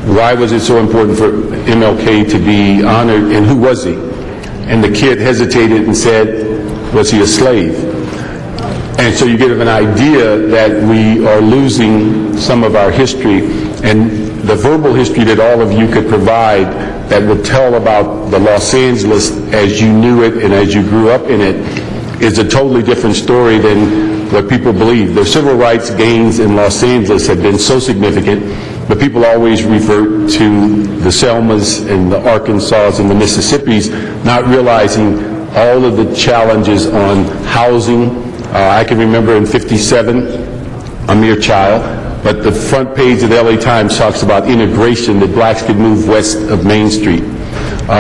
why was it so important for MLK to be honored, and who was he? And the kid hesitated and said, was he a slave? And so you get an idea that we are losing some of our history, and the verbal history that all of you could provide that would tell about the Los Angeles as you knew it and as you grew up in it is a totally different story than what people believe. The civil rights gains in Los Angeles have been so significant, but people always revert to the Selmas and the Arkansas and the Mississippis, not realizing all of the challenges on housing. I can remember in '57, a mere child, but the front page of the LA Times talks about integration, that blacks could move west of Main Street.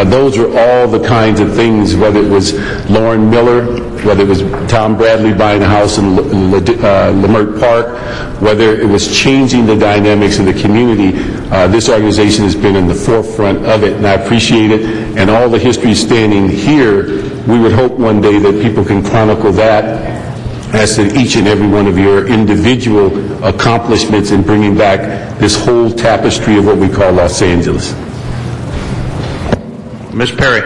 Those are all the kinds of things, whether it was Lauren Miller, whether it was Tom Bradley buying a house in Leimert Park, whether it was changing the dynamics of the community. This organization has been in the forefront of it, and I appreciate it. And all the history standing here, we would hope one day that people can chronicle that as to each and every one of your individual accomplishments in bringing back this whole tapestry of what we call Los Angeles. Ms. Perry.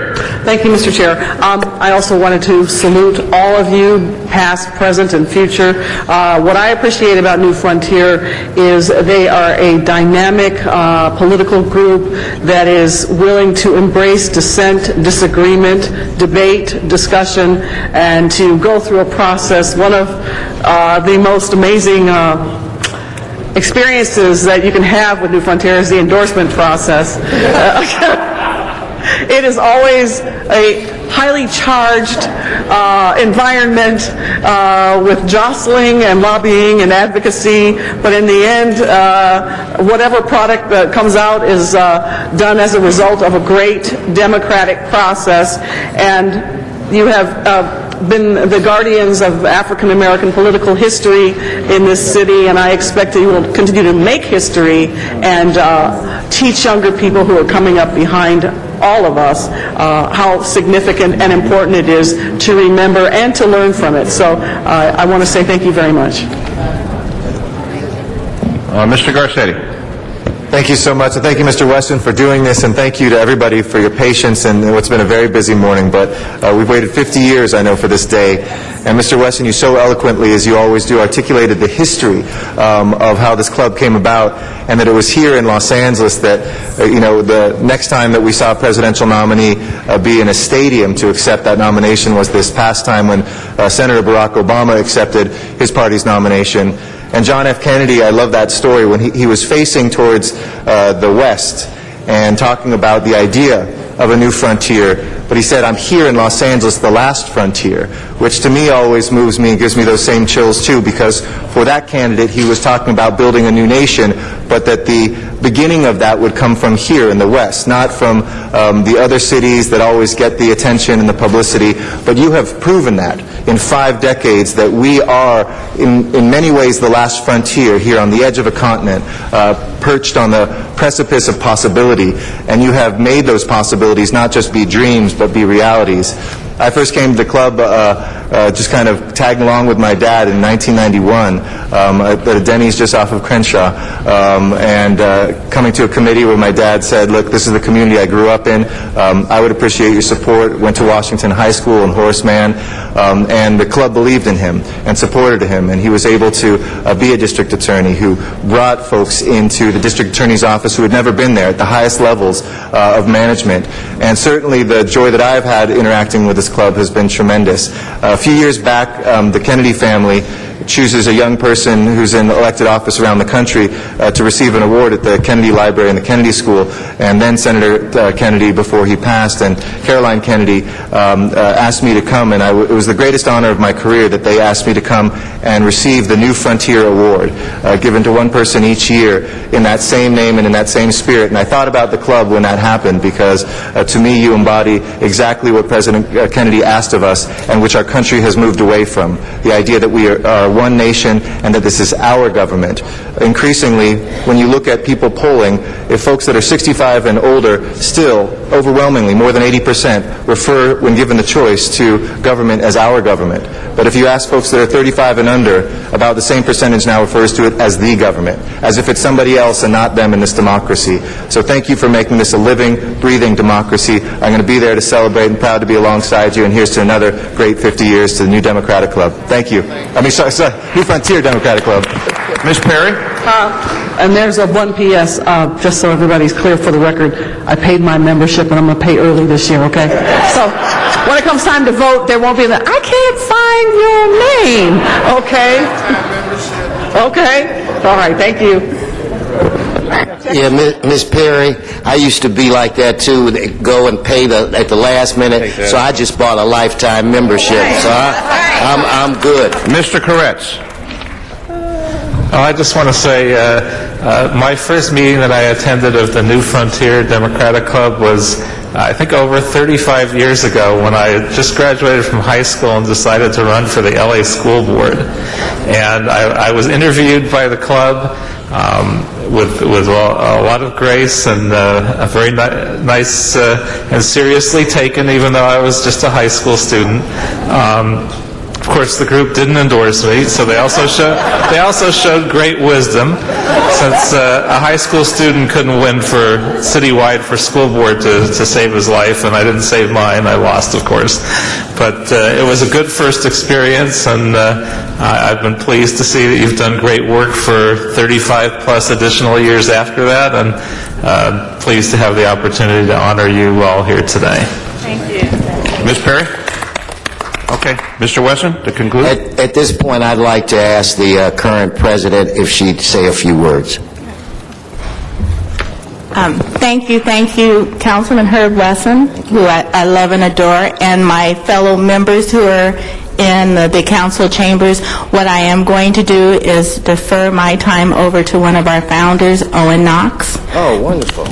Thank you, Mr. Chair. I also wanted to salute all of you, past, present, and future. What I appreciate about New Frontier is they are a dynamic political group that is willing to embrace dissent, disagreement, debate, discussion, and to go through a process. One of the most amazing experiences that you can have with New Frontier is the endorsement process. It is always a highly charged environment with jostling and lobbying and advocacy, but in the end, whatever product that comes out is done as a result of a great democratic process, and you have been the guardians of African American political history in this city, and I expect that you will continue to make history and teach younger people who are coming up behind all of us how significant and important it is to remember and to learn from it. So I want to say thank you very much. Mr. Garcetti. Thank you so much, and thank you, Mr. Weston, for doing this, and thank you to everybody for your patience in what's been a very busy morning. But we've waited 50 years, I know, for this day. And Mr. Weston, you so eloquently, as you always do, articulated the history of how this club came about, and that it was here in Los Angeles that, the next time that we saw a presidential nominee be in a stadium to accept that nomination was this past time when Senator Barack Obama accepted his party's nomination. And John F. Kennedy, I love that story, when he was facing towards the West and talking about the idea of a new frontier, but he said, I'm here in Los Angeles, the last frontier, which to me always moves me and gives me those same chills too, because for that candidate, he was talking about building a new nation, but that the beginning of that would come from here in the West, not from the other cities that always get the attention and the publicity. But you have proven that in 5 decades that we are, in many ways, the last frontier here on the edge of a continent, perched on the precipice of possibility. And you have made those possibilities not just be dreams, but be realities. I first came to the club just kind of tagging along with my dad in 1991 at a Denny's just off of Crenshaw, and coming to a committee where my dad said, look, this is the community I grew up in. I would appreciate your support. Went to Washington High School in Horace Mann, and the club believed in him and supported him, and he was able to be a district attorney who brought folks into the district attorney's office who had never been there at the highest levels of management. And certainly the joy that I've had interacting with this club has been tremendous. A few years back, the Kennedy family chooses a young person who's in elected office around the country to receive an award at the Kennedy Library and the Kennedy School, and then Senator Kennedy, before he passed, and Caroline Kennedy asked me to come, and it was the greatest honor of my career that they asked me to come and receive the New Frontier Award, given to one person each year in that same name and in that same spirit. And I thought about the club when that happened, because to me you embody exactly what President Kennedy asked of us, and which our country has moved away from, the idea that we are one nation and that this is our government. Increasingly, when you look at people polling, if folks that are 65 and older still, overwhelmingly, more than 80%, refer, when given the choice, to government as our government. But if you ask folks that are 35 and under, about the same percentage now refers to it as the government, as if it's somebody else and not them in this democracy. So thank you for making this a living, breathing democracy. I'm going to be there to celebrate and proud to be alongside you, and here's to another great 50 years to the New Democratic Club. Thank you. Sorry, New Frontier Democratic Club. Ms. Perry? And there's a 1 P.S., just so everybody's clear for the record. I paid my membership, and I'm going to pay early this year, okay? So when it comes time to vote, there won't be the, I can't find your name, okay? Okay? All right, thank you. Yeah, Miss Perry, I used to be like that too. They go and pay at the last minute, so I just bought a lifetime membership. So I'm good. Mr. Koretz. I just want to say my first meeting that I attended of the New Frontier Democratic Club was, I think, over 35 years ago, when I just graduated from high school and decided to run for the LA School Board. And I was interviewed by the club with a lot of grace and a very nice and seriously taken, even though I was just a high school student. Of course, the group didn't endorse me, so they also showed great wisdom, since a high school student couldn't win for citywide for school board to save his life, and I didn't save mine. I lost, of course. But it was a good first experience, and I've been pleased to see that you've done great work for 35 plus additional years after that, and pleased to have the opportunity to honor you all here today. Thank you. Ms. Perry? Okay. Mr. Wesson, to conclude? At this point, I'd like to ask the current president if she'd say a few words. Thank you, Councilman Herb Wesson, who I love and adore, and my fellow members who are in the council chambers. What I am going to do is defer my time over to one of our founders, Owen Knox. Oh, wonderful.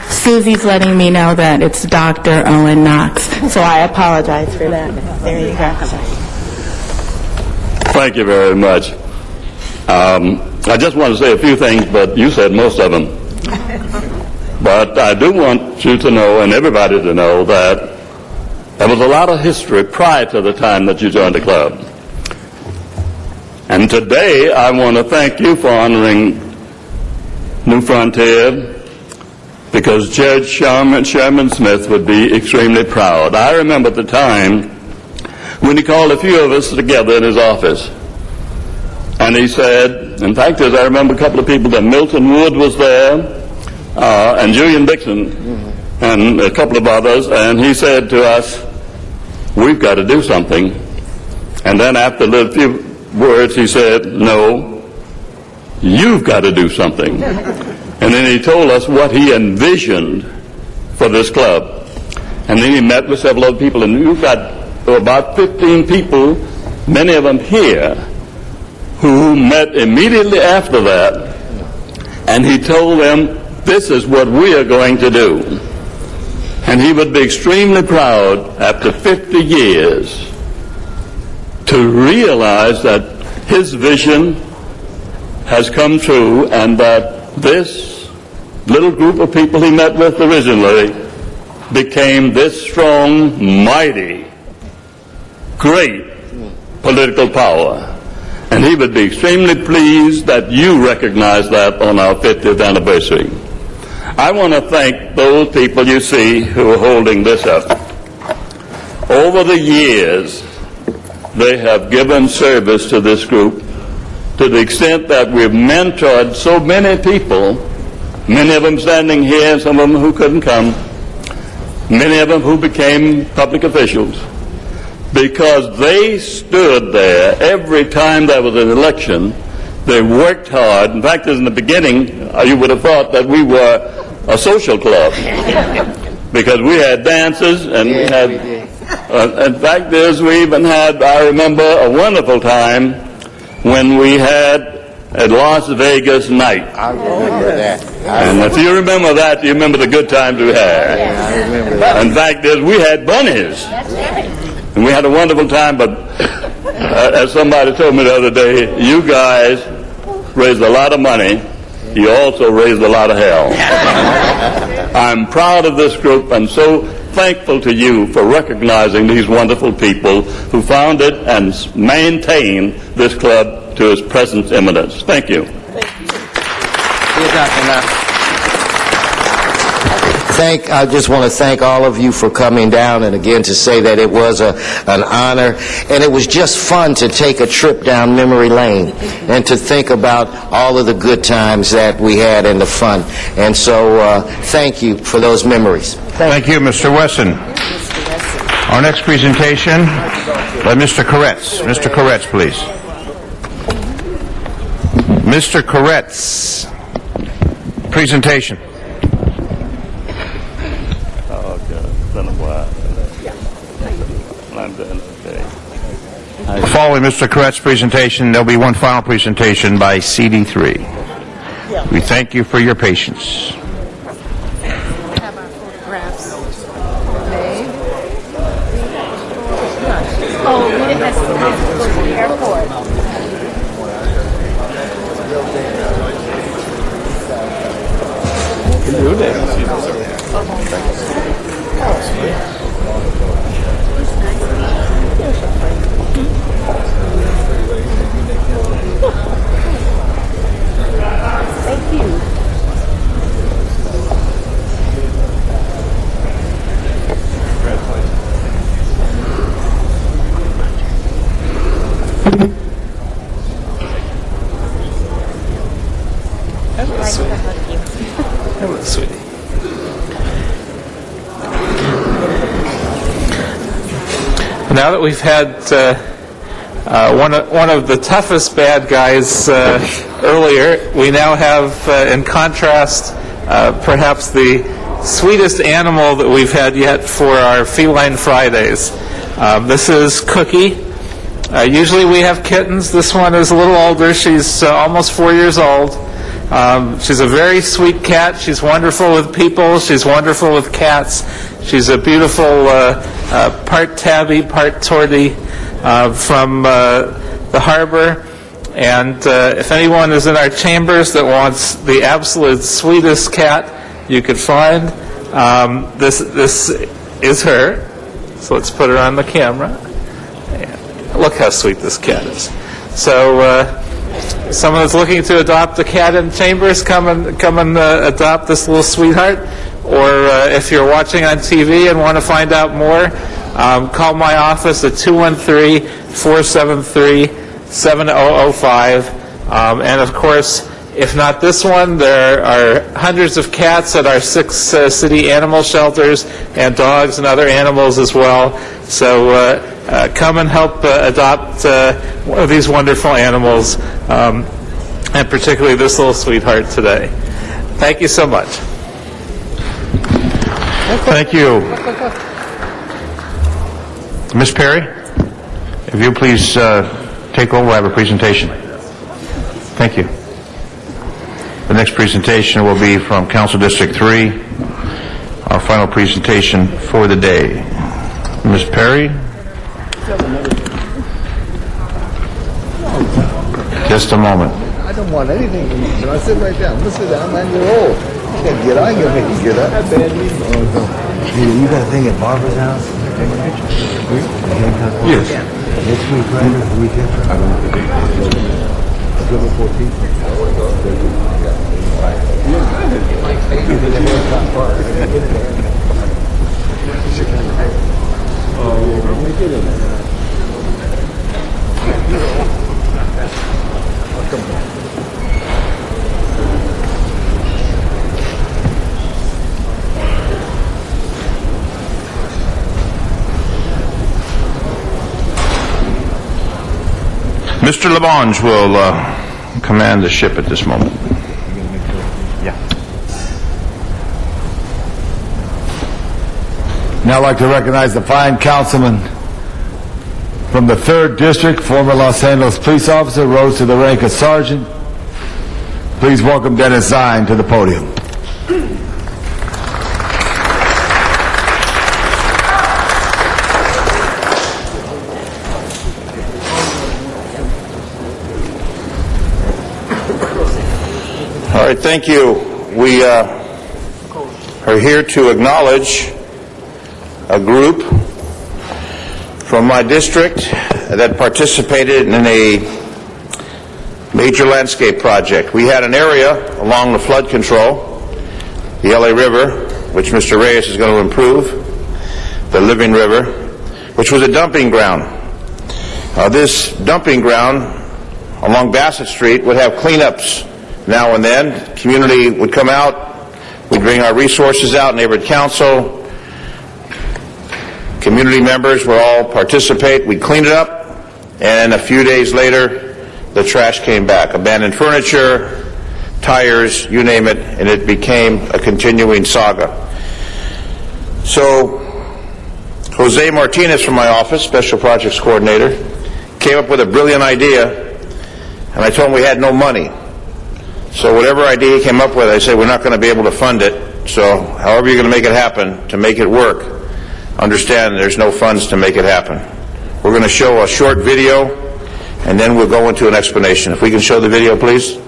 Susie's letting me know that it's Dr. Owen Knox, so I apologize for that. There you go. Thank you very much. I just want to say a few things, but you said most of them. But I do want you to know, and everybody to know, that there was a lot of history prior to the time that you joined the club. And today I want to thank you for honoring New Frontier, because Judge Sherman Smith would be extremely proud. I remember the time when he called a few of us together in his office. And he said, in fact, as I remember a couple of people, that Milton Wood was there, and Julian Dixon, and a couple of others, and he said to us, we've got to do something. And then after a few words, he said, no, you've got to do something. And then he told us what he envisioned for this club. And then he met with several other people, and you've got about 15 people, many of them here, who met immediately after that, and he told them, this is what we are going to do. And he would be extremely proud, after 50 years, to realize that his vision has come true, and that this little group of people he met with originally became this strong, mighty, great political power. And he would be extremely pleased that you recognize that on our 50th anniversary. I want to thank those people you see who are holding this up. Over the years, they have given service to this group to the extent that we've mentored so many people, many of them standing here, some of them who couldn't come, many of them who became public officials, because they stood there every time there was an election. They worked hard. In fact, in the beginning, you would have thought that we were a social club, because we had dances, and we had, in fact, we even had, I remember, a wonderful time when we had a Las Vegas night. I remember that. And if you remember that, you remember the good times we had. Yeah, I remember that. In fact, we had bunnies. And we had a wonderful time, but as somebody told me the other day, you guys raised a lot of money. You also raised a lot of hell. I'm proud of this group and so thankful to you for recognizing these wonderful people who founded and maintain this club to its present eminence. Thank you. I just want to thank all of you for coming down, and again to say that it was an honor, and it was just fun to take a trip down memory lane and to think about all of the good times that we had and the fun. And so thank you for those memories. Thank you, Mr. Wesson. Our next presentation by Mr. Koretz. Mr. Koretz, please. Mr. Koretz, presentation. Following Mr. Koretz's presentation, there'll be one final presentation by CD3. We thank you for your patience. Now that we've had one of the toughest bad guys earlier, we now have, in contrast, perhaps the sweetest animal that we've had yet for our Feline Fridays. This is Cookie. Usually we have kittens. This one is a little older. She's almost 4 years old. She's a very sweet cat. She's wonderful with people. She's wonderful with cats. She's a beautiful part tabby, part tortie from the harbor. And if anyone is in our chambers that wants the absolute sweetest cat you could find, this is her. So let's put her on the camera. And look how sweet this cat is. So someone that's looking to adopt a cat in chambers, come and adopt this little sweetheart. Or if you're watching on TV and want to find out more, call my office at 213-473-7005. And of course, if not this one, there are hundreds of cats at our 6 city animal shelters, and dogs and other animals as well. So come and help adopt one of these wonderful animals, and particularly this little sweetheart today. Thank you so much. Thank you. Ms. Perry, if you please take over, I have a presentation. Thank you. The next presentation will be from Council District 3, our final presentation for the day. Ms. Perry? Just a moment. I don't want anything from you. I sit right down. Let's sit down, man. You're old. You can't get on. You're going to make you get up. You got a thing at Barbara's house? Yes. Next week, right? Or the weekend? I don't know the date. October 14th. Mr. Labange will command the ship at this moment. Now I'd like to recognize the fine councilman from the 3rd District, former Los Angeles police officer, rose to the rank of sergeant. Please welcome Dennis Zine to the podium. All right, thank you. We are here to acknowledge a group from my district that participated in a major landscape project. We had an area along the flood control, the LA River, which Mr. Reyes is going to improve, the Living River, which was a dumping ground. This dumping ground along Bassett Street would have cleanups now and then. Community would come out, we'd bring our resources out, neighborhood council, community members would all participate, we'd clean it up, and a few days later, the trash came back. Abandoned furniture, tires, you name it, and it became a continuing saga. So, Jose Martinez from my office, Special Projects Coordinator, came up with a brilliant idea, and I told him we had no money. So whatever idea he came up with, I said, we're not going to be able to fund it, so however you're going to make it happen, to make it work, understand there's no funds to make it happen. We're going to show a short video, and then we'll go into an explanation. If we can show the video, please.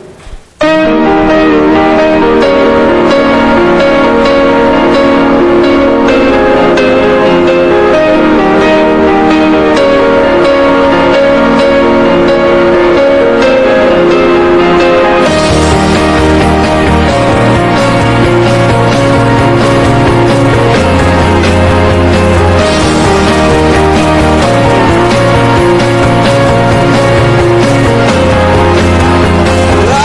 La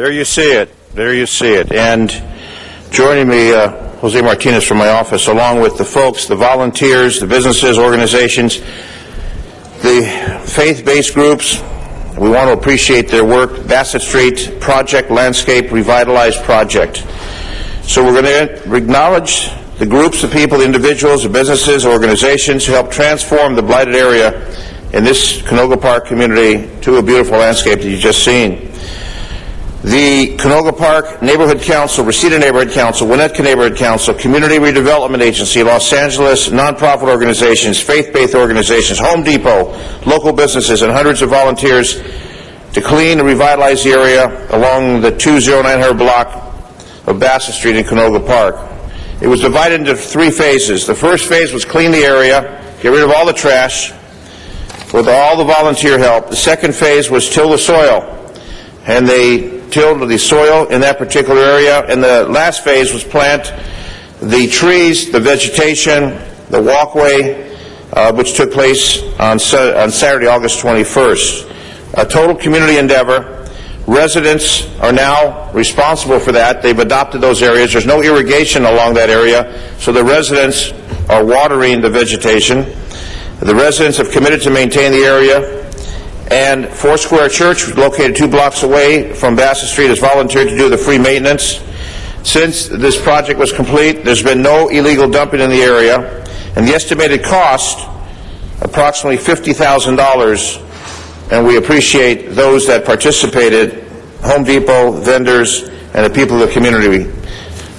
There you see it. There you see it. And joining me, Jose Martinez from my office, along with the folks, the volunteers, the businesses, organizations, the faith-based groups. We want to appreciate their work. Bassett Street Project Landscape Revitalized Project. So we're going to acknowledge the groups of people, individuals, the businesses, organizations who help transform the blighted area in this Canoga Park community to a beautiful landscape that you've just seen. The Canoga Park Neighborhood Council, Reseda Neighborhood Council, Winnetka Neighborhood Council, Community Redevelopment Agency, Los Angeles nonprofit organizations, faith-based organizations, Home Depot, local businesses, and hundreds of volunteers to clean and revitalize the area along the 20900 block of Bassett Street in Canoga Park. It was divided into 3 phases. The first phase was clean the area, get rid of all the trash, with all the volunteer help. The second phase was till the soil, and they tilled the soil in that particular area. And the last phase was plant the trees, the vegetation, the walkway, which took place on Saturday, August 21st. A total community endeavor. Residents are now responsible for that. They've adopted those areas. There's no irrigation along that area, so the residents are watering the vegetation. The residents have committed to maintain the area, and Foursquare Church, located 2 blocks away from Bassett Street, has volunteered to do the free maintenance. Since this project was complete, there's been no illegal dumping in the area, and the estimated cost, approximately $50,000, and we appreciate those that participated, Home Depot, vendors, and the people of the community.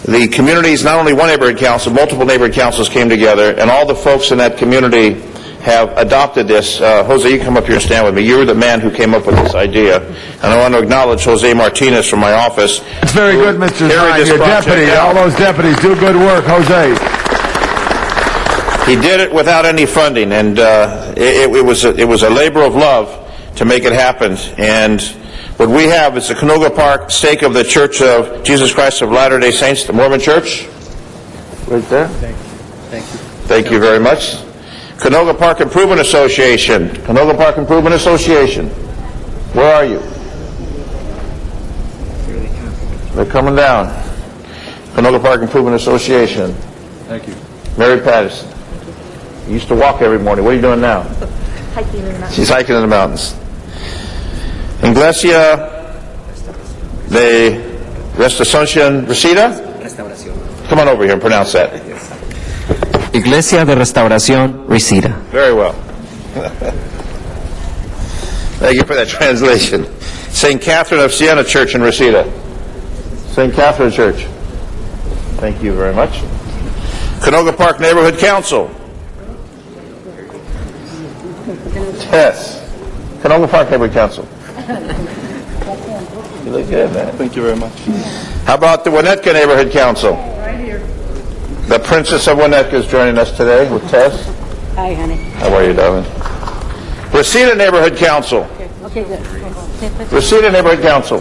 The community is not only one neighborhood council, multiple neighborhood councils came together, and all the folks in that community have adopted this. Jose, you come up here and stand with me. You were the man who came up with this idea. And I want to acknowledge Jose Martinez from my office. It's very good, Mr. Stein, your deputy. All those deputies do good work. Jose. He did it without any funding, and it was a labor of love to make it happen. And what we have is the Canoga Park stake of the Church of Jesus Christ of Latter-day Saints, the Mormon Church. Right there. Thank you. Thank you very much. Canoga Park Improvement Association. Canoga Park Improvement Association. Where are you? They're coming down. Canoga Park Improvement Association. Thank you. Mary Patterson. You used to walk every morning. What are you doing now? Hiking in the mountains. She's hiking in the mountains. Iglesia de Restauración Reseda? Come on over here and pronounce that. Iglesia de Restauración Reseda. Very well. Thank you for that translation. St. Catherine of Siena Church in Reseda. St. Catherine Church. Thank you very much. Canoga Park Neighborhood Council. Yes. Canoga Park Neighborhood Council. You look good, man. Thank you very much. How about the Winnetka Neighborhood Council? Right here. The Princess of Winnetka is joining us today with Tess. Hi, honey. How are you, darling? Reseda Neighborhood Council. Okay, good. Reseda Neighborhood Council.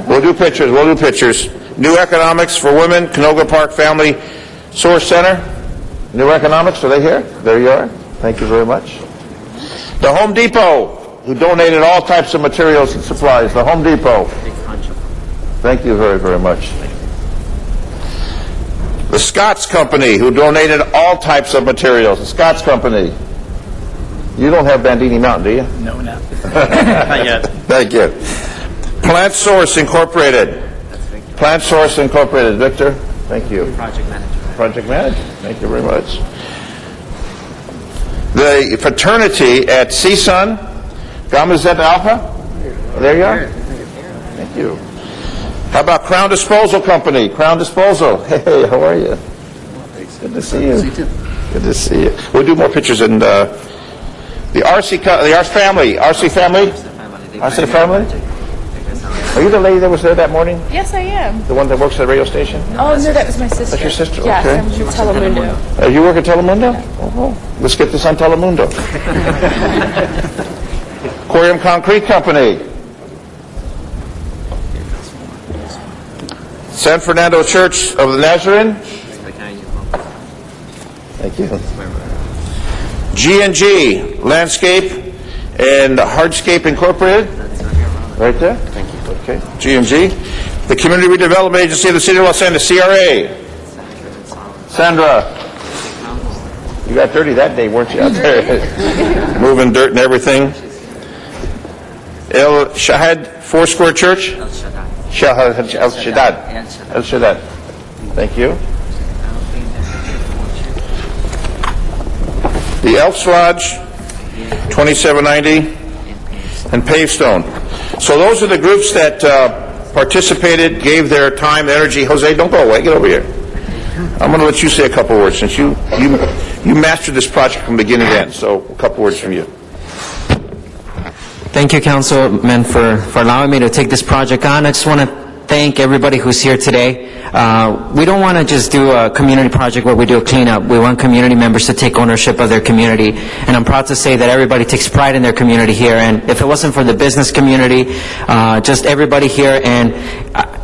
We'll do pictures. We'll do pictures. New Economics for Women, Canoga Park Family Source Center. New Economics, are they here? There you are. Thank you very much. The Home Depot, who donated all types of materials and supplies. The Home Depot. Thank you very, very much. The Scott's Company, who donated all types of materials. The Scott's Company. You don't have Bandini Mountain, do you? No, not yet. Thank you. Plant Source Incorporated. Plant Source Incorporated. Victor, thank you. Project manager. Project manager. Thank you very much. The fraternity at CSUN, Gamma Zeta Alpha. There you are. Thank you. How about Crown Disposal Company? Crown Disposal. Hey, how are you? Good to see you. Good to see you. We'll do more pictures in the RC family. RC family? RC family? Are you the lady that was there that morning? Yes, I am. The one that works at the radio station? Oh, no, that was my sister. That's your sister? Yes, Okay. I'm from Telemundo. You work at Telemundo? Oh, let's get this on Telemundo. Corium Concrete Company. San Fernando Church of the Nazarene. Thank you. G&G Landscape and Hardscape Incorporated. Right there. Thank you. Okay, GMG. The Community Redevelopment Agency of the City of Los Angeles, CRA. Sandra. You got dirty that day, weren't you, out there? Moving dirt and everything. El Shahad Foursquare Church? El Shaddad. El Shaddad. Thank you. The Elks Lodge, 2790, and Pavestone. So those are the groups that participated, gave their time, energy. Jose, don't go away. Get over here. I'm going to let you say a couple words since you mastered this project from beginning to end. So a couple words from you. Thank you, Councilman, for allowing me to take this project on. I just want to thank everybody who's here today. We don't want to just do a community project where we do a cleanup. We want community members to take ownership of their community. And I'm proud to say that everybody takes pride in their community here. And if it wasn't for the business community, just everybody here, and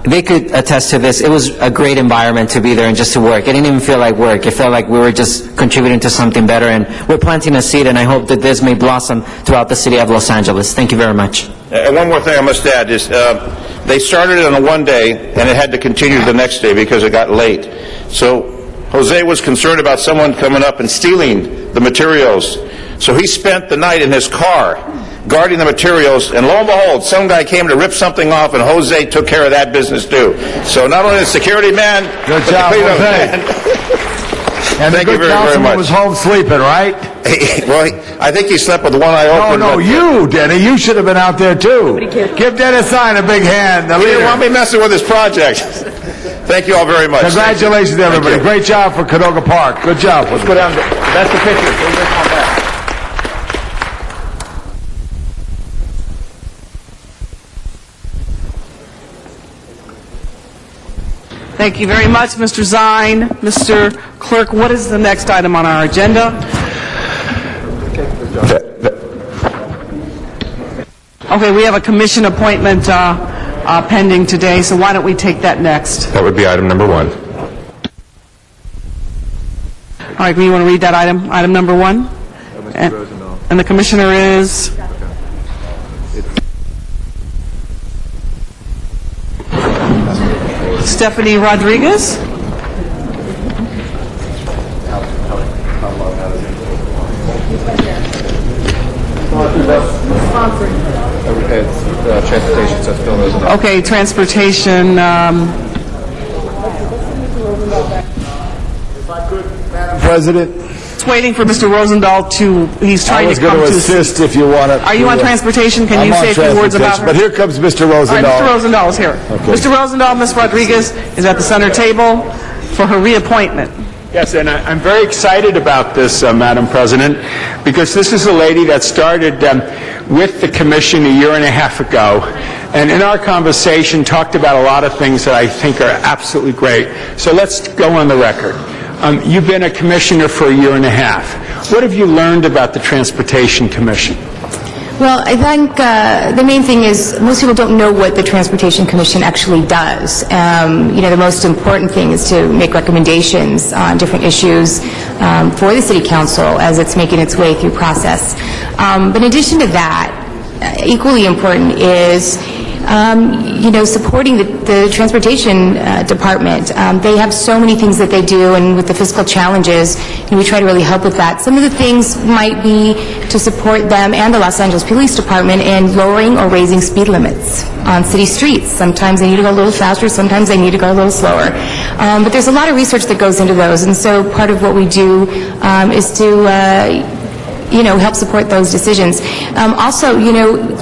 they could attest to this, it was a great environment to be there and just to work. It didn't even feel like work. It felt like we were just contributing to something better. And we're planting a seed, and I hope that this may blossom throughout the city of Los Angeles. Thank you very much. And one more thing I must add is they started it on one day, and it had to continue the next day because it got late. So Jose was concerned about someone coming up and stealing the materials. So he spent the night in his car guarding the materials, and lo and behold, some guy came to rip something off, and Jose took care of that business too. So not only the security man, good but job, the cleanup Jose. man. And Thank the you good very, very councilman much. was home sleeping, right? Well, I think he slept with one eye open. No, but- you, Denny. You should have been out there, too. Give Dennis Sign a big hand. The He didn't leader. want me messing with his project. Thank you all very much. Congratulations, Thank you. everybody. Thank you. Great job for Canoga Park. Good job. Let's go down. That's the picture. Go this one back. Thank you very much, Mr. Zine. Mr. Clerk, what is the next item on our agenda? Okay, we have a commission appointment pending today, so why don't we take that next? That would be item number 1. All right, you want to read that item number 1? And the commissioner is? Stephanie Rodriguez? Transportation, so it's Bill Rosendahl. Okay, transportation, President, it's waiting for Mr. Rosendahl to, he's I trying was to come going to... to assist if you want to. Are you on transportation? Can you say a few words about her? But here comes Mr. All right, Rosendahl. Mr. Rosendahl is here. Okay. Mr. Rosendahl, Ms. Rodriguez is at the center table for her reappointment. Yes, and I'm very excited about this, Madam President, because this is a lady that started with the commission a year and a half ago, and in our conversation talked about a lot of things that I think are absolutely great. So let's go on the record. You've been a commissioner for a year and a half. What have you learned about the Transportation Commission? Well, I think the main thing is most people don't know what the Transportation Commission actually does. The most important thing is to make recommendations on different issues for the City Council as it's making its way through process. But in addition to that, equally important is supporting the transportation department. They have so many things that they do, and with the fiscal challenges, we try to really help with that. Some of the things might be to support them and the Los Angeles Police Department in lowering or raising speed limits on city streets. Sometimes they need to go a little faster, sometimes they need to go a little slower. But there's a lot of research that goes into those, and so part of what we do is to help support those decisions. Also,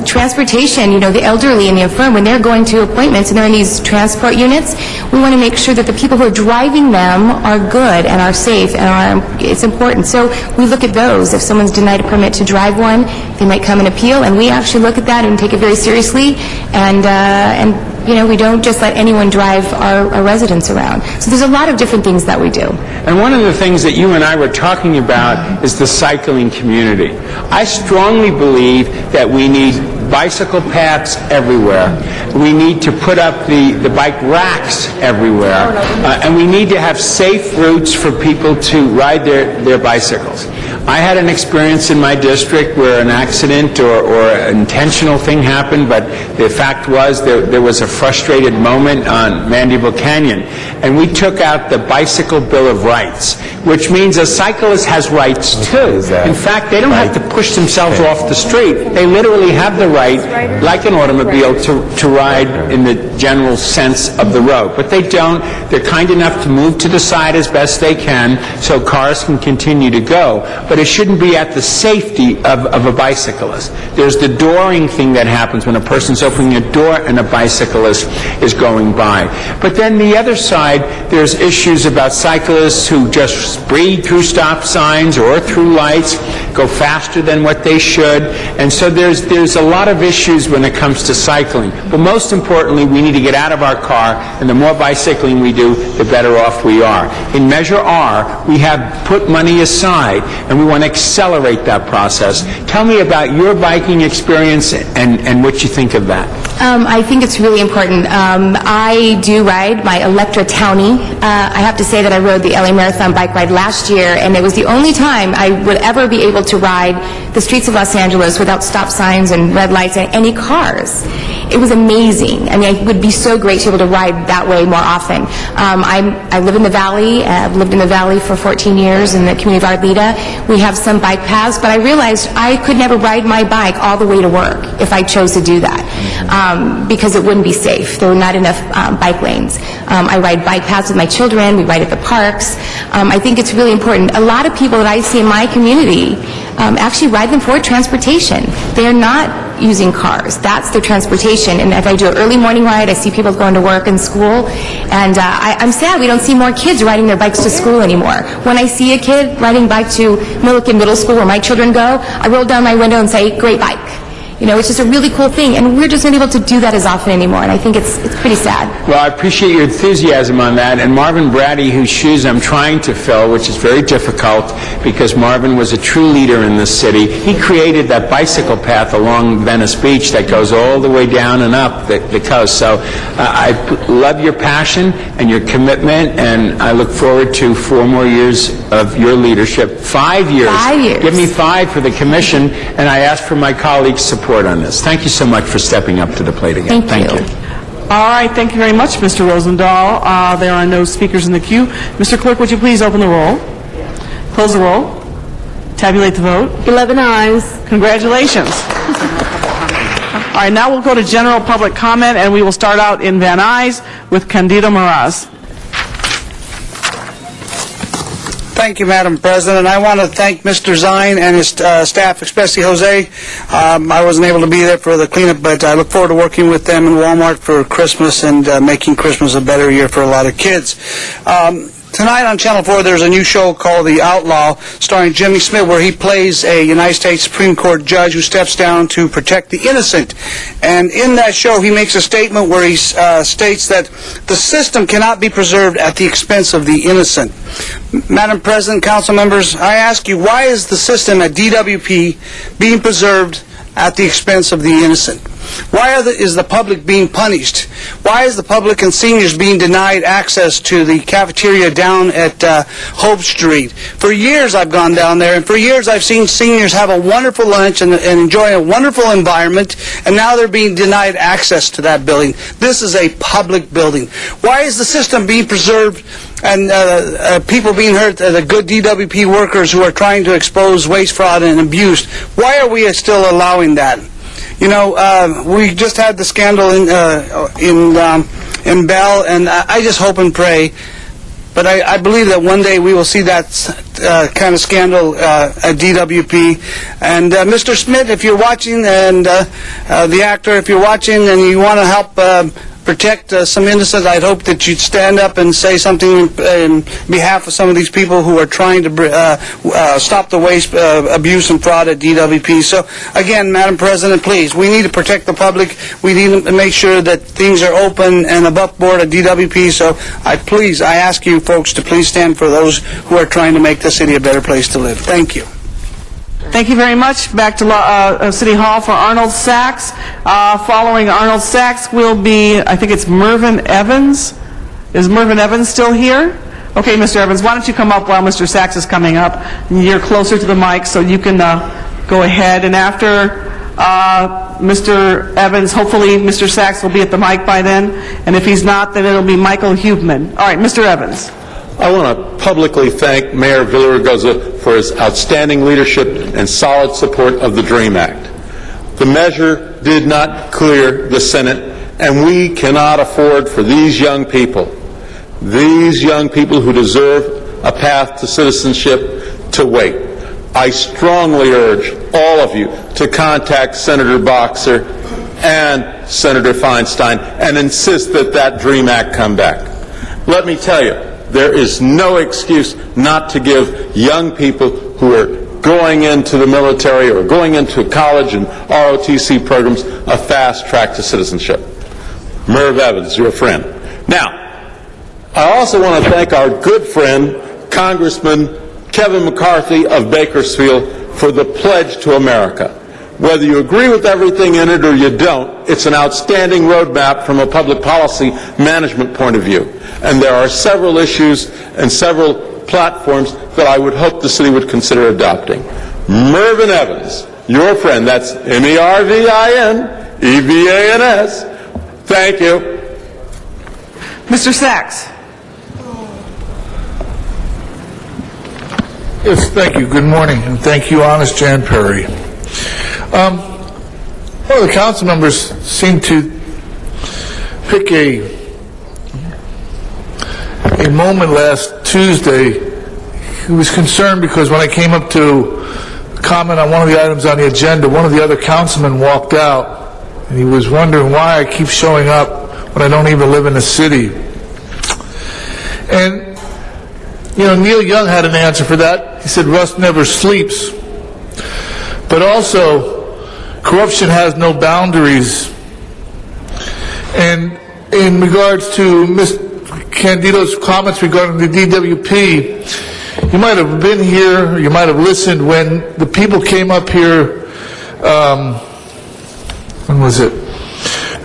transportation, the elderly and the infirm, when they're going to appointments and they're in these transport units, we want to make sure that the people who are driving them are good and are safe, and it's important. So we look at those. If someone's denied a permit to drive one, they might come and appeal, and we actually look at that and take it very seriously, and we don't just let anyone drive our residents around. So there's a lot of different things that we do. And one of the things that you and I were talking about is the cycling community. I strongly believe that we need bicycle paths everywhere. We need to put up the bike racks everywhere. And we need to have safe routes for people to ride their bicycles. I had an experience in my district where an accident or an intentional thing happened, but the fact was there was a frustrated moment on Mandeville Canyon, and we took out the Bicycle Bill of Rights, which means a cyclist has rights too. In fact, they don't have to push themselves off the street. They literally have the right, like an automobile, to ride in the general sense of the road. But they don't. They're kind enough to move to the side as best they can so cars can continue to go. But it shouldn't be at the safety of a bicyclist. There's the dooring thing that happens when a person's opening a door and a bicyclist is going by. But then the other side, there's issues about cyclists who just speed through stop signs or through lights, go faster than what they should. And so there's a lot of issues when it comes to cycling. But most importantly, we need to get out of our car, and the more bicycling we do, the better off we are. In Measure R, we have put money aside, and we want to accelerate that process. Tell me about your biking experience and what you think of that. I think it's really important. I do ride my Electra Townie. I have to say that I rode the LA Marathon bike ride last year, and it was the only time I would ever be able to ride the streets of Los Angeles without stop signs and red lights and any cars. It was amazing. I mean, it would be so great to be able to ride that way more often. I live in the Valley. I've lived in the Valley for 14 years in the community of Arleta. We have some bike paths, but I realized I could never ride my bike all the way to work if I chose to do that. Because it wouldn't be safe. There were not enough bike lanes. I ride bike paths with my children. We ride at the parks. I think it's really important. A lot of people that I see in my community actually ride them for transportation. They're not using cars. That's their transportation. And if I do an early morning ride, I see people going to work and school. And I'm sad we don't see more kids riding their bikes to school anymore. When I see a kid riding a bike to Milliken Middle School where my children go, I roll down my window and say, "Great bike." You know, it's just a really cool thing, and we're just not able to do that as often anymore, and I think it's pretty sad. Well, I appreciate your enthusiasm on that, and Marvin Brady, whose shoes I'm trying to fill, which is very difficult because Marvin was a true leader in this city. He created that bicycle path along Venice Beach that goes all the way down and up the coast. So I love your passion and your commitment, and I look forward to 4 more years of your leadership. 5 years. 5 years. Give me 5 for the commission, and I ask for my colleagues' support on this. Thank you so much for stepping up to the plate again. Thank you. All right, thank you very much, Mr. Rosendahl. There are no speakers in the queue. Mr. Clerk, would you please open the roll? Close the roll. Tabulate the vote. 11 ayes. Congratulations. All right, now we'll go to general public comment, and we will start out in Van Nuys with Candido Meraz. Thank you, Madam President. I want to thank Mr. Zine and his staff, especially Jose. I wasn't able to be there for the cleanup, but I look forward to working with them in Walmart for Christmas and making Christmas a better year for a lot of kids. Tonight on Channel 4, there's a new show called The Outlaw, starring Jimmy Smith, where he plays a United States Supreme Court judge who steps down to protect the innocent. And in that show, he makes a statement where he states that the system cannot be preserved at the expense of the innocent. Madam President, council members, I ask you, why is the system at DWP being preserved at the expense of the innocent? Why is the public being punished? Why is the public and seniors being denied access to the cafeteria down at Hope Street? For years I've gone down there, and for years I've seen seniors have a wonderful lunch and enjoy a wonderful environment, and now they're being denied access to that building. This is a public building. Why is the system being preserved and people being hurt, the good DWP workers who are trying to expose waste, fraud, and abuse? Why are we still allowing that? You know, we just had the scandal in Bell, and I just hope and pray, but I believe that one day we will see that kind of scandal at DWP. And Mr. Smith, if you're watching, and the actor, if you're watching and you want to help protect some innocents, I'd hope that you'd stand up and say something in behalf of some of these people who are trying to stop the waste, abuse, and fraud at DWP. So, again, Madam President, please, we need to protect the public. We need to make sure that things are open and above board at DWP. So, I ask you folks to please stand for those who are trying to make the city a better place to live. Thank you. Thank you very much. Back to City Hall for Arnold Sachs. Following Arnold Sachs will be, I think it's Mervyn Evans. Is Mervyn Evans still here? Okay, Mr. Evans, why don't you come up while Mr. Sachs is coming up? You're closer to the mic, so you can go ahead. And after Mr. Evans, hopefully Mr. Sachs will be at the mic by then. And if he's not, then it'll be Michael Huebman. All right, Mr. Evans. I want to publicly thank Mayor Villaraigosa for his outstanding leadership and solid support of the DREAM Act. The measure did not clear the Senate, and we cannot afford for these young people who deserve a path to citizenship, to wait. I strongly urge all of you to contact Senator Boxer and Senator Feinstein and insist that that DREAM Act come back. Let me tell you, there is no excuse not to give young people who are going into the military or going into college and ROTC programs a fast track to citizenship. Merv Evans, your friend. Now, I also want to thank our good friend, Congressman Kevin McCarthy of Bakersfield, for the Pledge to America. Whether you agree with everything in it or you don't, it's an outstanding roadmap from a public policy management point of view. And there are several issues and several platforms that I would hope the city would consider adopting. Mervyn Evans, your friend, that's MERVIN-EVANS. Thank you. Mr. Sachs. Yes, thank you. Good morning, and thank you, Honest Jan Perry. One of the council members seemed to pick a moment last Tuesday. He was concerned because when I came up to comment on one of the items on the agenda, one of the other councilmen walked out, and he was wondering why I keep showing up when I don't even live in the city. And, you know, Neil Young had an answer for that. He said, "Rust never sleeps." But also, corruption has no boundaries. And in regards to Ms. Candido's comments regarding the DWP, you might have been here, you might have listened when the people came up here, when was it?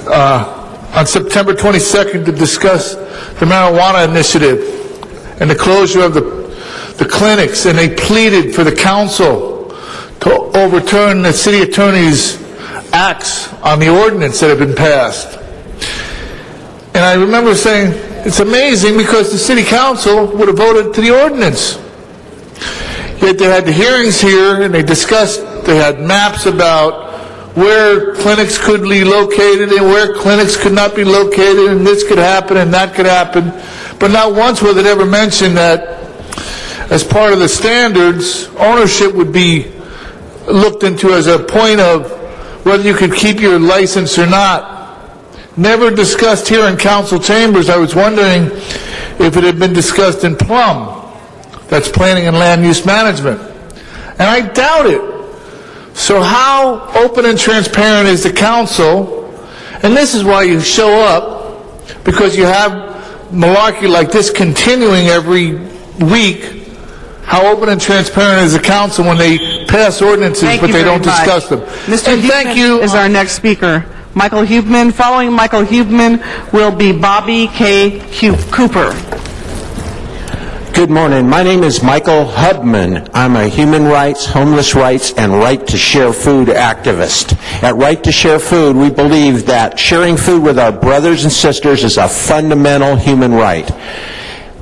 On September 22nd to discuss the marijuana initiative and the closure of the clinics, and they pleaded for the council to overturn the city attorney's acts on the ordinance that had been passed. And I remember saying, it's amazing because the city council would have voted to the ordinance. Yet they had the hearings here and they discussed, they had maps about where clinics could be located and where clinics could not be located, and this could happen and that could happen. But not once was it ever mentioned that as part of the standards, ownership would be looked into as a point of whether you could keep your license or not. Never discussed here in council chambers. I was wondering if it had been discussed in Plum, that's Planning and Land Use Management. And I doubt it. So how open and transparent is the council? And this is why you show up, because you have malarkey like this continuing every week. How open and transparent is the council when they pass ordinances but they don't discuss them? Mr. Huebman is our next speaker. Michael Huebman. Following Michael Huebman will be Bobby K. Cooper. Good morning. My name is Michael Hubman. I'm a human rights, homeless rights, and Right to Share Food activist. At Right to Share Food, we believe that sharing food with our brothers and sisters is a fundamental human right.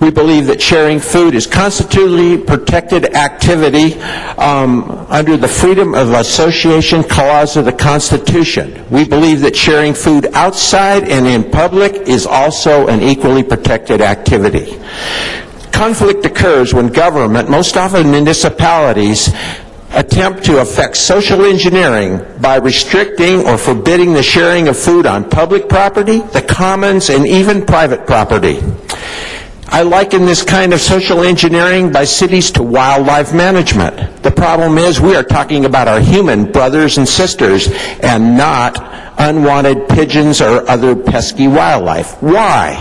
We believe that sharing food is constitutionally protected activity under the Freedom of Association Clause of the Constitution. We believe that sharing food outside and in public is also an equally protected activity. Conflict occurs when government, most often municipalities, attempt to effect social engineering by restricting or forbidding the sharing of food on public property, the commons, and even private property. I liken this kind of social engineering by cities to wildlife management. The problem is we are talking about our human brothers and sisters and not unwanted pigeons or other pesky wildlife. Why?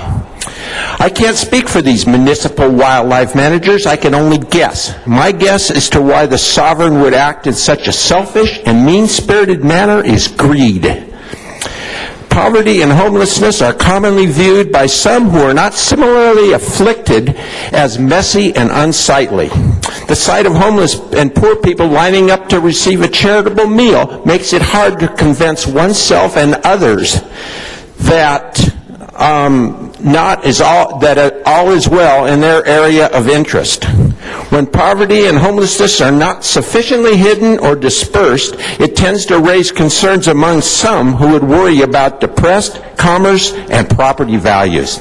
I can't speak for these municipal wildlife managers. I can only guess. My guess as to why the sovereign would act in such a selfish and mean-spirited manner is greed. Poverty and homelessness are commonly viewed by some who are not similarly afflicted as messy and unsightly. The sight of homeless and poor people lining up to receive a charitable meal makes it hard to convince oneself and others that all is well in their area of interest. When poverty and homelessness are not sufficiently hidden or dispersed, it tends to raise concerns among some who would worry about depressed commerce and property values.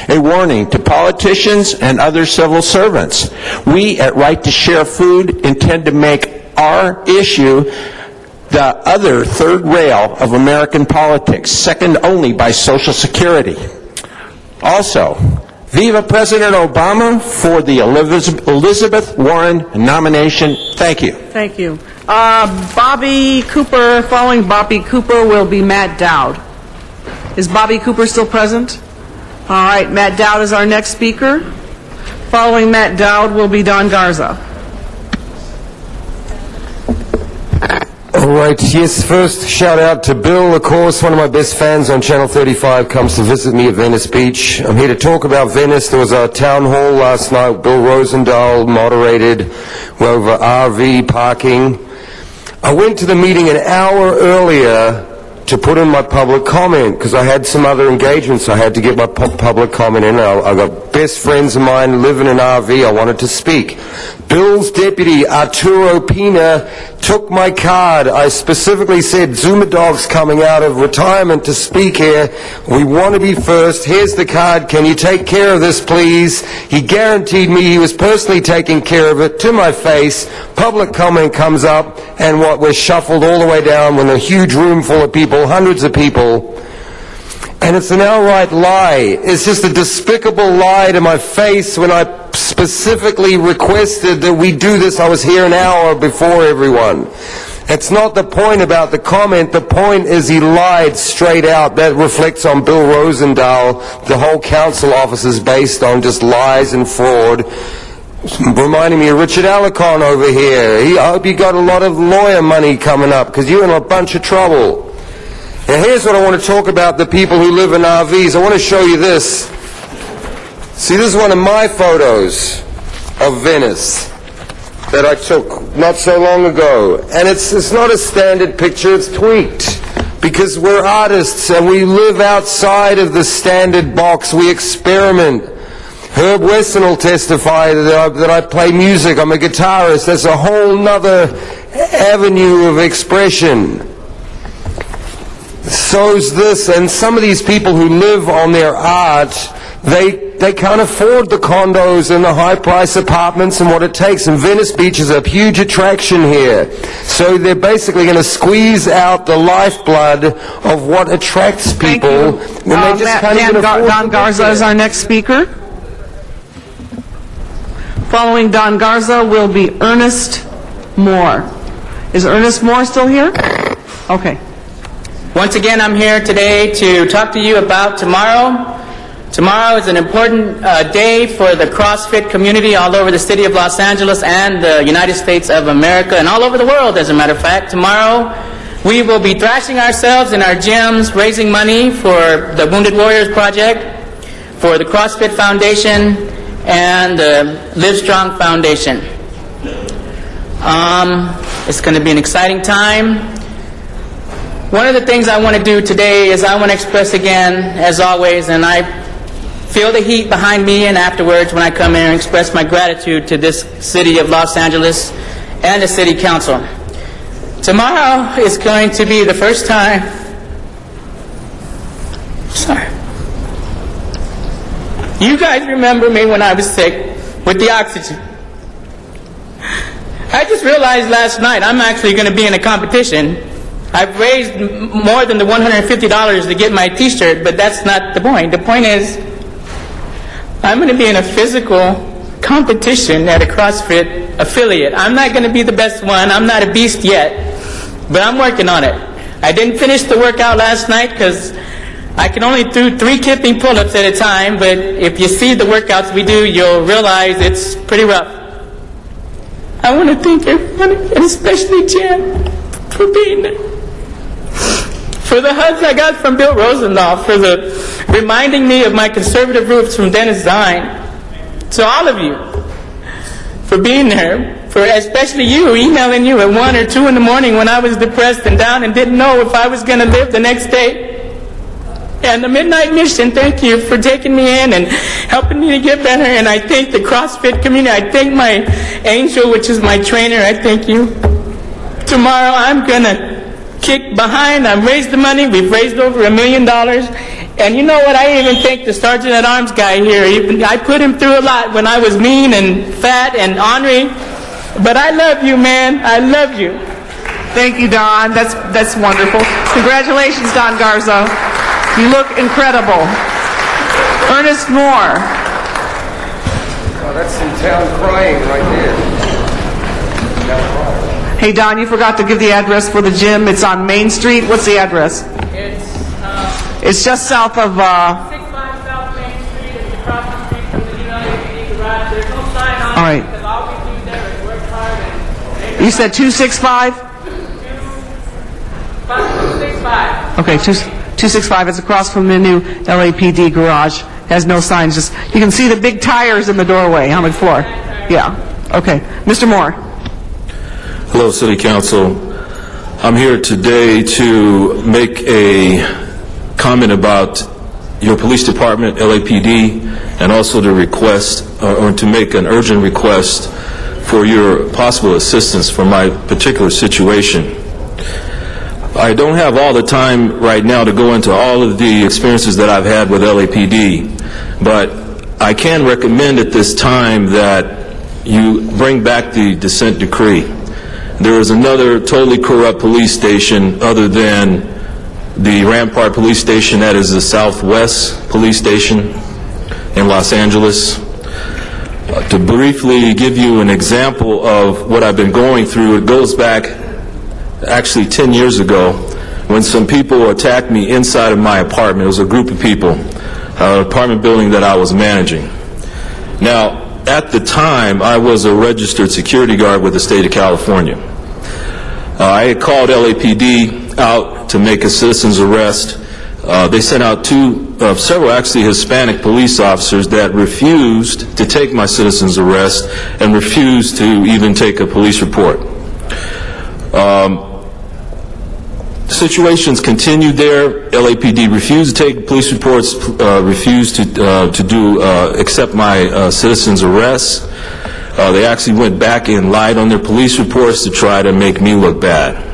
A warning to politicians and other civil servants. We at Right to Share Food intend to make our issue the other third rail of American politics, second only by Social Security. Also, viva President Obama for the Elizabeth Warren nomination. Thank you. Thank you. Bobby Cooper, following Bobby Cooper will be Matt Dowd. Is Bobby Cooper still present? All right, Matt Dowd is our next speaker. Following Matt Dowd will be Don Garza. All right, yes, first shout out to Bill, of course, one of my best fans on Channel 35 comes to visit me at Venice Beach. I'm here to talk about Venice. There was a town hall last night. Bill Rosendahl moderated over RV parking. I went to the meeting an hour earlier to put in my public comment because I had some other engagements. I had to get my public comment in. I got best friends of mine live in an RV. I wanted to speak. Bill's deputy, Arturo Pina, took my card. I specifically said, Zuma Dog's coming out of retirement to speak here. We want to be first. Here's the card. Can you take care of this, please? He guaranteed me he was personally taking care of it to my face. Public comment comes up, and what we're shuffled all the way down when a huge room full of people, hundreds of people. And it's an outright lie. It's just a despicable lie to my face when I specifically requested that we do this. I was here an hour before everyone. It's not the point about the comment. The point is he lied straight out. That reflects on Bill Rosendahl. The whole council office is based on just lies and fraud. Reminding me of Richard Alarcon over here. I hope you got a lot of lawyer money coming up because you're in a bunch of trouble. And here's what I want to talk about, the people who live in RVs. I want to show you this. See, this is one of my photos of Venice that I took not so long ago. And it's not a standard picture, it's tweaked. Because we're artists and we live outside of the standard box. We experiment. Herb Wesson will testify that I play music. I'm a guitarist. That's a whole nother avenue of expression. So's this, and some of these people who live on their art, they can't afford the condos and the high-price apartments and what it takes. And Venice Beach is a huge attraction here. So they're basically going to squeeze out the lifeblood of what attracts people when they just can't even afford. Don Garza is our next speaker. Following Don Garza will be Ernest Moore. Is Ernest Moore still here? Okay. Once again, I'm here today to talk to you about tomorrow. Tomorrow is an important day for the CrossFit community all over the city of Los Angeles and the United States of America and all over the world, as a matter of fact. Tomorrow, we will be thrashing ourselves in our gyms, raising money for the Wounded Warriors Project, for the CrossFit Foundation, and the Livestrong Foundation. It's going to be an exciting time. One of the things I want to do today is I want to express again, as always, and I feel the heat behind me and afterwards when I come here and express my gratitude to this city of Los Angeles and the city council. Tomorrow is going to be the first time. Sorry. You guys remember me when I was sick with the oxygen. I just realized last night I'm actually going to be in a competition. I've raised more than the $150 to get my t-shirt, but that's not the point. The point is, I'm going to be in a physical competition at a CrossFit affiliate. I'm not going to be the best one. I'm not a beast yet, but I'm working on it. I didn't finish the workout last night because I can only do 3 kipping pull-ups at a time, but if you see the workouts we do, you'll realize it's pretty rough. I want to thank everyone, and especially Jan, for being there. For the hugs I got from Bill Rosendahl, for the reminding me of my conservative roots from Dennis Zine. To all of you, for being there, for especially you, emailing you at 1 or 2 in the morning when I was depressed and down and didn't know if I was going to live the next day. And the Midnight Mission, thank you for taking me in and helping me to get better. And I thank the CrossFit community. I thank my angel, which is my trainer. I thank you. Tomorrow I'm going to kick behind. I've raised the money. We've raised over $1 million. And you know what? I even thank the Sergeant at Arms guy here. I put him through a lot when I was mean and fat and ornery. But I love you, man. I love you. Thank you, Don. That's wonderful. Congratulations, Don Garza. You look incredible. Ernest Moore. Oh, that's some town crying right there. Hey, Don, you forgot to give the address for the gym. It's on Main Street. What's the address? It's just south of... 65 South Main Street. It's across the street from the new LAPD garage. There's no sign on All right. it because all we do there is work hard and... You said 265? 265. Okay, 265 is across from the new LAPD garage. Has no signs. Just you can see the big tires in the doorway on the floor. Yeah. Okay. Mr. Moore. Hello, City Council. I'm here today to make a comment about your police department, LAPD, and also to request or to make an urgent request for your possible assistance for my particular situation. I don't have all the time right now to go into all of the experiences that I've had with LAPD, but I can recommend at this time that you bring back the dissent decree. There is another totally corrupt police station other than the Rampart Police Station, that is the Southwest Police Station in Los Angeles. To briefly give you an example of what I've been going through, it goes back actually 10 years ago when some people attacked me inside of my apartment. It was a group of people, an apartment building that I was managing. Now, at the time, I was a registered security guard with the state of California. I had called LAPD out to make a citizen's arrest. They sent out several actually Hispanic police officers that refused to take my citizen's arrest and refused to even take a police report. Situations continued there. LAPD refused to take police reports, refused to accept my citizen's arrest. They actually went back and lied on their police reports to try to make me look bad.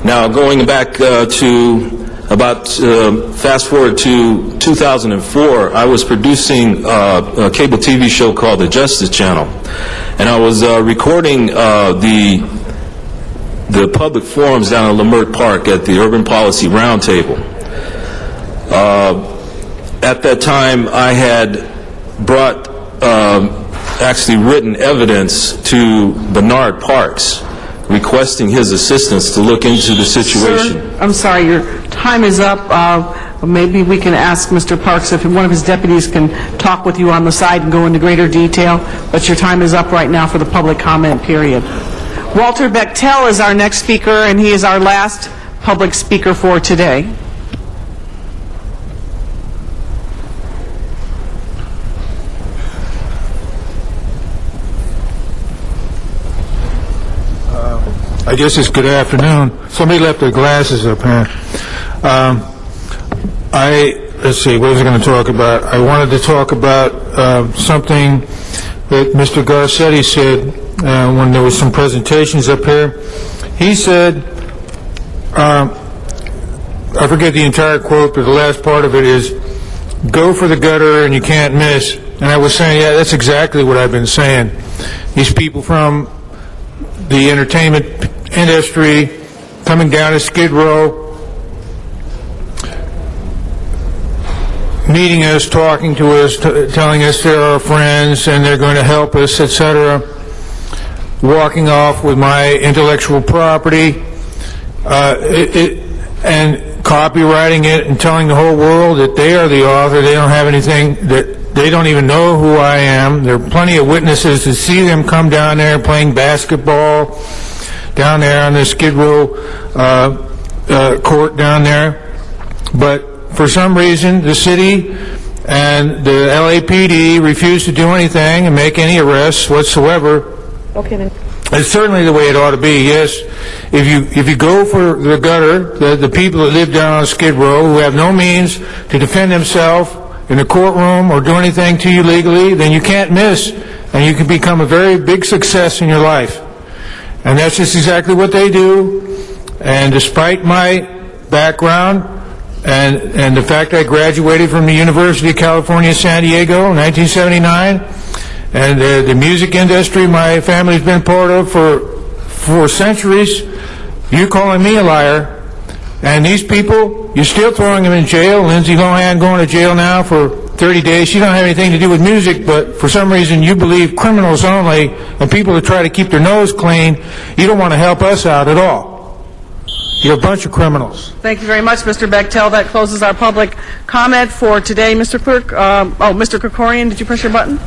Now, going back to about, fast forward to 2004, I was producing a cable TV show called The Justice Channel, and I was recording the public forums down at Leimert Park at the Urban Policy Roundtable. At that time, I had brought actually written evidence to Bernard Parks requesting his assistance to look into the situation. Sir, I'm sorry, your time is up. Maybe we can ask Mr. Parks if one of his deputies can talk with you on the side and go into greater detail, but your time is up right now for the public comment period. Walter Bechtel is our next speaker, and he is our last public speaker for today. I guess it's good afternoon. Somebody left their glasses up here. Let's see, what was I going to talk about? I wanted to talk about something that Mr. Garcetti said when there was some presentations up here. He said, I forget the entire quote, but the last part of it is, go for the gutter and you can't miss. And I was saying, yeah, that's exactly what I've been saying. These people from the entertainment industry coming down to Skid Row, meeting us, talking to us, telling us they're our friends and they're going to help us, etc., walking off with my intellectual property, and copywriting it and telling the whole world that they are the author. They don't have anything, that they don't even know who I am. There are plenty of witnesses to see them come down there playing basketball down there on the Skid Row court down there. But for some reason, the city and the LAPD refuse to do anything and make any arrests whatsoever. Okay, then. It's certainly the way it ought to be. Yes, if you go for the gutter, the people that live down on Skid Row who have no means to defend themselves in the courtroom or do anything to you legally, then you can't miss, and you can become a very big success in your life. And that's just exactly what they do. And despite my background and the fact I graduated from the University of California, San Diego in 1979, and the music industry my family's been part of for centuries, you calling me a liar. And these people, you're still throwing them in jail. Lindsay Lohan going to jail now for 30 days. She don't have anything to do with music, but for some reason you believe criminals only, and people that try to keep their nose clean, you don't want to help us out at all. You're a bunch of criminals. Thank you very much, Mr. Bechtel. That closes our public comment for today. Mr. Clerk, Mr. Krikorian, did you press your button?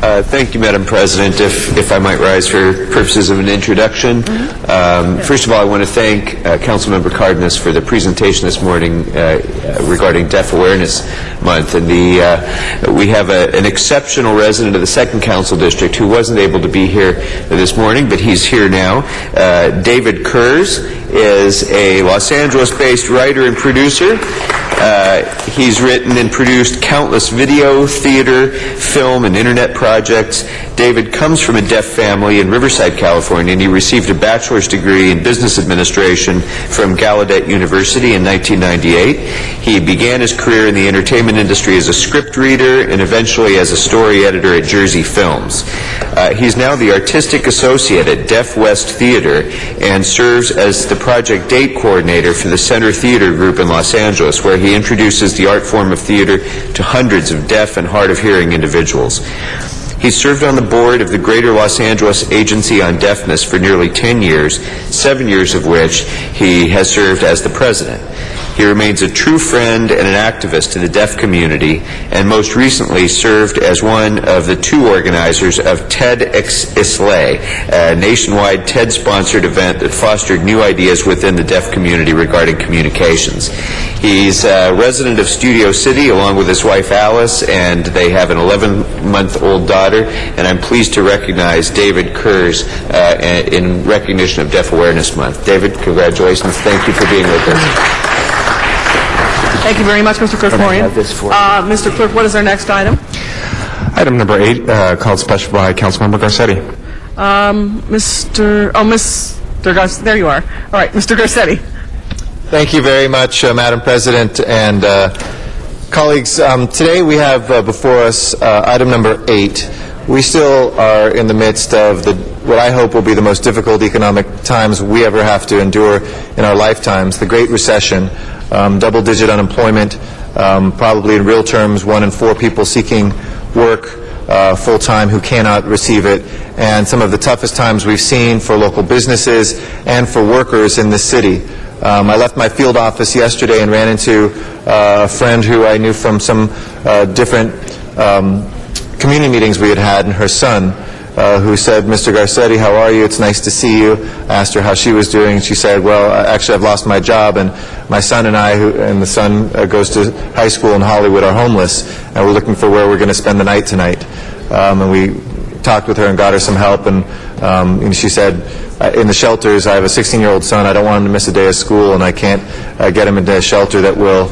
Thank you, Madam President. If I might rise for purposes of an introduction. First of all, I want to thank Councilmember Cardenas for the presentation this morning regarding Deaf Awareness Month. And we have an exceptional resident of the 2nd Council District who wasn't able to be here this morning, but he's here now. David Kurz is a Los Angeles-based writer and producer. He's written and produced countless video, theater, film, and internet projects. David comes from a deaf family in Riverside, California, and he received a bachelor's degree in business administration from Gallaudet University in 1998. He began his career in the entertainment industry as a script reader and eventually as a story editor at Jersey Films. He's now the artistic associate at Deaf West Theater and serves as the project date coordinator for the Center Theater Group in Los Angeles, where he introduces the art form of theater to hundreds of deaf and hard of hearing individuals. He served on the board of the Greater Los Angeles Agency on Deafness for nearly 10 years, 7 years of which he has served as the president. He remains a true friend and an activist to the deaf community, and most recently served as one of the 2 organizers of TEDx Islay, a nationwide TED-sponsored event that fostered new ideas within the deaf community regarding communications. He's a resident of Studio City along with his wife Alice, and they have an 11-month-old daughter, and I'm pleased to recognize David Kurz in recognition of Deaf Awareness Month. David, congratulations. Thank you for being with us. Thank you very much, Mr. Krikorian. Mr. Clerk, what is our next item? Item number 8, called special by Councilmember Garcetti. Mr. Garcetti, there you are. All right, Mr. Garcetti. Thank you very much, Madam President and colleagues. Today we have before us item number 8. We still are in the midst of what I hope will be the most difficult economic times we ever have to endure in our lifetimes, the Great Recession, double-digit unemployment, probably in real terms 1 in 4 people seeking work full-time who cannot receive it, and some of the toughest times we've seen for local businesses and for workers in this city. I left my field office yesterday and ran into a friend who I knew from some different community meetings we had had, and her son, who said, "Mr. Garcetti, how are you? It's nice to see you." I asked her how she was doing, and she said, "Well, actually, I've lost my job, and my son and I, and the son goes to high school in Hollywood, are homeless, and we're looking for where we're going to spend the night tonight." And we talked with her and got her some help, and she said, in the shelters, I have a 16-year-old son. I don't want him to miss a day of school, and I can't get him into a shelter that will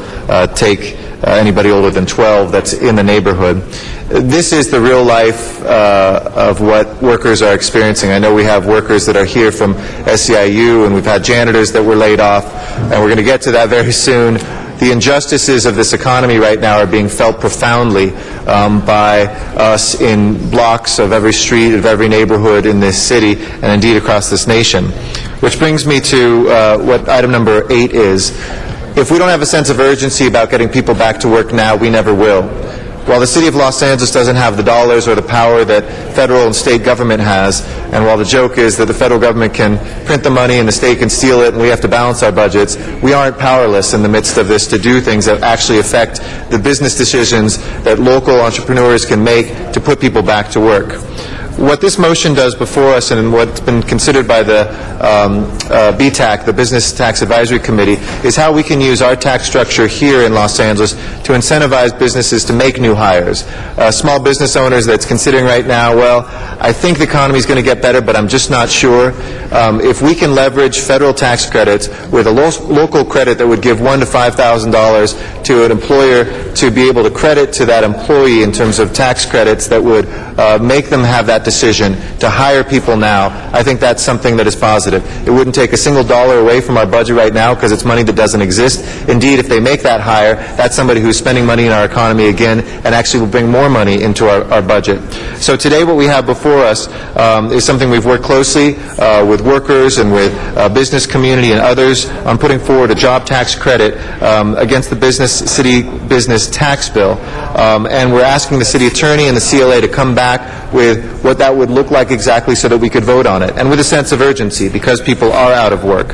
take anybody older than 12 that's in the neighborhood. This is the real life of what workers are experiencing. I know we have workers that are here from SEIU, and we've had janitors that were laid off, and we're going to get to that very soon. The injustices of this economy right now are being felt profoundly by us in blocks of every street, of every neighborhood in this city, and indeed across this nation. Which brings me to what item number 8 is. If we don't have a sense of urgency about getting people back to work now, we never will. while the city of Los Angeles doesn't have the dollars or the power that federal and state government has, and while the joke is that the federal government can print the money and the state can steal it and we have to balance our budgets, we aren't powerless in the midst of this to do things that actually affect the business decisions that local entrepreneurs can make to put people back to work. What this motion does before us, and what's been considered by the BTAC, the Business Tax Advisory Committee, is how we can use our tax structure here in Los Angeles to incentivize businesses to make new hires. Small business owners that's considering right now, well, I think the economy is going to get better, but I'm just not sure. If we can leverage federal tax credits with a local credit that would give $1,000 to $5,000 to an employer to be able to credit to that employee in terms of tax credits that would make them have that decision to hire people now, I think that's something that is positive. It wouldn't take a single dollar away from our budget right now because it's money that doesn't exist. Indeed, if they make that hire, that's somebody who's spending money in our economy again and actually will bring more money into our budget. So today what we have before us is something we've worked closely with workers and with business community and others on putting forward a job tax credit against the city business tax bill. And we're asking the city attorney and the CLA to come back with what that would look like exactly so that we could vote on it, and with a sense of urgency because people are out of work.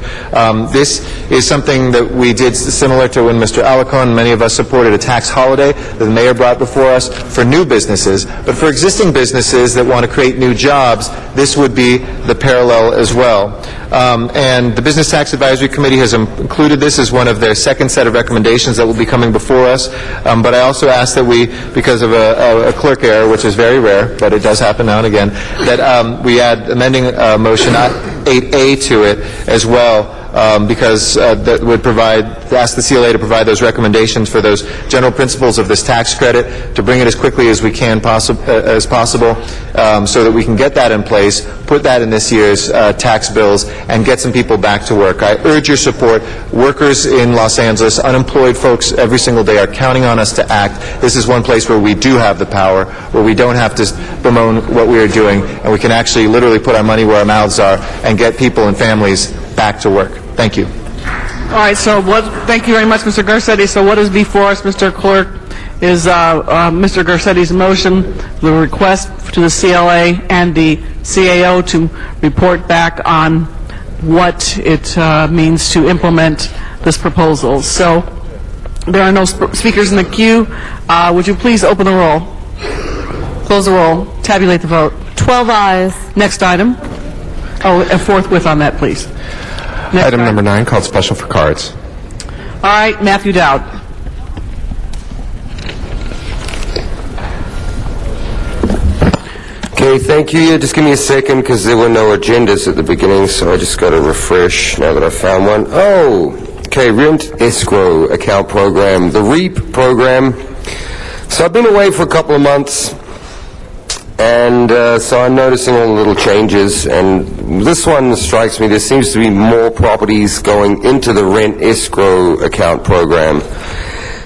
This is something that we did similar to when Mr. Alarcon and many of us supported a tax holiday that the mayor brought before us for new businesses. But for existing businesses that want to create new jobs, this would be the parallel as well. And the Business Tax Advisory Committee has included this as one of their second set of recommendations that will be coming before us. But I also ask that we, because of a clerk error, which is very rare, but it does happen now and again, that we add amending motion 8A to it as well. Because that would ask the CLA to provide those recommendations for those general principles of this tax credit, to bring it as quickly as we can as possible, so that we can get that in place, put that in this year's tax bills, and get some people back to work. I urge your support. Workers in Los Angeles, unemployed folks every single day are counting on us to act. This is one place where we do have the power, where we don't have to bemoan what we are doing, and we can actually literally put our money where our mouths are and get people and families back to work. Thank you. All right, so thank you very much, Mr. Garcetti. So what is before us, Mr. Clerk, is Mr. Garcetti's motion, the request to the CLA and the CAO to report back on what it means to implement this proposal. So there are no speakers in the queue. Would you please open the roll, close the roll, tabulate the vote? 12 ayes. Next item. Oh, and forthwith on that, please. Next Item number 9, called special for cards. All right, Matthew Dowd. Okay, thank you. Yeah, just give me a second because there were no agendas at the beginning, so I just got to refresh now that I found one. Oh, okay, Rent Escrow Account Program, the REAP program. So I've been away for a couple of months, and so I'm noticing all the little changes, and this one strikes me. There seems to be more properties going into the rent escrow account program.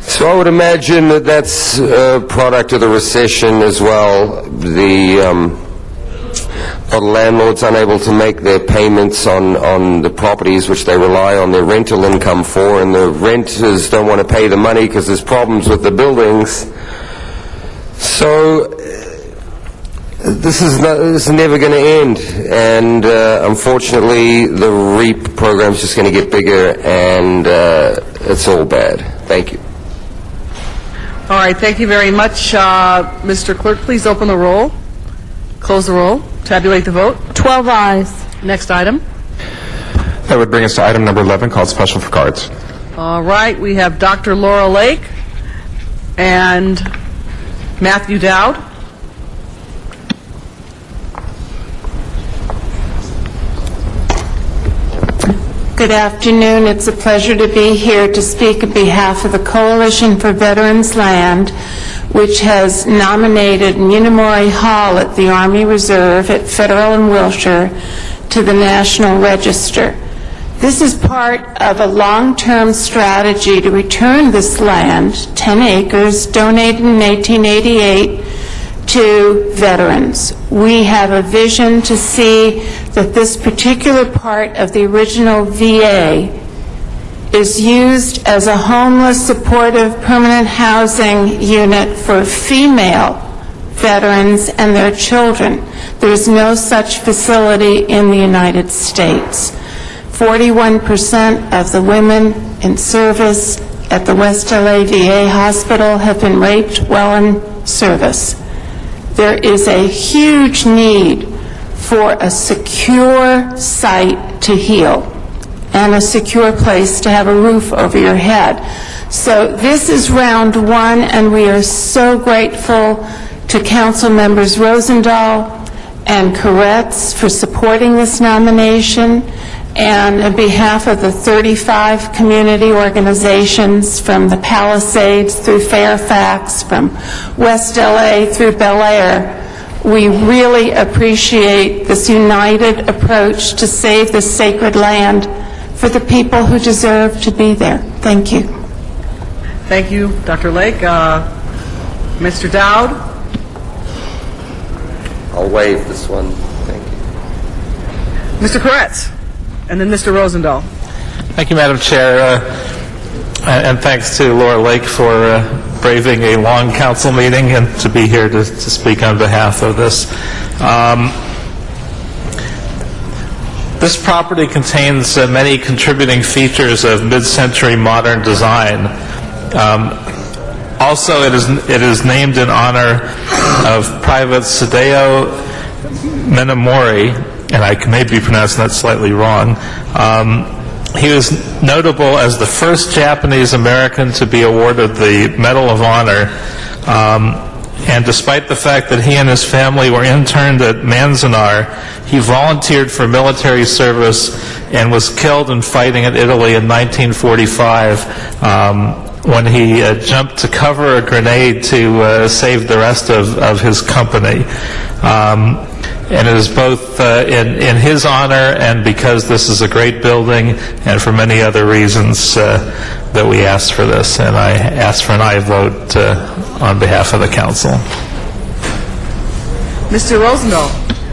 So I would imagine that that's a product of the recession as well. The landlords unable to make their payments on the properties which they rely on their rental income for, and the renters don't want to pay the money because there's problems with the buildings. So this is never going to end, and unfortunately the REAP program is just going to get bigger, and it's all bad. Thank you. All right, thank you very much. Mr. Clerk, please open the roll, close the roll, tabulate the vote. 12 ayes. Next item. That would bring us to item number 11, called special for cards. All right, we have Dr. Laura Lake and Matthew Dowd. Good afternoon. It's a pleasure to be here to speak on behalf of the Coalition for Veterans Land, which has nominated Munimori Hall at the Army Reserve at Federal and Wilshire to the National Register. This is part of a long-term strategy to return this land, 10 acres, donated in 1888, to veterans. We have a vision to see that this particular part of the original VA is used as a homeless supportive permanent housing unit for female veterans and their children. There is no such facility in the United States. 41% of the women in service at the West LA VA hospital have been raped while in service. There is a huge need for a secure site to heal and a secure place to have a roof over your head. So this is round one, and we are so grateful to Council Members Rosendahl and Koretz for supporting this nomination, and on behalf of the 35 community organizations from the Palisades through Fairfax, from West LA through Bel Air, we really appreciate this united approach to save this sacred land for the people who deserve to be there. Thank you. Thank you, Dr. Lake. Mr. Dowd? I'll waive this one. Thank you. Mr. Koretz? And then Mr. Rosendahl. Thank you, Madam Chair, and thanks to Laura Lake for braving a long council meeting and to be here to speak on behalf of this. This property contains many contributing features of mid-century modern design. Also, it is named in honor of Private Sadeo Menomori, and I may be pronouncing that slightly wrong. He was notable as the first Japanese American to be awarded the Medal of Honor, and despite the fact that he and his family were interned at Manzanar, he volunteered for military service and was killed in fighting in Italy in 1945 when he jumped to cover a grenade to save the rest of his company. And it is both in his honor and because this is a great building and for many other reasons that we asked for this. And I ask for an aye vote on behalf of the council. Mr. Rosendahl.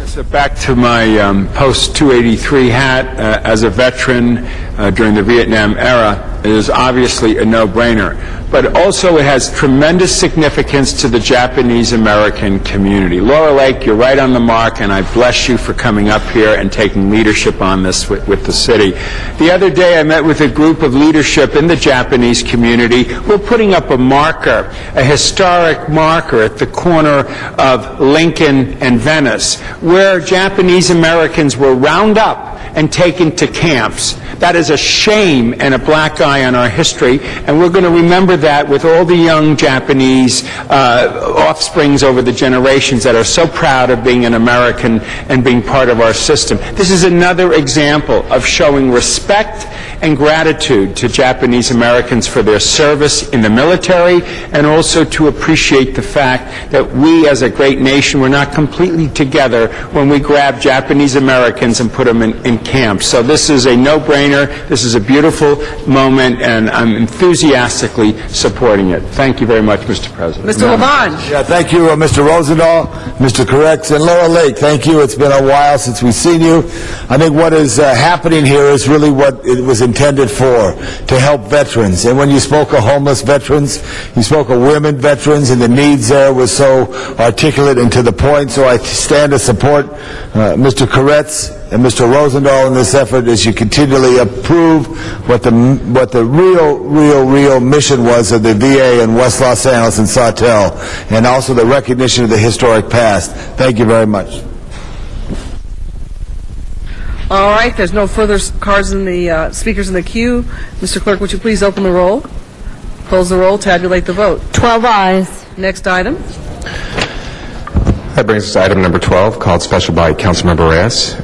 So back to my post-283 hat as a veteran during the Vietnam era, it is obviously a no-brainer. But also it has tremendous significance to the Japanese-American community. Laura Lake, you're right on the mark, and I bless you for coming up here and taking leadership on this with the city. The other day I met with a group of leadership in the Japanese community. We're putting up a marker, a historic marker at the corner of Lincoln and Venice, where Japanese Americans were rounded up and taken to camps. That is a shame and a black eye on our history, and we're going to remember that with all the young Japanese offsprings over the generations that are so proud of being an American and being part of our system. This is another example of showing respect and gratitude to Japanese Americans for their service in the military, and also to appreciate the fact that we as a great nation were not completely together when we grabbed Japanese Americans and put them in camps. So this is a no-brainer. This is a beautiful moment, and I'm enthusiastically supporting it. Thank you very much, Mr. President. Mr. Lavange. Yeah, thank you, Mr. Rosendahl, Mr. Koretz, and Laura Lake. Thank you. It's been a while since we've seen you. I think what is happening here is really what it was intended for, to help veterans. And when you spoke of homeless veterans, you spoke of women veterans, and the needs there was so articulate and to the point. So I stand to support Mr. Koretz and Mr. Rosendahl in this effort as you continually approve what the real mission was of the VA in West Los Angeles and Sawtelle, and also the recognition of the historic past. Thank you very much. All right, there's no further cards in the speakers in the queue. Mr. Clerk, would you please open the roll, close the roll, tabulate the vote. 12 ayes. Next item. That brings us to item number 12, called special by Councilmember Reyes.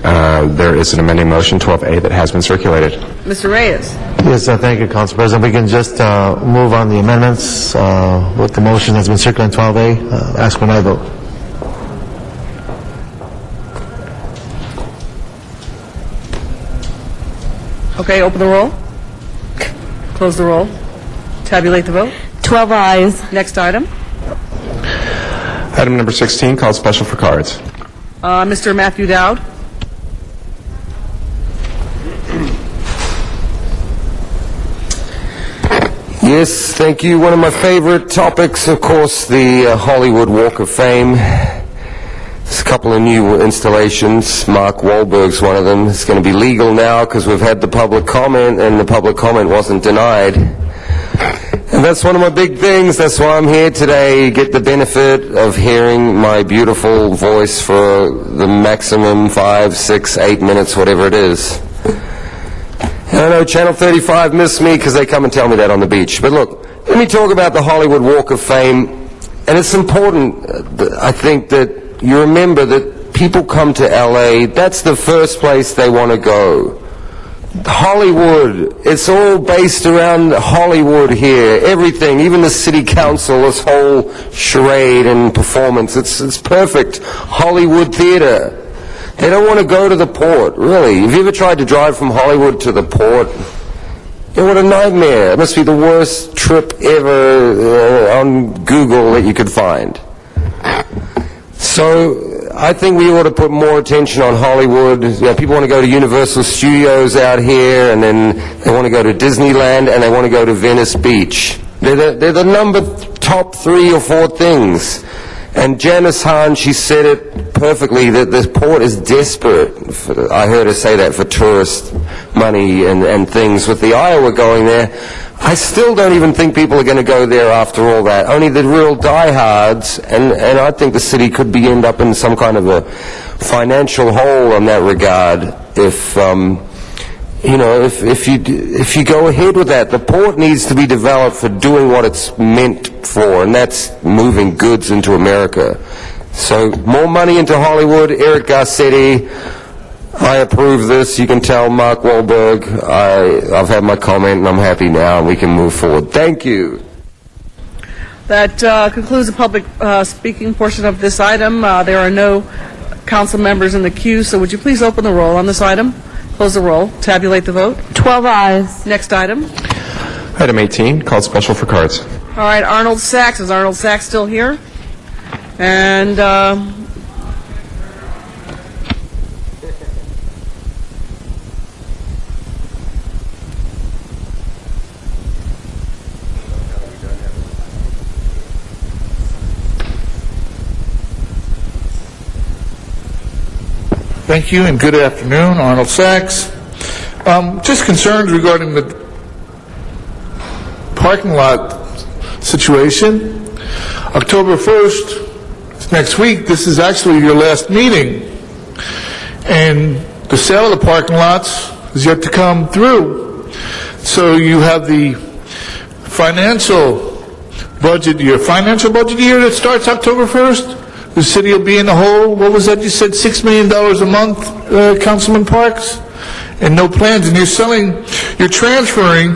There is an amending motion, 12A, that has been circulated. Mr. Reyes. Yes, thank you, Council President. We can just move on the amendments. What the motion has been circulated, 12A. Ask for an aye vote. Okay, open the roll, close the roll, tabulate the vote. 12 ayes. Next item. Item number 16, called special for cards. Mr. Matthew Dowd. Yes, thank you. One of my favorite topics, of course, the Hollywood Walk of Fame. There's a couple of new installations. Mark Wahlberg's one of them. It's going to be legal now because we've had the public comment, and the public comment wasn't denied. And that's one of my big things. That's why I'm here today, get the benefit of hearing my beautiful voice for the maximum 5, 6, 8 minutes, whatever it is. And I know Channel 35 missed me because they come and tell me that on the beach. But look, let me talk about the Hollywood Walk of Fame. And it's important, I think, that you remember that people come to LA, that's the first place they want to go. Hollywood, it's all based around Hollywood here. Everything, even the city council, this whole charade and performance, it's perfect. Hollywood theater. They don't want to go to the port, really. Have you ever tried to drive from Hollywood to the port? Yeah, what a nightmare. It must be the worst trip ever on Google that you could find. So I think we ought to put more attention on Hollywood. You know, people want to go to Universal Studios out here, and then they want to go to Disneyland, and they want to go to Venice Beach. They're the top 3 or 4 things. And Janice Hahn, she said it perfectly, that this port is desperate. I heard her say that for tourist money and things. With the Iowa going there, I still don't even think people are going to go there after all that. Only the real diehards, and I think the city could end up in some kind of a financial hole in that regard if if you go ahead with that. The port needs to be developed for doing what it's meant for, and that's moving goods into America. So more money into Hollywood. Eric Garcetti, I approve this. You can tell Mark Wahlberg I've had my comment, and I'm happy now, and we can move forward. Thank you. That concludes the public speaking portion of this item. There are no council members in the queue, so would you please open the roll on this item? Close the roll. Tabulate the vote. 12 ayes. Next item. Item 18, called special for cards. All right, Arnold Sachs. Is Arnold Sachs still here? And Thank you and good afternoon. Arnold Sachs. Just concerns regarding the parking lot situation. October 1st, next week, this is actually your last meeting. And the sale of the parking lots is yet to come through. So you have the financial budget year that starts October 1st. The city will be in the hole. What was that you said, $6 million a month, Councilman Parks? And no plans. And you're transferring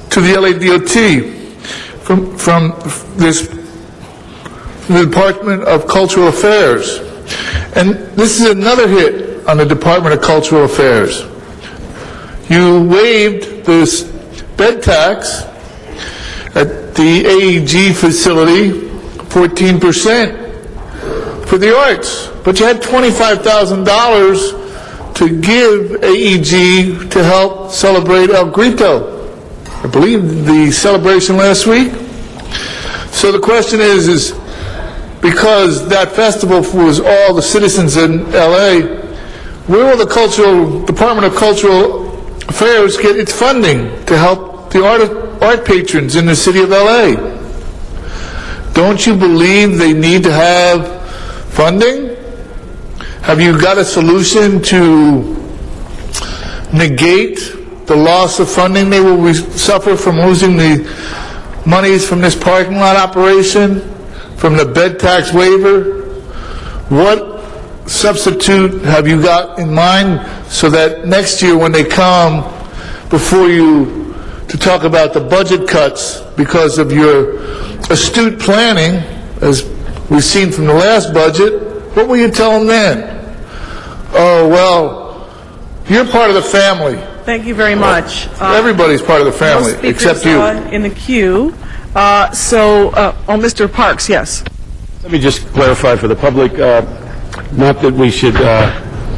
to the LADOT from the Department of Cultural Affairs. And this is another hit on the Department of Cultural Affairs. You waived this bed tax at the AEG facility, 14%. For the arts, but you had $25,000 to give AEG to help celebrate El Grito. I believe the celebration last week. So the question is because that festival was all the citizens in LA, where will the Department of Cultural Affairs get its funding to help the art patrons in the city of LA? Don't you believe they need to have funding? Have you got a solution to negate the loss of funding they will suffer from losing the monies from this parking lot operation, from the bed tax waiver? What substitute have you got in mind so that next year when they come before you to talk about the budget cuts because of your astute planning, as we've seen from the last budget, what will you tell them then? Oh, well, you're part of the family. thank you very much. Everybody's part of the family, No speakers, except you. in the queue. Mr. Parks, yes. Let me just clarify for the public, not that we should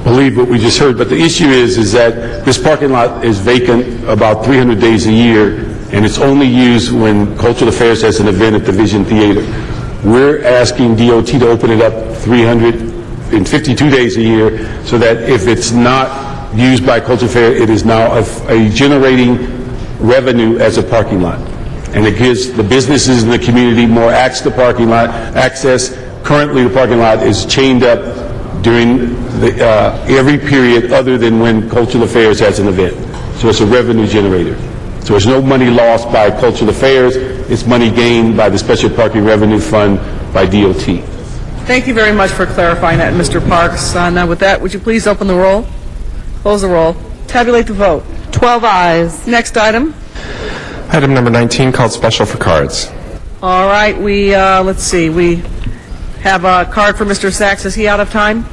believe what we just heard, but the issue is that this parking lot is vacant about 300 days a year, and it's only used when Cultural Affairs has an event at the Vision Theater. We're asking DOT to open it up 352 days a year, so that if it's not used by Cultural Affairs, it is now a generating revenue as a parking lot. And it gives the businesses in the community more access to the parking lot, access. Currently, the parking lot is chained up during every period other than when Cultural Affairs has an event. So it's a revenue generator. So there's no money lost by Cultural Affairs. It's money gained by the Special Parking Revenue Fund by DOT. Thank you very much for clarifying that, Mr. Parks. Now, with that, would you please open the roll, close the roll, tabulate the vote. 12 ayes. Next item. Item number 19, called special for cards. All right, let's see, we have a card for Mr. Sachs. Is he out of time?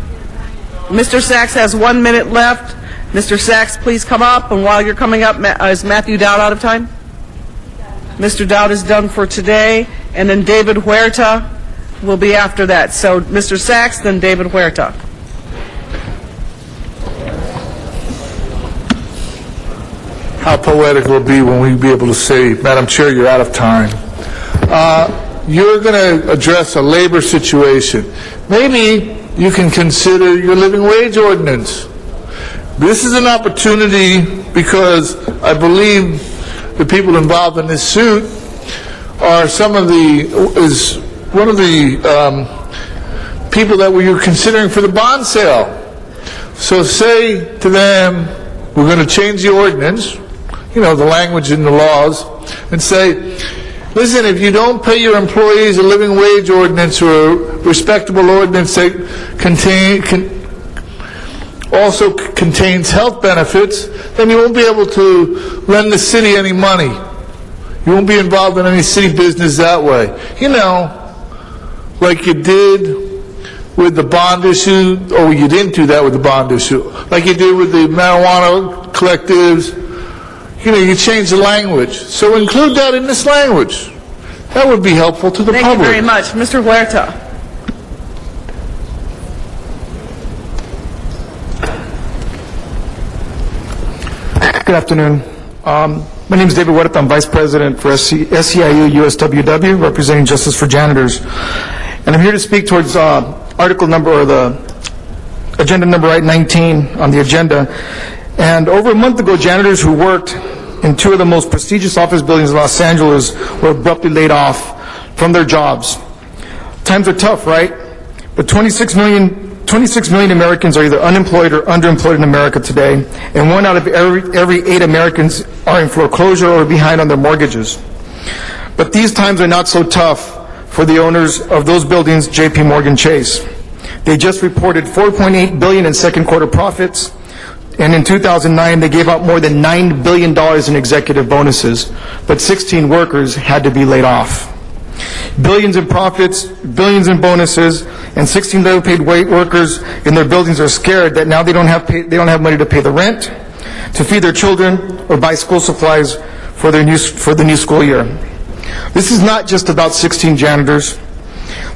Mr. Sachs has 1 minute left. Mr. Sachs, please come up, and while you're coming up, is Matthew Dowd out of time? Mr. Dowd is done for today, and then David Huerta will be after that. So Mr. Sachs, then David Huerta. How poetic it will be when we be able to say, Madam Chair, you're out of time. You're going to address a labor situation. Maybe you can consider your living wage ordinance. This is an opportunity because I believe the people involved in this suit are one of the people that you're considering for the bond sale. So say to them, we're going to change the ordinance, the language in the laws, and say, listen, if you don't pay your employees a living wage ordinance or a respectable ordinance that also contains health benefits, then you won't be able to lend the city any money. You won't be involved in any city business that way. Like you did with the bond issue, or you didn't do that with the bond issue, like you did with the marijuana collectives. You change the language. So include that in this language. That would be helpful to the public. Thank you very much. Mr. Huerta. Good afternoon. My name is David Huerta. I'm Vice President for SEIU USWW, representing Justice for Janitors. And I'm here to speak towards article number, or the agenda number 19 on the agenda. And over a month ago, janitors who worked in two of the most prestigious office buildings in Los Angeles were abruptly laid off from their jobs. Times are tough, right? But 26 million Americans are either unemployed or underemployed in America today, and 1 out of every 8 Americans are in foreclosure or behind on their mortgages. But these times are not so tough for the owners of those buildings, J.P. Morgan Chase. They just reported $4.8 billion in second quarter profits, and in 2009 they gave out more than $9 billion in executive bonuses, but 16 workers had to be laid off. Billions in profits, billions in bonuses, and 16 low-paid workers in their buildings are scared that now they don't have money to pay the rent, to feed their children, or buy school supplies for the new school year. This is not just about 16 janitors.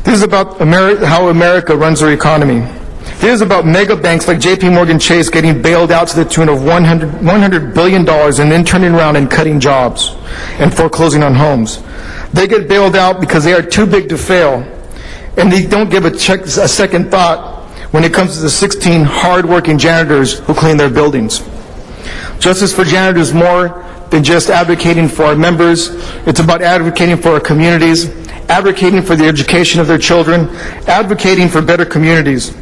This is about how America runs their economy. This is about mega banks like J.P. Morgan Chase getting bailed out to the tune of $100 billion and then turning around and cutting jobs and foreclosing on homes. They get bailed out because they are too big to fail, and they don't give a second thought when it comes to the 16 hard-working janitors who clean their buildings. Justice for Janitors is more than just advocating for our members. It's about advocating for our communities, advocating for the education of their children, advocating for better communities.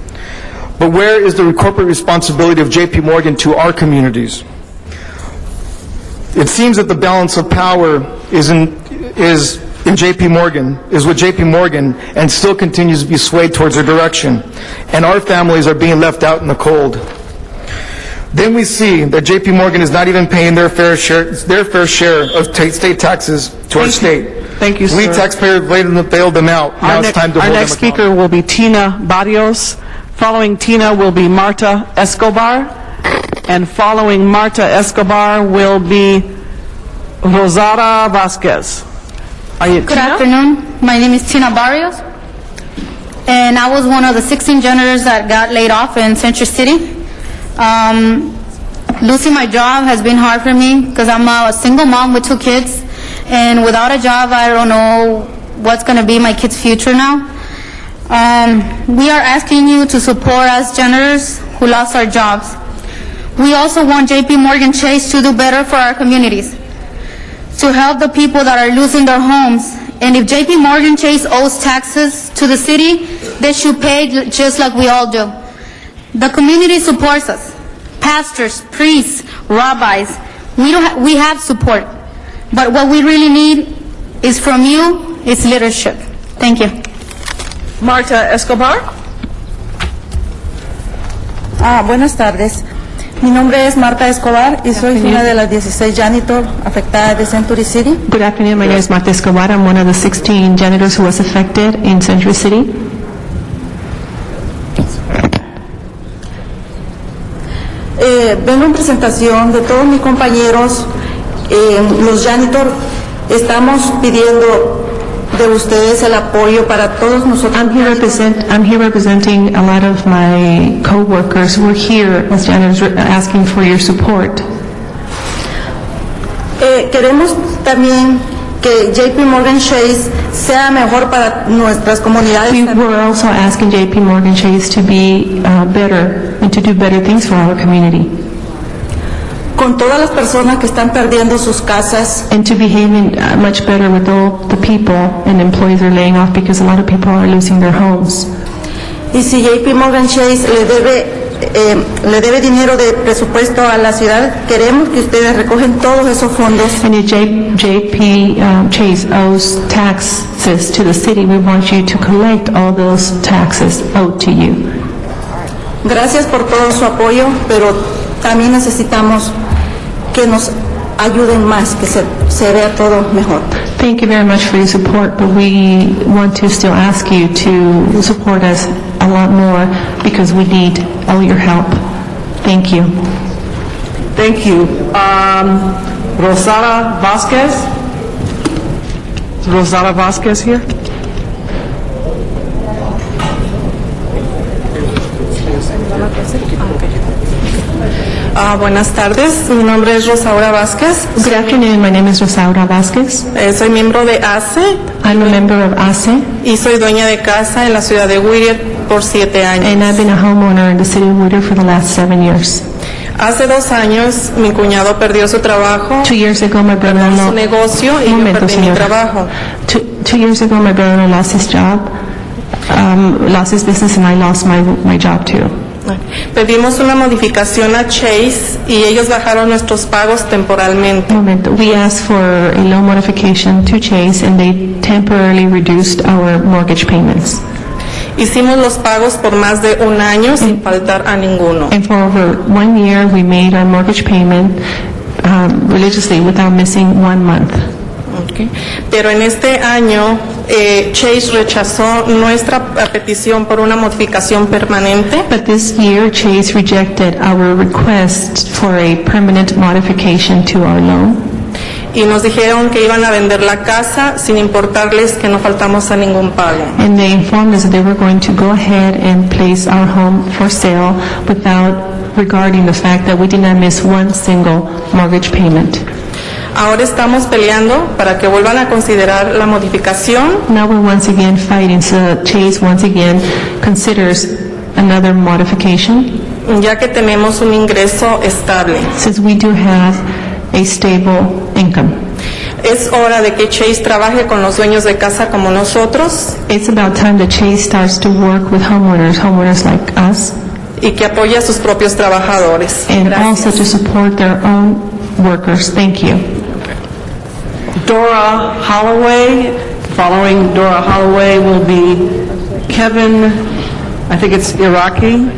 But where is the corporate responsibility of J.P. Morgan to our communities? It seems that the balance of power is with J.P. Morgan, and still continues to be swayed towards their direction. And our families are being left out in the cold. Then we see that J.P. Morgan is not even paying their fair share of state taxes to our state. Thank you, sir. We taxpayers bailed them out. Now it's time to hold them accountable. Our next speaker will be Tina Barrios. Following Tina will be Marta Escobar. And following Marta Escobar will be Rosara Vasquez. Good afternoon. My name is Tina Barrios, and I was one of the 16 janitors that got laid off in Century City. Losing my job has been hard for me because I'm a single mom with 2 kids. and without a job, I don't know what's going to be my kid's future now. We are asking you to support us janitors who lost our jobs. We also want J.P. Morgan Chase to do better for our communities, to help the people that are losing their homes. And if J.P. Morgan Chase owes taxes to the city, they should pay just like we all do. The community supports us. Pastors, priests, rabbis, we have support. But what we really need is from you, is leadership. Thank you. Marta Escobar. Buenas tardes. Mi nombre es Marta Escobar y soy una de las 16 janitor afectadas de Century City. Good afternoon. My name is Marta Escobar. I'm one of the 16 janitors who was affected in Century City. Vengo en presentación de todos mis compañeros, los janitor. Estamos pidiendo de ustedes el apoyo para todos nosotros. I'm here representing a lot of my co-workers who are here as janitors asking for your support. Queremos también que JP Morgan Chase sea mejor para nuestras comunidades. We're also asking JP Morgan Chase to be better and to do better things for our community. Con todas las personas que están perdiendo sus casas. And to behave much better with all the people and employees are laying off because a lot of people are losing their homes. Y si JP Morgan Chase le debe dinero de presupuesto a la ciudad, queremos que ustedes recogen todos esos fondos. And if JP Chase owes taxes to the city, we want you to collect all those taxes owed to you. Gracias por todo su apoyo, pero también necesitamos que nos ayuden más, que se vea todo mejor. Thank you very much for your support, but we want to still ask you to support us a lot more because we need all your help. Thank you. Thank you. Rosara Vasquez. Is Rosara Vasquez here? Buenas tardes, mi nombre es Rosaura Vázquez. Good afternoon, my name is Rosaura Vázquez. Soy miembro de ACE. I'm a member of ACE. Y soy dueña de casa en la ciudad de Whittier por 7 años. And I've been a homeowner in the city of Whittier for the last 7 years. Hace 2 años mi cuñado perdió su trabajo. 2 years ago my brother-in-law su negocio y yo perdí mi trabajo. 2 years ago my brother-in-law lost his job, lost his business, and I lost my job too. Pedimos una modificación a Chase y ellos bajaron nuestros pagos temporalmente. We asked for a loan modification to Chase and they temporarily reduced our mortgage payments. Hicimos los pagos por más de 1 año sin faltar a ninguno. And for over 1 year we made our mortgage payment religiously without missing 1 month. Okay. Pero en este año Chase rechazó nuestra petición por una modificación permanente. But this year Chase rejected our request for a permanent modification to our loan. Y nos dijeron que iban a vender la casa sin importarles que no faltamos a ningún pago. And they informed us that they were going to go ahead and place our home for sale without regarding the fact that we did not miss 1 single mortgage payment. Ahora estamos peleando para que vuelvan a considerar la modificación. Now we're once again fighting, so Chase once again considers another modification. Ya que tenemos un ingreso estable. Since we do have a stable income. Es hora de que Chase trabaje con los dueños de casa como nosotros. It's about time that Chase starts to work with homeowners like us. Y que apoye a sus propios trabajadores. And also to support their own workers. Thank you. Dora Holloway. Following Dora Holloway will be Kevin, I think it's Iraqi.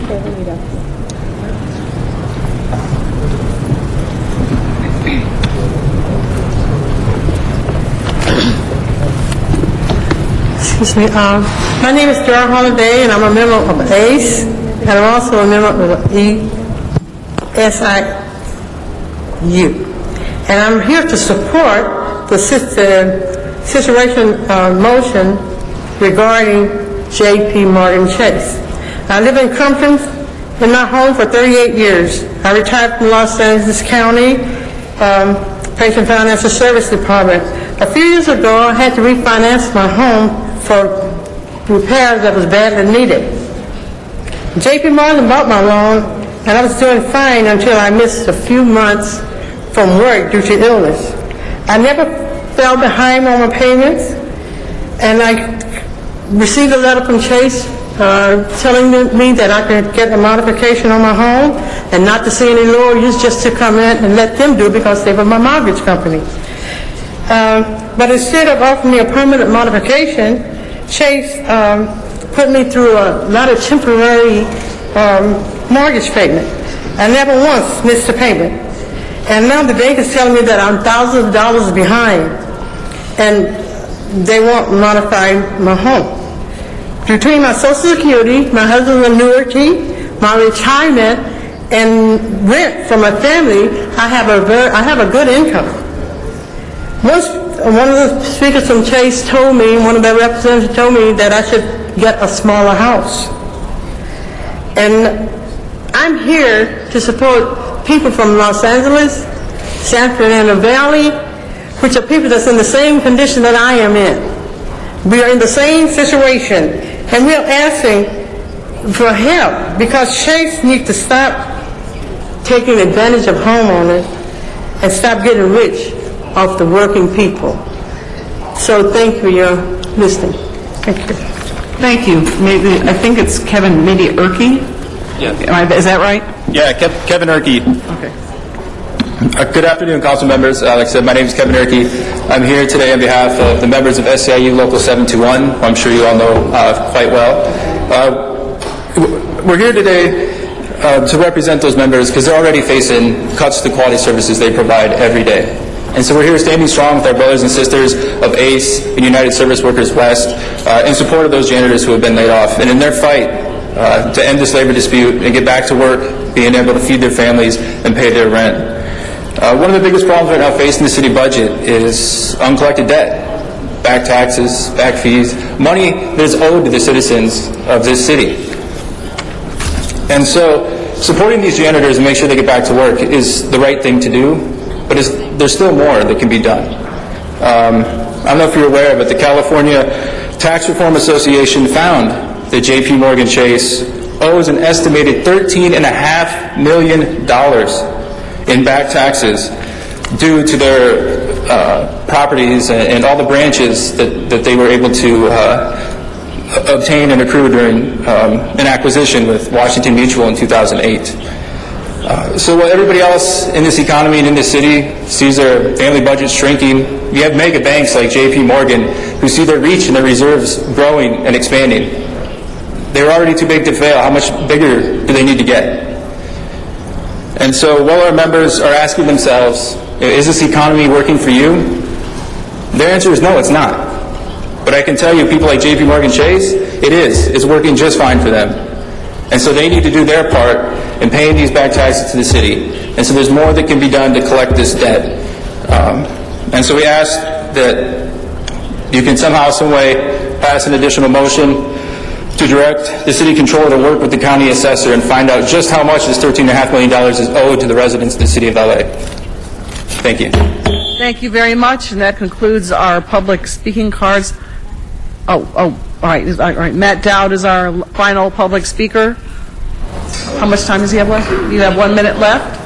Excuse me. My name is Dora Holiday, and I'm a member of ACE, and I'm also a member of ESIU. And I'm here to support the situation motion regarding J.P. Morgan Chase. I live in Compton, in my home for 38 years. I retired from Los Angeles County Patient Financial Service Department. A few years ago, I had to refinance my home for repairs that was badly needed. J.P. Morgan bought my loan, and I was doing fine until I missed a few months from work due to illness. I never fell behind on my payments, and I received a letter from Chase telling me that I could get a modification on my home and not to see any lawyers, just to come in and let them do it because they were my mortgage company. But instead of offering me a permanent modification, Chase put me through a lot of temporary mortgage payment. I never once missed a payment. And now the bank is telling me that I'm thousands of dollars behind, and they won't modify my home. Between my Social Security, my husband's annuity, my retirement, and rent from my family, I have a good income. Once one of the speakers from Chase told me, one of their representatives told me that I should get a smaller house. And I'm here to support people from Los Angeles, San Fernando Valley, which are people that's in the same condition that I am in. We are in the same situation, and we are asking for help because Chase needs to stop taking advantage of homeowners and stop getting rich off the working people. So thank you for your listening. Thank you. Thank you. Maybe, I think it's Kevin Erke. Yeah. Is that right? Yeah, Kevin Erke. Okay. Good afternoon, council members. Like I said, my name is Kevin Erke. I'm here today on behalf of the members of SEIU Local 721, who I'm sure you all know quite well. We're here today to represent those members because they're already facing cuts to quality services they provide every day. And so we're here standing strong with our brothers and sisters of ACE and United Service Workers West in support of those janitors who have been laid off. And in their fight to end this labor dispute and get back to work, being able to feed their families and pay their rent. One of the biggest problems right now facing the city budget is uncollected debt, back taxes, back fees, money that is owed to the citizens of this city. And so supporting these janitors and make sure they get back to work is the right thing to do, but there's still more that can be done. I don't know if you're aware, but the California Tax Reform Association found that J.P. Morgan Chase owes an estimated $13.5 million in back taxes due to their properties and all the branches that they were able to obtain and accrue during an acquisition with Washington Mutual in 2008. So while everybody else in this economy and in this city sees their family budgets shrinking, you have mega banks like J.P. Morgan who see their reach and their reserves growing and expanding. They were already too big to fail. How much bigger do they need to get? And so while our members are asking themselves, is this economy working for you? Their answer is no, it's not. But I can tell you, people like J.P. Morgan Chase, it is. It's working just fine for them. And so they need to do their part in paying these back taxes to the city. And so there's more that can be done to collect this debt. And so we ask that you can somehow, some way, pass an additional motion to direct the city controller to work with the county assessor and find out just how much this $13.5 million is owed to the residents of the city of LA. Thank you. Thank you very much, and that concludes our public speaking cards. All right. Matt Dowd is our final public speaker. How much time does he have left? You have 1 minute left.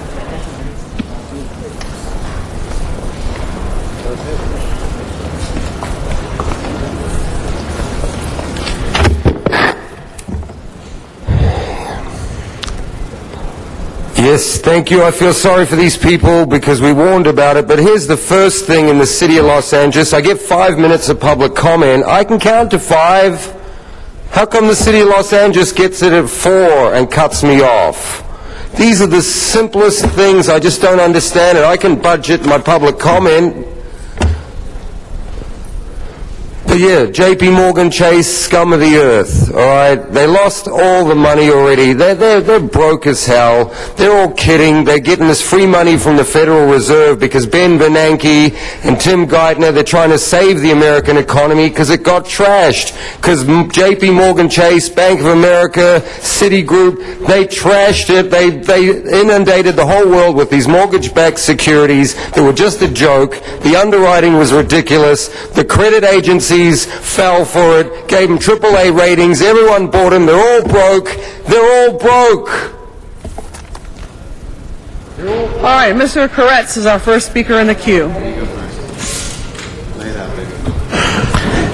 Yes, thank you. I feel sorry for these people because we warned about it, but here's the first thing in the city of Los Angeles. I get 5 minutes of public comment. I can count to 5. How come the city of Los Angeles gets it at 4 and cuts me off? These are the simplest things. I just don't understand it. I can budget my public comment. But yeah, JP Morgan Chase, scum of the earth, all right? They lost all the money already. They're broke as hell. They're all kidding. They're getting this free money from the Federal Reserve because Ben Bernanke and Tim Geithner, they're trying to save the American economy because it got trashed. Because JP Morgan Chase, Bank of America, Citigroup, they trashed it. They inundated the whole world with these mortgage-backed securities that were just a joke. The underwriting was ridiculous. The credit agencies fell for it, gave them AAA ratings. Everyone bought them. They're all broke. They're all broke. All right, Mr. Koretz is our first speaker in the queue.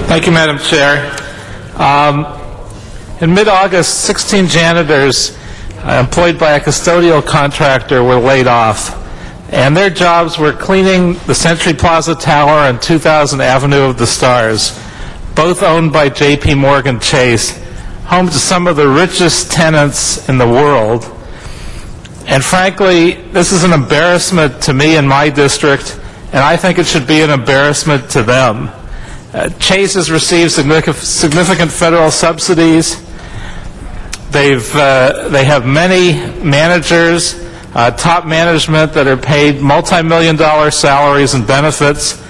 Thank you, Madam Chair. In mid-August, 16 janitors employed by a custodial contractor were laid off, and their jobs were cleaning the Century Plaza Tower and 2000 Avenue of the Stars, both owned by JP Morgan Chase, home to some of the richest tenants in the world. And frankly, this is an embarrassment to me and my district, and I think it should be an embarrassment to them. Chase has received significant federal subsidies. They have many managers, top management that are paid multi-million-dollar salaries and benefits,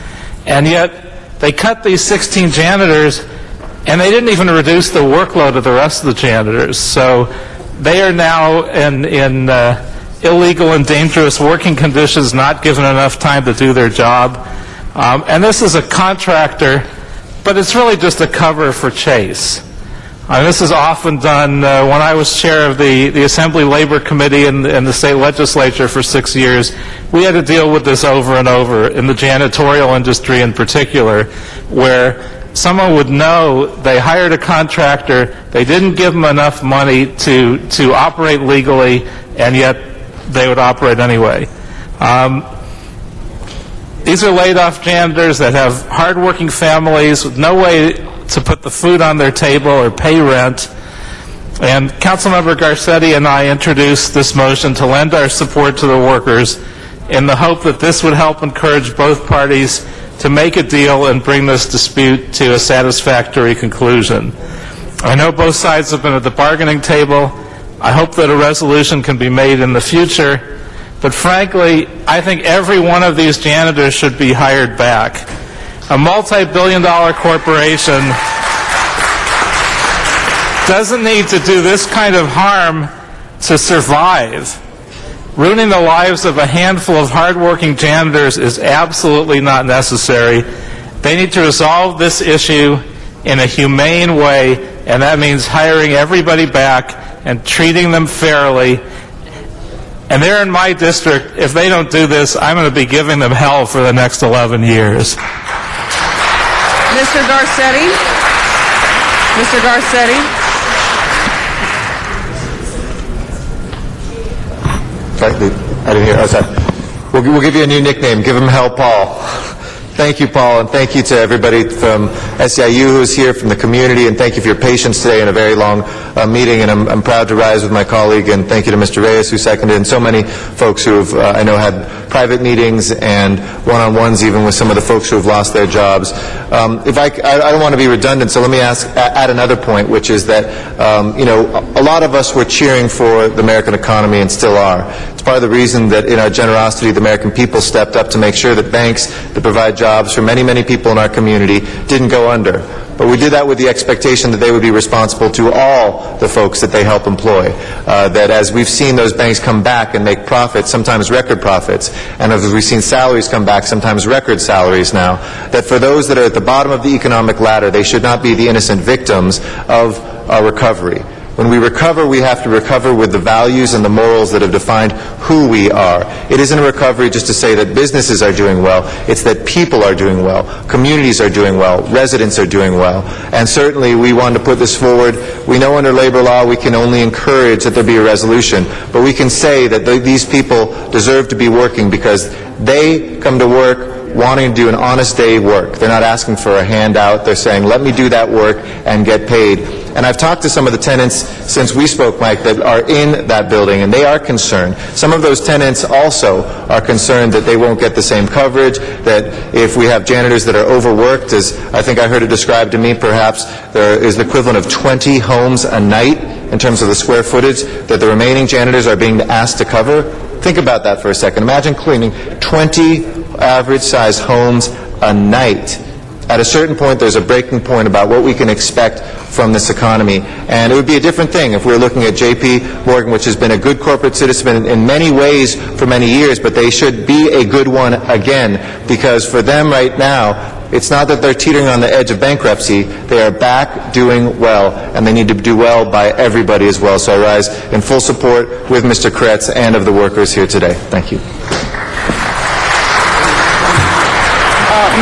and yet they cut these 16 janitors, and they didn't even reduce the workload of the rest of the janitors. So they are now in illegal and dangerous working conditions, not given enough time to do their job. And this is a contractor, but it's really just a cover for Chase. This is often done. When I was chair of the Assembly Labor Committee in the state legislature for 6 years, we had to deal with this over and over in the janitorial industry in particular, where someone would know they hired a contractor, they didn't give them enough money to operate legally, and yet they would operate anyway. These are laid-off janitors that have hard-working families with no way to put the food on their table or pay rent. And Councilmember Garcetti and I introduced this motion to lend our support to the workers in the hope that this would help encourage both parties to make a deal and bring this dispute to a satisfactory conclusion. I know both sides have been at the bargaining table. I hope that a resolution can be made in the future. But frankly, I think every one of these janitors should be hired back. A multi-billion-dollar corporation doesn't need to do this kind of harm to survive. Ruining the lives of a handful of hardworking janitors is absolutely not necessary. They need to resolve this issue in a humane way, and that means hiring everybody back and treating them fairly. And they're in my district. If they don't do this, I'm going to be giving them hell for the next 11 years. Mr. Garcetti. Mr. Garcetti. I didn't hear. Oh, sorry. We'll give you a new nickname. Give him Hell Paul. Thank you, Paul, and thank you to everybody from SEIU who's here, from the community, and thank you for your patience today in a very long meeting. And I'm proud to rise with my colleague, and thank you to Mr. Reyes who seconded, and so many folks who have, I know, had private meetings and one-on-ones even with some of the folks who have lost their jobs. I don't want to be redundant, so let me add another point, which is that a lot of us were cheering for the American economy and still are. It's part of the reason that in our generosity, the American people stepped up to make sure that banks that provide jobs for many, many people in our community didn't go under. But we did that with the expectation that they would be responsible to all the folks that they help employ. That as we've seen those banks come back and make profits, sometimes record profits, and as we've seen salaries come back, sometimes record salaries now, that for those that are at the bottom of the economic ladder, they should not be the innocent victims of our recovery. When we recover, we have to recover with the values and the morals that have defined who we are. It isn't a recovery just to say that businesses are doing well. It's that people are doing well, communities are doing well, residents are doing well. And certainly we want to put this forward. We know under labor law we can only encourage that there be a resolution, but we can say that these people deserve to be working because they come to work wanting to do an honest day work. They're not asking for a handout. They're saying, let me do that work and get paid. And I've talked to some of the tenants since we spoke, Mike, that are in that building, and they are concerned. Some of those tenants also are concerned that they won't get the same coverage, that if we have janitors that are overworked, as I think I heard it described to me, perhaps there is the equivalent of 20 homes a night in terms of the square footage that the remaining janitors are being asked to cover. Think about that for a second. Imagine cleaning 20 average-sized homes a night. At a certain point, there's a breaking point about what we can expect from this economy. And it would be a different thing if we were looking at J.P. Morgan, which has been a good corporate citizen in many ways for many years, but they should be a good one again, because for them right now, it's not that they're teetering on the edge of bankruptcy. They are back doing well, and they need to do well by everybody as well. So I rise in full support with Mr. Kretz and of the workers here today. Thank you.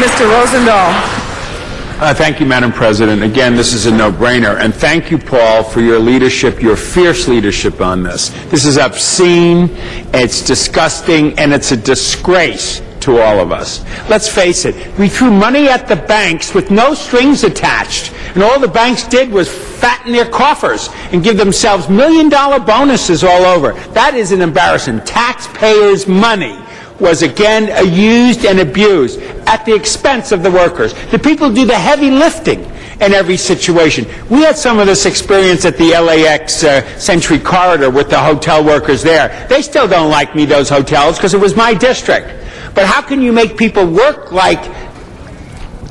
Mr. Rosendahl. Thank you, Madam President. Again, this is a no-brainer. And thank you, Paul, for your leadership, your fierce leadership on this. This is obscene, it's disgusting, and it's a disgrace to all of us. Let's face it, we threw money at the banks with no strings attached, and all the banks did was fatten their coffers and give themselves million-dollar bonuses all over. That is an embarrassment. Taxpayers' money was again used and abused at the expense of the workers. The people do the heavy lifting in every situation. We had some of this experience at the LAX Century Corridor with the hotel workers there. They still don't like me, those hotels, because it was my district. But how can you make people work like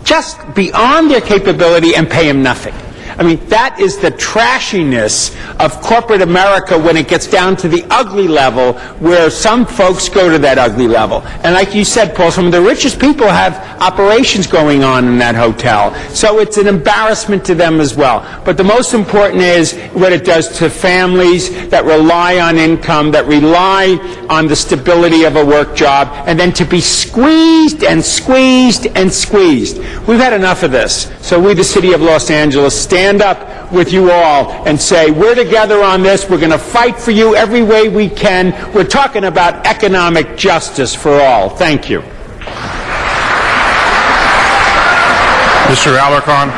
just beyond their capability and pay them nothing? I mean, that is the trashiness of corporate America when it gets down to the ugly level, where some folks go to that ugly level. And like you said, Paul, some of the richest people have operations going on in that hotel. So it's an embarrassment to them as well. But the most important is what it does to families that rely on income, that rely on the stability of a work job, and then to be squeezed and squeezed and squeezed. We've had enough of this. So we, the City of Los Angeles, stand up with you all and say, we're together on this. We're going to fight for you every way we can. We're talking about economic justice for all. Thank you. Mr. Alarcon.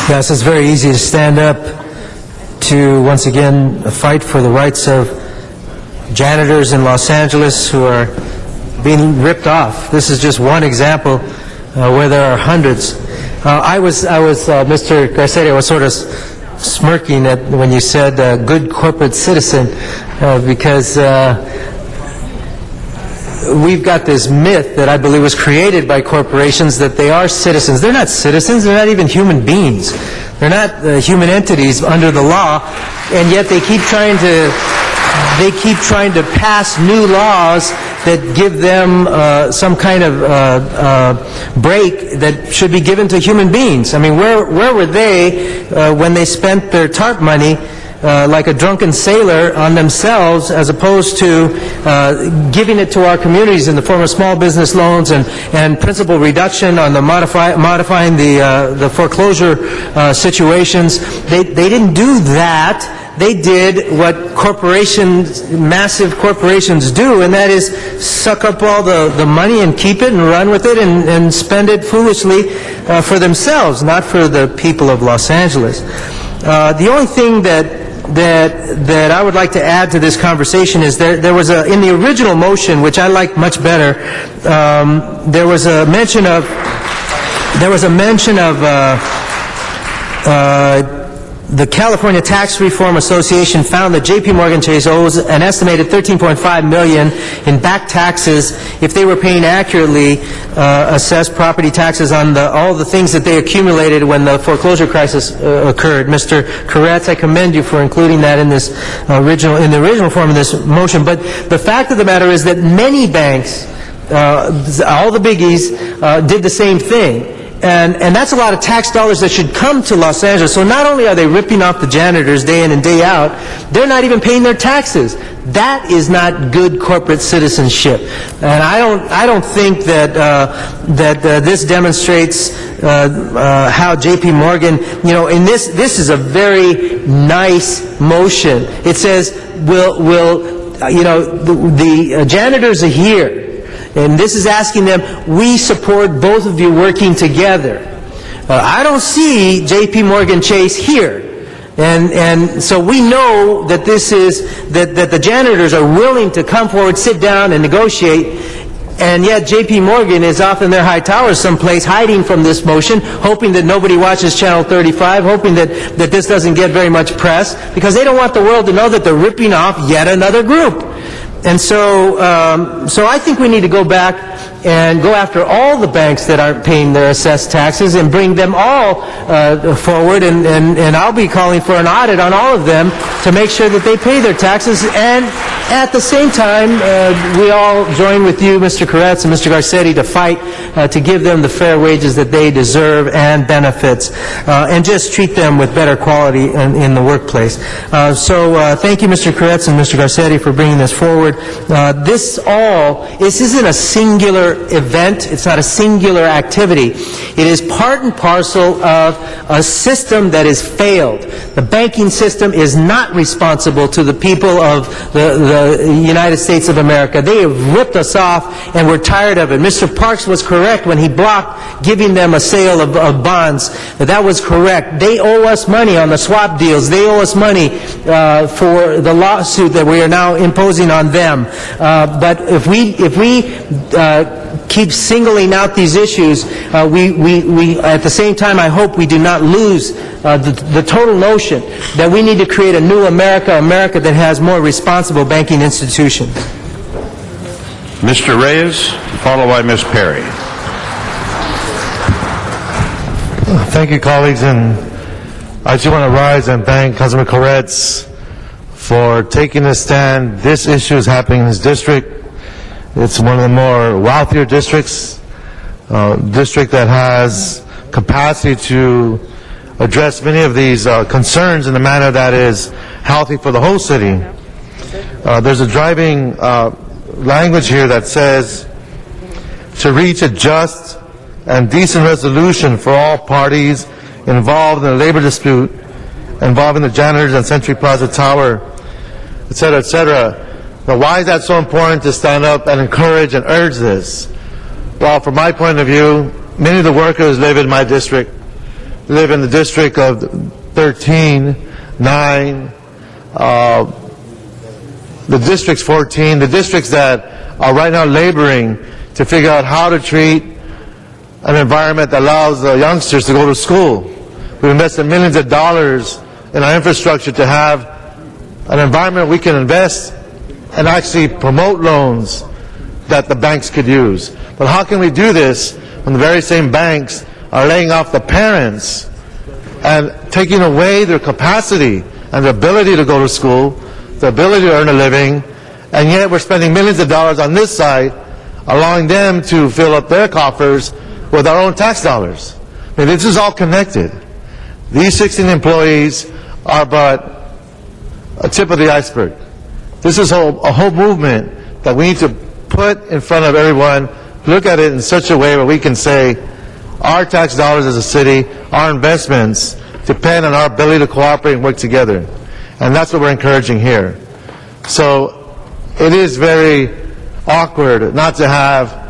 Yes, it's very easy to stand up to, once again, fight for the rights of janitors in Los Angeles who are being ripped off. This is just one example where there are hundreds. Mr. Garcetti, I was sort of smirking at when you said good corporate citizen, because we've got this myth that I believe was created by corporations that they are citizens. They're not citizens. They're not even human beings. They're not human entities under the law, and yet they keep trying to pass new laws that give them some kind of break that should be given to human beings. I mean, where were they when they spent their TARP money like a drunken sailor on themselves, as opposed to giving it to our communities in the form of small business loans and principal reduction on the modifying the foreclosure situations? They didn't do that. They did what massive corporations do, and that is suck up all the money and keep it and run with it and spend it foolishly for themselves, not for the people of Los Angeles. The only thing that I would like to add to this conversation is there was in the original motion, which I like much better, there was a mention of the California Tax Reform Association found that J.P. Morgan Chase owes an estimated $13.5 million in back taxes if they were paying accurately assessed property taxes on all the things that they accumulated when the foreclosure crisis occurred. Mr. Koretz, I commend you for including that in the original form of this motion. But the fact of the matter is that many banks, all the biggies, did the same thing. And that's a lot of tax dollars that should come to Los Angeles. So not only are they ripping off the janitors day in and day out, they're not even paying their taxes. That is not good corporate citizenship. And I don't think that this demonstrates how J.P. Morgan, this is a very nice motion. It says we'll the janitors are here, and this is asking them, we support both of you working together. I don't see J.P. Morgan Chase here. And so we know that that the janitors are willing to come forward, sit down, and negotiate, and yet J.P. Morgan is off in their high towers someplace hiding from this motion, hoping that nobody watches Channel 35, hoping that this doesn't get very much press, because they don't want the world to know that they're ripping off yet another group. And so I think we need to go back and go after all the banks that aren't paying their assessed taxes and bring them all forward, and I'll be calling for an audit on all of them to make sure that they pay their taxes, and at the same time, we all join with you, Mr. Koretz and Mr. Garcetti, to fight to give them the fair wages that they deserve and benefits, and just treat them with better quality in the workplace. So thank you, Mr. Koretz and Mr. Garcetti, for bringing this forward. This isn't a singular event. It's not a singular activity. It is part and parcel of a system that has failed. The banking system is not responsible to the people of the United States of America. They have ripped us off, and we're tired of it. Mr. Parks was correct when he blocked giving them a sale of bonds. That was correct. They owe us money on the swap deals. They owe us money for the lawsuit that we are now imposing on them. But if we keep singling out these issues, we at the same time, I hope we do not lose the total notion that we need to create a new America that has more responsible banking institutions. Mr. Reyes, followed by Ms. Perry. Thank you, colleagues, and I just want to rise and thank Councilman Koretz for taking a stand. This issue is happening in his district. It's one of the more wealthier districts, district that has capacity to address many of these concerns in a manner that is healthy for the whole city. There's a driving language here that says to reach a just and decent resolution for all parties involved in a labor dispute involving the janitors and Century Plaza Tower, et cetera, et cetera. Now, why is that so important to stand up and encourage and urge this? Well, from my point of view, many of the workers live in my district, live in the district of 13, 9, the district's 14, the districts that are right now laboring to figure out how to treat an environment that allows the youngsters to go to school. We've invested millions of dollars in our infrastructure to have an environment we can invest and actually promote loans that the banks could use. But how can we do this when the very same banks are laying off the parents and taking away their capacity and their ability to go to school, the ability to earn a living, and yet we're spending millions of dollars on this side, allowing them to fill up their coffers with our own tax dollars. I mean, this is all connected. These 16 employees are but a tip of the iceberg. This is a whole movement that we need to put in front of everyone, look at it in such a way where we can say our tax dollars as a city, our investments, depend on our ability to cooperate and work together. And that's what we're encouraging here. So it is very awkward not to have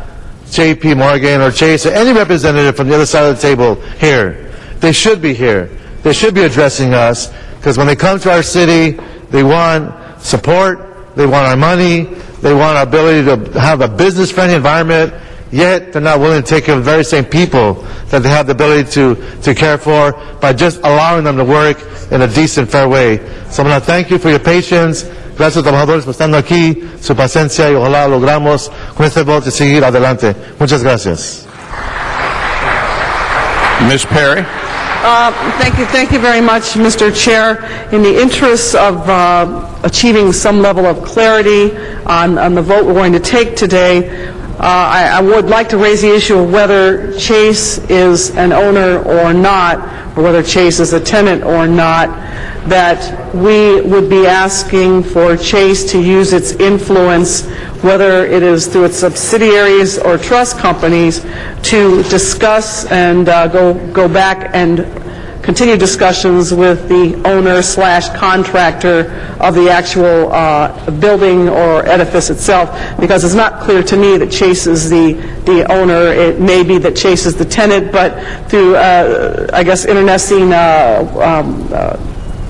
J.P. Morgan or Chase or any representative from the other side of the table here. They should be here. They should be addressing us, because when they come to our city, they want support, they want our money, they want our ability to have a business-friendly environment, yet they're not willing to take care of the very same people that they have the ability to care for by just allowing them to work in a decent, fair way. So I'm going to thank you for your patience. Gracias, trabajadores, por estando aquí, su paciencia, y ojalá logramos con este voto seguir adelante. Muchas gracias. Ms. Perry. Thank you very much, Mr. Chair. In the interest of achieving some level of clarity on the vote we're going to take today, I would like to raise the issue of whether Chase is an owner or not, or whether Chase is a tenant or not, that we would be asking for Chase to use its influence, whether it is through its subsidiaries or trust companies, to discuss and go back and continue discussions with the owner/contractor of the actual building or edifice itself, because it's not clear to me that Chase is the owner. It may be that Chase is the tenant, but through, I guess, internecine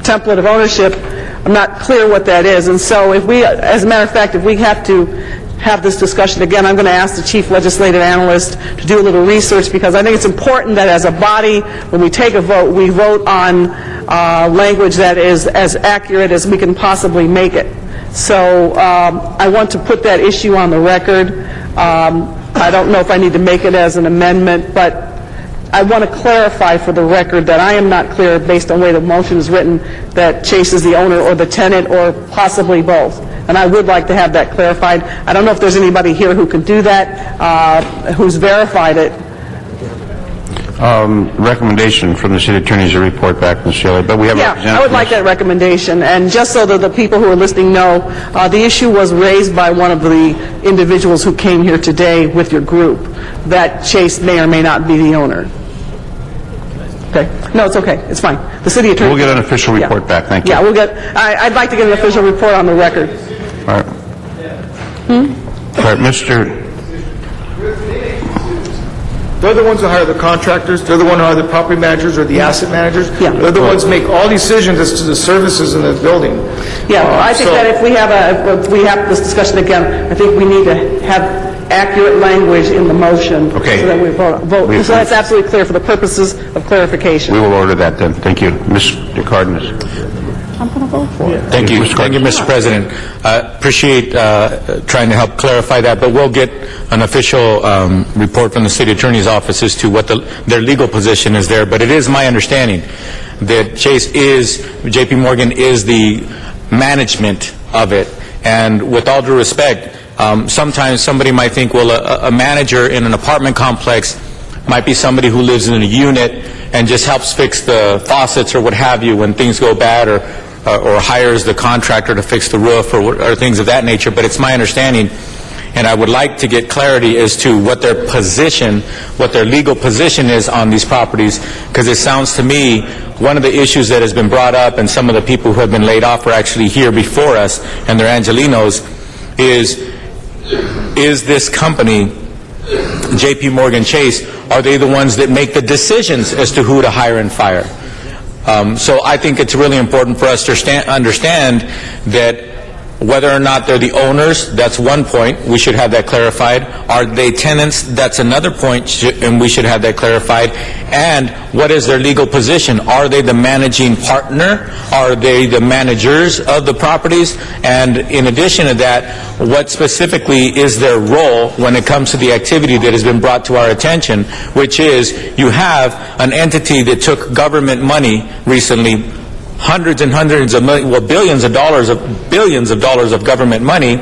template of ownership, I'm not clear what that is. And so if we, as a matter of fact, if we have to have this discussion again, I'm going to ask the chief legislative analyst to do a little research, because I think it's important that as a body, when we take a vote, we vote on language that is as accurate as we can possibly make it. So I want to put that issue on the record. I don't know if I need to make it as an amendment, but I want to clarify for the record that I am not clear, based on the way the motion is written, that Chase is the owner or the tenant or possibly both. And I would like to have that clarified. I don't know if there's anybody here who can do that, who's verified it. Recommendation from the city attorney is a report back, Ms. Shelley, but we have a Yeah, representative. I would like that recommendation. And just so that the people who are listening know, the issue was raised by one of the individuals who came here today with your group, that Chase may or may not be the owner. Okay. No, it's okay. It's fine. The city attorney... We'll get an official report back. Thank you. Yeah, we'll get... I'd like to get an official report on the record. All right. All right, Mr. They're the ones that hire the contractors, they're the ones who hire the property managers or the asset managers. They're the ones who make all decisions as to the services in the building. Yeah, I think that if we have this discussion again, I think we need to have accurate language in the motion. Okay. So that we vote. So that's absolutely clear for the purposes of clarification. We will order that then. Thank you. Mr. Cardenas. I'm going to vote for it. Thank you. Thank you, Mr. President. Appreciate trying to help clarify that, but we'll get an official report from the city attorney's office as to what their legal position is there. But it is my understanding that JP Morgan is the management of it. And with all due respect, sometimes somebody might think, well, a manager in an apartment complex might be somebody who lives in a unit and just helps fix the faucets or what have you when things go bad, or hires the contractor to fix the roof or things of that nature. But it's my understanding, and I would like to get clarity as to what their position, what their legal position is on these properties, because it sounds to me one of the issues that has been brought up, and some of the people who have been laid off are actually here before us, and they're Angelinos, is this company, JP Morgan Chase, are they the ones that make the decisions as to who to hire and fire? So I think it's really important for us to understand that whether or not they're the owners, that's one point. We should have that clarified. Are they tenants? That's another point, and we should have that clarified. And what is their legal position? Are they the managing partner? Are they the managers of the properties? And in addition to that, what specifically is their role when it comes to the activity that has been brought to our attention, which is you have an entity that took government money recently, hundreds and hundreds of millions, well, billions of dollars of government money,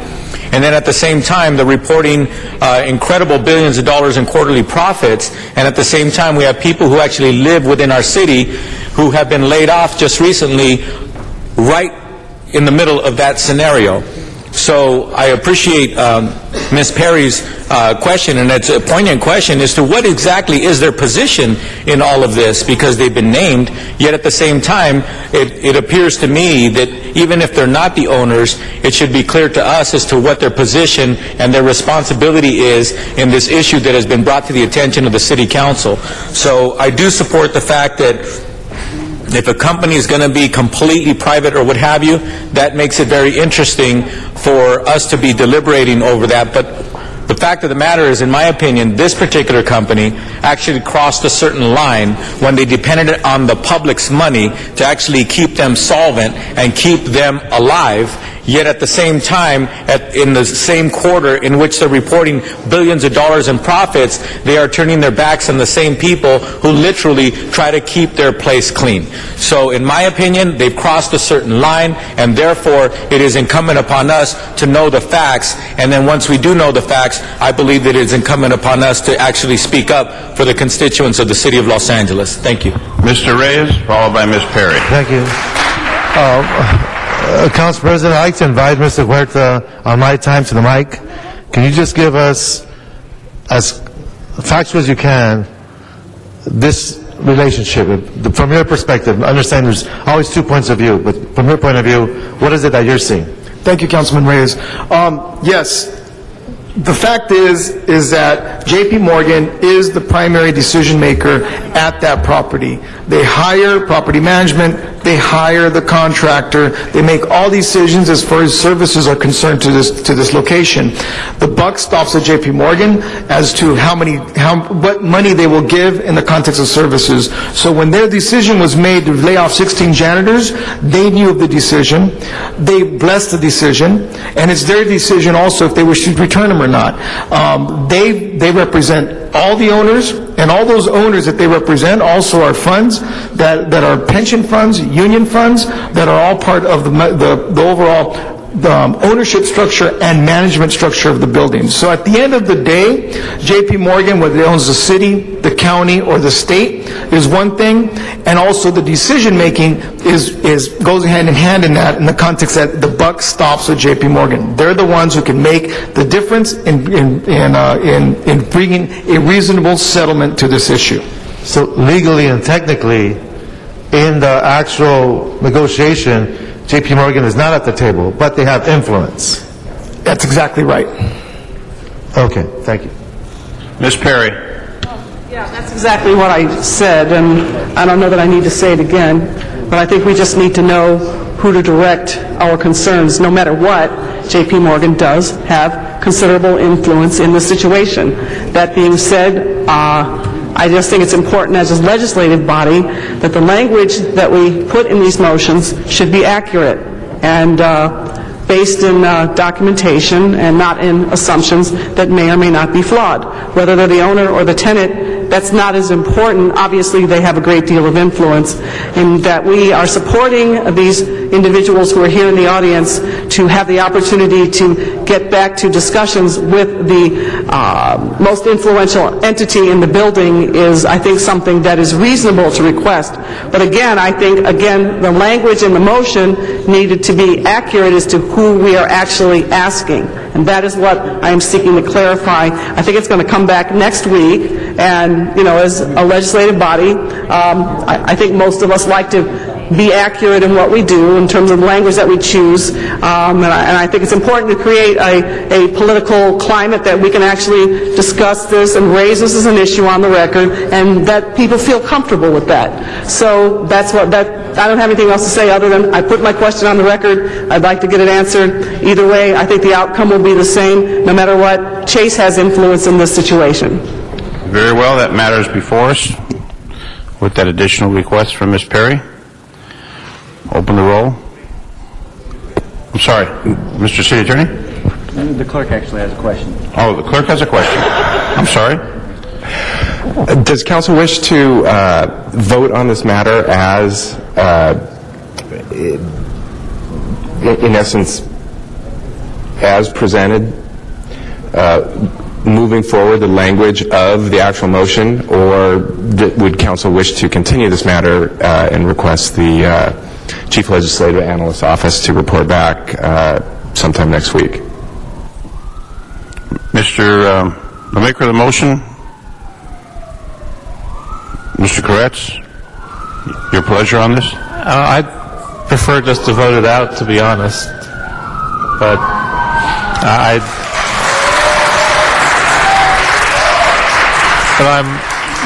and then at the same time they're reporting incredible billions of dollars in quarterly profits, and at the same time we have people who actually live within our city who have been laid off just recently, right in the middle of that scenario. So I appreciate Ms. Perry's question, and it's a poignant question as to what exactly is their position in all of this, because they've been named, yet at the same time, it appears to me that even if they're not the owners, it should be clear to us as to what their position and their responsibility is in this issue that has been brought to the attention of the City Council. So I do support the fact that if a company is going to be completely private or what have you, that makes it very interesting for us to be deliberating over that. But the fact of the matter is, in my opinion, this particular company actually crossed a certain line when they depended on the public's money to actually keep them solvent and keep them alive. Yet at the same time, in the same quarter in which they're reporting billions of dollars in profits, they are turning their backs on the same people who literally try to keep their place clean. So in my opinion, they've crossed a certain line, and therefore it is incumbent upon us to know the facts. And then once we do know the facts, I believe that it is incumbent upon us to actually speak up for the constituents of the City of Los Angeles. Thank you. Mr. Reyes, followed by Ms. Perry. Thank you. Council President, I'd like to invite Mr. Huerta on my time to the mic. Can you just give us, as factual as you can, this relationship? From your perspective, I understand there's always two points of view, but from your point of view, what is it that you're seeing? Thank you, Councilman Reyes. Yes, the fact is that J.P. Morgan is the primary decision maker at that property. They hire property management, they hire the contractor, they make all decisions as far as services are concerned to this location. The buck stops at J.P. Morgan as to what money they will give in the context of services. So when their decision was made to lay off 16 janitors, they knew of the decision, they blessed the decision, and it's their decision also if they wish to return them or not. They represent all the owners, and all those owners that they represent also are funds that are pension funds, union funds, that are all part of the overall ownership structure and management structure of the building. So at the end of the day, J.P. Morgan, whether it owns the city, the county, or the state, is one thing, and also the decision-making goes hand in hand in that, in the context that the buck stops with J.P. Morgan. They're the ones who can make the difference in bringing a reasonable settlement to this issue. So legally and technically, in the actual negotiation, J.P. Morgan is not at the table, but they have influence. That's exactly right. Okay, thank you. Ms. Perry. Yeah, that's exactly what I said, and I don't know that I need to say it again, but I think we just need to know who to direct our concerns. No matter what, J.P. Morgan does have considerable influence in the situation. That being said, I just think it's important as a legislative body that the language that we put in these motions should be accurate and based in documentation and not in assumptions that may or may not be flawed. Whether they're the owner or the tenant, that's not as important. Obviously, they have a great deal of influence, and that we are supporting these individuals who are here in the audience to have the opportunity to get back to discussions with the most influential entity in the building is, I think, something that is reasonable to request. But again, I think, the language in the motion needed to be accurate as to who we are actually asking. And that is what I am seeking to clarify. I think it's going to come back next week, and, as a legislative body, I think most of us like to be accurate in what we do in terms of the language that we choose. And I think it's important to create a political climate that we can actually discuss this and raise this as an issue on the record, and that people feel comfortable with that. So I don't have anything else to say other than I put my question on the record. I'd like to get it answered. Either way, I think the outcome will be the same. No matter what, Chase has influence in this situation. Very well, that matter is before us with that additional request from Ms. Perry. Open the roll. I'm sorry, Mr. City Attorney? The clerk actually has a question. Oh, the clerk has a question. I'm sorry. Does council wish to vote on this matter as, in essence, as presented, moving forward the language of the actual motion, or would council wish to continue this matter and request the Chief Legislative Analyst's Office to report back sometime next week? Mr. the maker of the motion, Mr. Koretz, your pleasure on this? I'd prefer just to vote it out, to be honest. But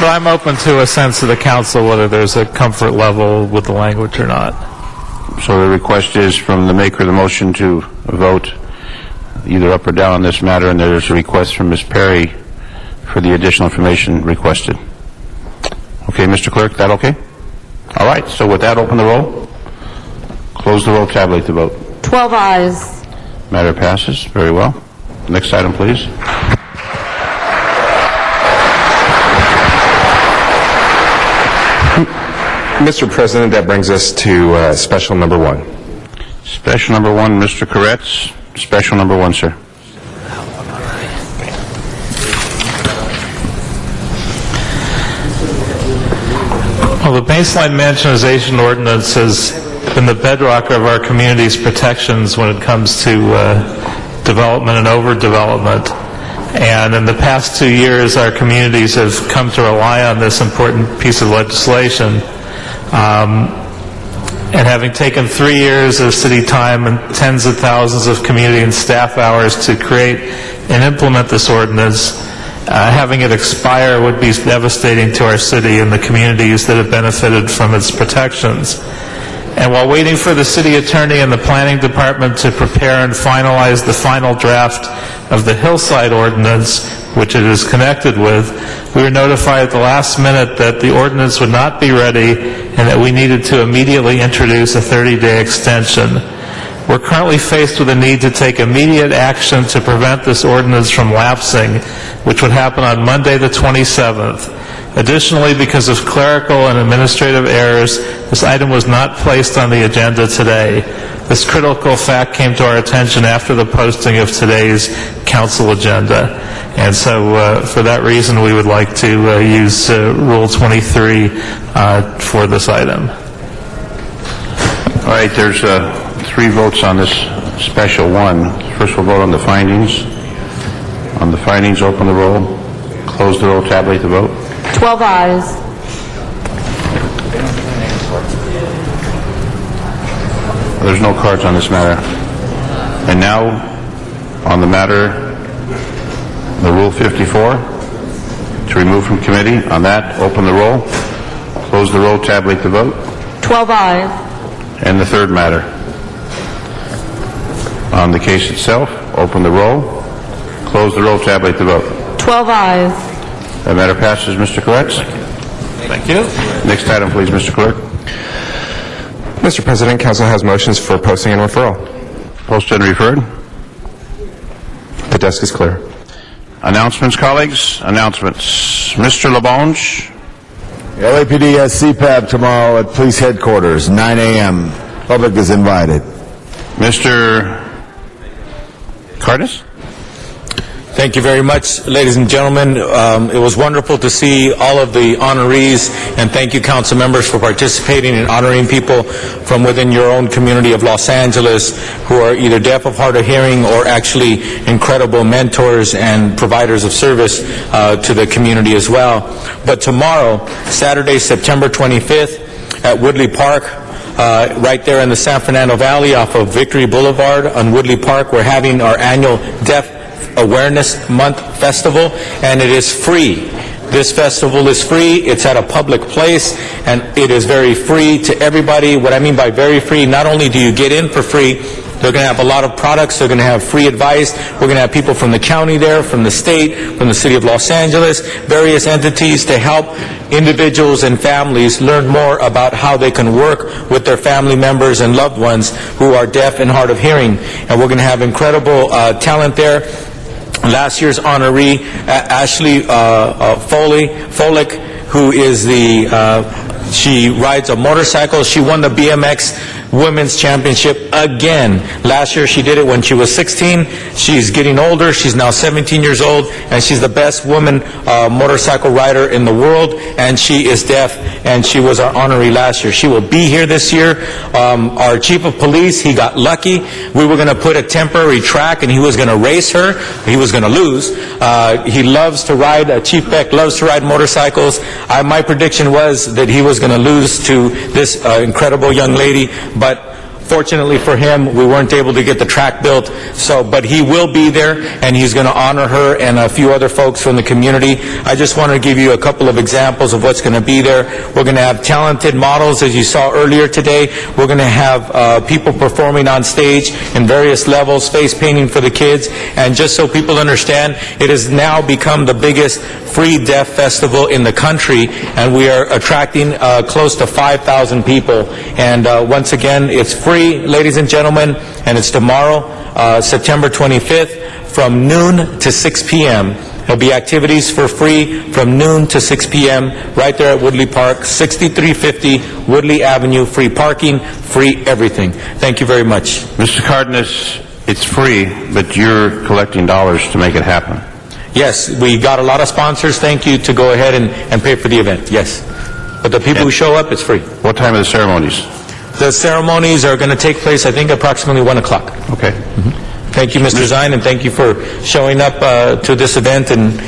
I'm open to a sense of the council whether there's a comfort level with the language or not. So the request is from the maker of the motion to vote either up or down on this matter, and there's a request from Ms. Perry for the additional information requested. Okay, Mr. Clerk, that okay? All right, so with that, open the roll. Close the roll, tabulate the vote. 12 ayes. Matter passes. Very well. Next item, please. Mr. President, that brings us to special number 1. Special number 1, Mr. Koretz. Special number 1, sir. Well, the baseline mansionization ordinance has been the bedrock of our community's protections when it comes to development and overdevelopment. And in the past 2 years, our communities have come to rely on this important piece of legislation. And having taken 3 years of city time and tens of thousands of community and staff hours to create and implement this ordinance, having it expire would be devastating to our city and the communities that have benefited from its protections. And while waiting for the city attorney and the planning department to prepare and finalize the final draft of the Hillside ordinance, which it is connected with, we were notified at the last minute that the ordinance would not be ready and that we needed to immediately introduce a 30-day extension. We're currently faced with a need to take immediate action to prevent this ordinance from lapsing, which would happen on Monday the 27th. Additionally, because of clerical and administrative errors, this item was not placed on the agenda today. This critical fact came to our attention after the posting of today's council agenda. And so for that reason, we would like to use Rule 23 for this item. All right, there's 3 votes on this special one. First, we'll vote on the findings. On the findings, open the roll, close the roll, tabulate the vote. 12 ayes. There's no cards on this matter. And now, on the matter, the Rule 54, to remove from committee. On that, open the roll, close the roll, tabulate the vote. 12 ayes. And the third matter. On the case itself, open the roll, close the roll, tabulate the vote. 12 ayes. That matter passes, Mr. Koretz. Thank you. Next item, please, Mr. Clerk. Mr. President, council has motions for posting and referral. Posted and referred. The desk is clear. Announcements, colleagues. Announcements. Mr. LaBonge. The LAPD has CPAB tomorrow at police headquarters, 9 a.m. Public is invited. Mr. Cardenas? Thank you very much, ladies and gentlemen. It was wonderful to see all of the honorees, and thank you, council members, for participating in honoring people from within your own community of Los Angeles who are either deaf of hard of hearing or actually incredible mentors and providers of service to the community as well. But tomorrow, Saturday, September 25th, at Woodley Park, right there in the San Fernando Valley off of Victory Boulevard on Woodley Park, we're having our annual Deaf Awareness Month Festival, and it is free. This festival is free. It's at a public place, and it is very free to everybody. What I mean by very free, not only do you get in for free, they're going to have a lot of products. They're going to have free advice. We're going to have people from the county there, from the state, from the city of Los Angeles, various entities to help individuals and families learn more about how they can work with their family members and loved ones who are deaf and hard of hearing. And we're going to have incredible talent there. Last year's honoree, Ashley Folick, who is she rides a motorcycle. She won the BMX Women's Championship again. Last year she did it when she was 16. She's getting older. She's now 17 years old, and she's the best woman motorcycle rider in the world, and she is deaf, and she was our honoree last year. She will be here this year. Our chief of police, he got lucky. We were going to put a temporary track, and he was going to race her. He was going to lose. He loves to ride, Chief Beck loves to ride motorcycles. My prediction was that he was going to lose to this incredible young lady, but fortunately for him, we weren't able to get the track built. But he will be there, and he's going to honor her and a few other folks from the community. I just want to give you a couple of examples of what's going to be there. We're going to have talented models, as you saw earlier today. We're going to have people performing on stage in various levels, face painting for the kids. And just so people understand, it has now become the biggest free deaf festival in the country, and we are attracting close to 5,000 people. And once again, it's free, ladies and gentlemen, and it's tomorrow, September 25th, from noon to 6 p.m. There'll be activities for free from noon to 6 p.m. right there at Woodley Park, 6350 Woodley Avenue, free parking, free everything. Thank you very much. Mr. Cardenas, it's free, but you're collecting dollars to make it happen. Yes, we got a lot of sponsors, thank you, to go ahead and pay for the event, yes. But the people who show up, it's free. What time are the ceremonies? The ceremonies are going to take place, I think, approximately 1 o'clock. Okay. Thank you, Mr. Zine, and thank you for showing up to this event and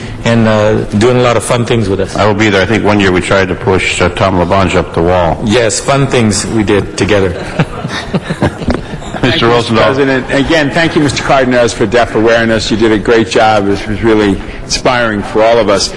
doing a lot of fun things with us. I will be there. I think one year we tried to push Tom Labange up the wall. Yes, fun things we did together. Thank you, Mr. President. Again, thank you, Mr. Cardenas, for deaf awareness. You did a great job. This was really inspiring for all of us.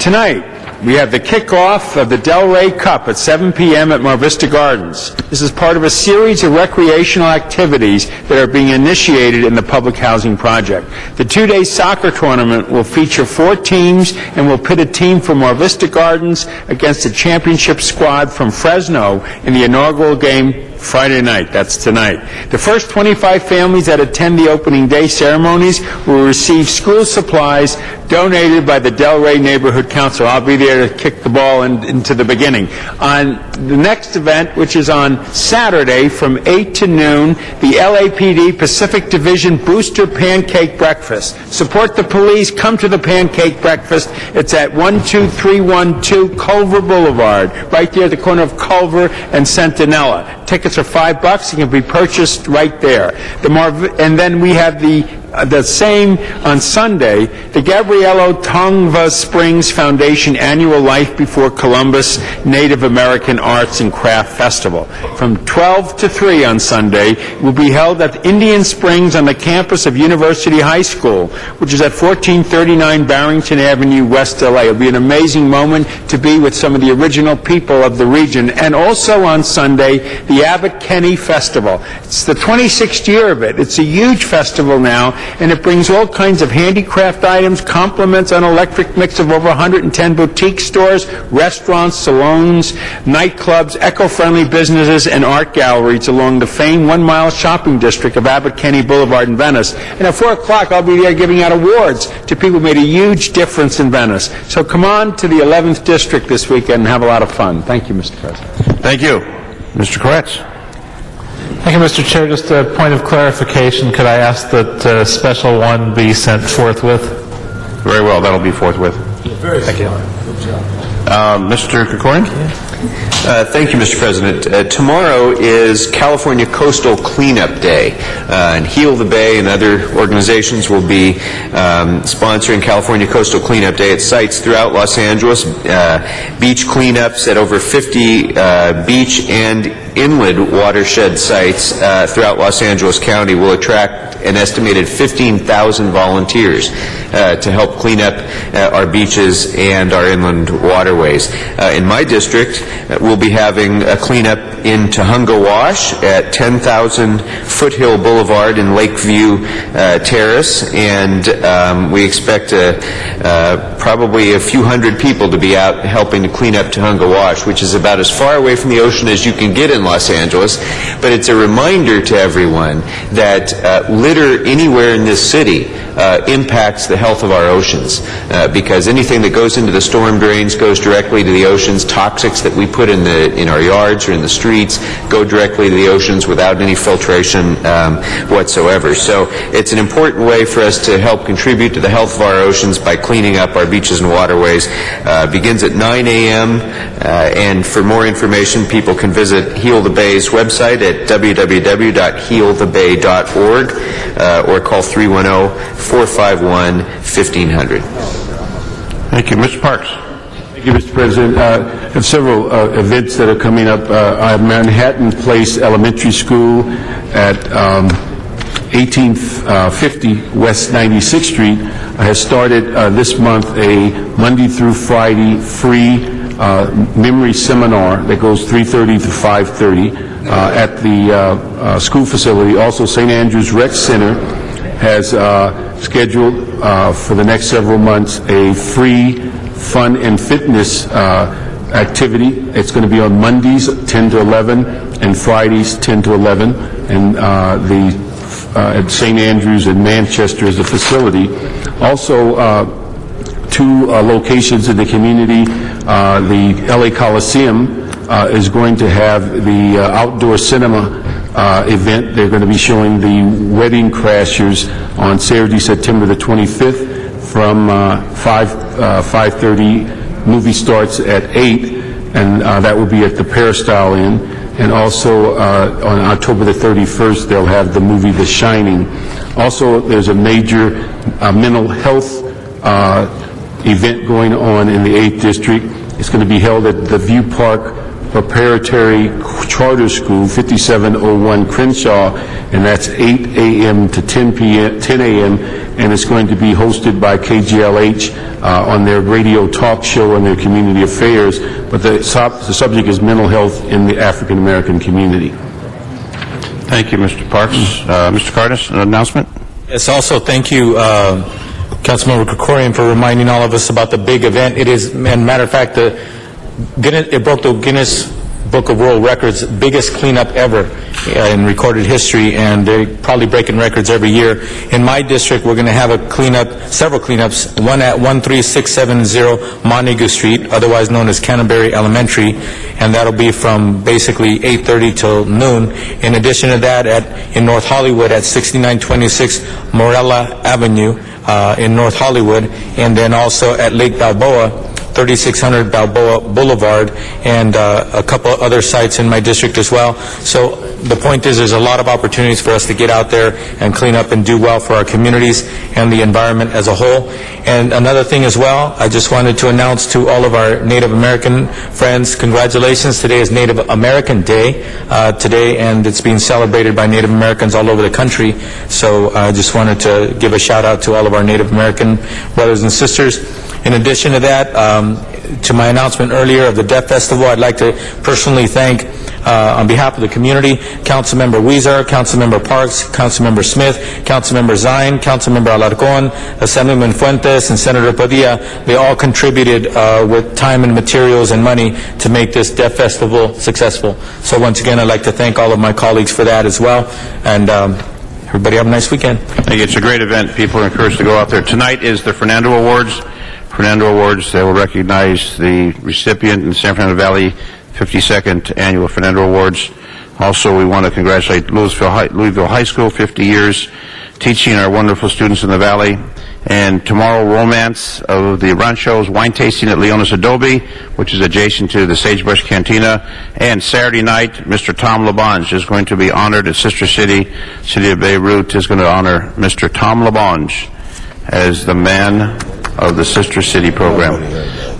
Tonight, we have the kickoff of the Delray Cup at 7 p.m. at Mar Vista Gardens. This is part of a series of recreational activities that are being initiated in the public housing project. The two-day soccer tournament will feature 4 teams and will pit a team from Mar Vista Gardens against a championship squad from Fresno in the inaugural game Friday night. That's tonight. The first 25 families that attend the opening day ceremonies will receive school supplies donated by the Delray Neighborhood Council. I'll be there to kick the ball into the beginning. On the next event, which is on Saturday from 8 to noon, the LAPD Pacific Division Booster Pancake Breakfast. Support the police. Come to the Pancake Breakfast. It's at 12312 Culver Boulevard, right there at the corner of Culver and Centinela. Tickets are $5. You can be purchased right there. And then we have the same on Sunday, the Gabrielo Tongva Springs Foundation Annual Life Before Columbus Native American Arts and Craft Festival. From 12 to 3 on Sunday, will be held at Indian Springs on the campus of University High School, which is at 1439 Barrington Avenue, West LA. It'll be an amazing moment to be with some of the original people of the region. And also on Sunday, the Abbott Kinney Festival. It's the 26th year of it. It's a huge festival now, and it brings all kinds of handicraft items, complements an electric mix of over 110 boutique stores, restaurants, salons, nightclubs, eco-friendly businesses, and art galleries along the famed 1-mile shopping district of Abbott Kinney Boulevard in Venice. And at 4 o'clock, I'll be there giving out awards to people who made a huge difference in Venice. So come on to the 11th District this weekend and have a lot of fun. Thank you, Mr. President. Thank you. Mr. Koretz. Thank you, Mr. Chair. Just a point of clarification. Could I ask that Special 1 be sent forthwith? Very well. That'll be forthwith. Thank you. Mr. Krikorian? Thank you, Mr. President. Tomorrow is California Coastal Cleanup Day, and Heal the Bay and other organizations will be sponsoring California Coastal Cleanup Day at sites throughout Los Angeles. Beach cleanups at over 50 beach and inland watershed sites throughout Los Angeles County will attract an estimated 15,000 volunteers to help clean up our beaches and our inland waterways. In my district, we'll be having a cleanup in Tahunga Wash at 10,000 Foothill Boulevard in Lakeview Terrace, and we expect probably a few hundred people to be out helping to clean up Tahunga Wash, which is about as far away from the ocean as you can get in Los Angeles. But it's a reminder to everyone that litter anywhere in this city impacts the health of our oceans, because anything that goes into the storm drains goes directly to the oceans. Toxics that we put in our yards or in the streets go directly to the oceans without any filtration whatsoever. So it's an important way for us to help contribute to the health of our oceans by cleaning up our beaches and waterways. Begins at 9 a.m. And for more information, people can visit Heal the Bay's website at www.healthebay.org or call 310-451-1500. Thank you. Mr. Parks. Thank you, Mr. President. I have several events that are coming up. I have Manhattan Place Elementary School at 1850 West 96th Street has started this month a Monday through Friday free memory seminar that goes 3:30 to 5:30 at the school facility. Also, St. Andrew's Rec Center has scheduled for the next several months a free fun and fitness activity. It's going to be on Mondays 10 to 11 and Fridays 10 to 11, and at St. Andrews in Manchester is the facility. Also, 2 locations in the community. The LA Coliseum is going to have the outdoor cinema event. They're going to be showing the Wedding Crashers on Saturday, September the 25th from 5:30. Movie starts at 8, and that will be at the Peristyle Inn. and also on October the 31st, they'll have the movie The Shining. Also, there's a major mental health event going on in the 8th District. It's going to be held at the View Park Preparatory Charter School, 5701 Crenshaw, and that's 8 a.m. to 10 a.m., and it's going to be hosted by KGLH on their radio talk show and their community affairs, but the subject is mental health in the African American community. Thank you, Mr. Parks. Mr. Cardenas, an announcement? Yes, also thank you, Councilmember Krikorian, for reminding all of us about the big event. It is, and matter of fact, it broke the Guinness Book of World Records, biggest cleanup ever in recorded history, and they're probably breaking records every year. In my district, we're going to have a cleanup, several cleanups, one at 13670 Montague Street, otherwise known as Canterbury Elementary, and that'll be from basically 8:30 till noon. In addition to that, in North Hollywood at 6926 Morella Avenue in North Hollywood, and then also at Lake Balboa, 3600 Balboa Boulevard, and a couple other sites in my district as well. So the point is, there's a lot of opportunities for us to get out there and clean up and do well for our communities and the environment as a whole. And another thing as well, I just wanted to announce to all of our Native American friends, congratulations. Today is Native American Day today, and it's being celebrated by Native Americans all over the country. So I just wanted to give a shout out to all of our Native American brothers and sisters. In addition to that, to my announcement earlier of the Deaf Festival, I'd like to personally thank, on behalf of the community, Councilmember Weezer, Councilmember Parks, Councilmember Smith, Councilmember Zine, Councilmember Alarcon, Assemblyman Fuentes, and Senator Padilla. They all contributed with time and materials and money to make this Deaf Festival successful. So once again, I'd like to thank all of my colleagues for that as well. And everybody have a nice weekend. Thank you. It's a great event. People are encouraged to go out there. Tonight is the Fernando Awards. Fernando Awards, they will recognize the recipient in the San Fernando Valley 52nd Annual Fernando Awards. Also, we want to congratulate Louisville High School, 50 years teaching our wonderful students in the Valley. And tomorrow, Romance of the Ranchos wine tasting at Leona's Adobe, which is adjacent to the Sagebrush Cantina. And Saturday night, Mr. Tom LaBonge is going to be honored at Sister City. City of Beirut is going to honor Mr. Tom LaBonge as the man of the Sister City program.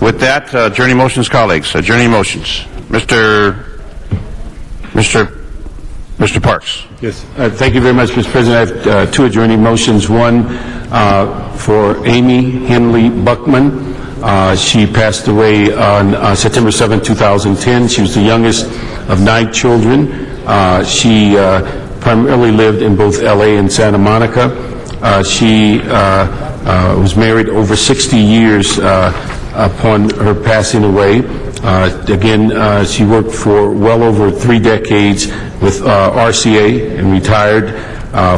With that, adjourning motions, colleagues. Adjourning motions. Mr. Parks. Yes. Thank you very much, Mr. President. I have two adjourning motions. One for Amy Henley Buckman. She passed away on September 7, 2010. She was the youngest of 9 children. She primarily lived in both L.A. and Santa Monica. She was married over 60 years upon her passing away. Again, she worked for well over 3 decades with RCA and retired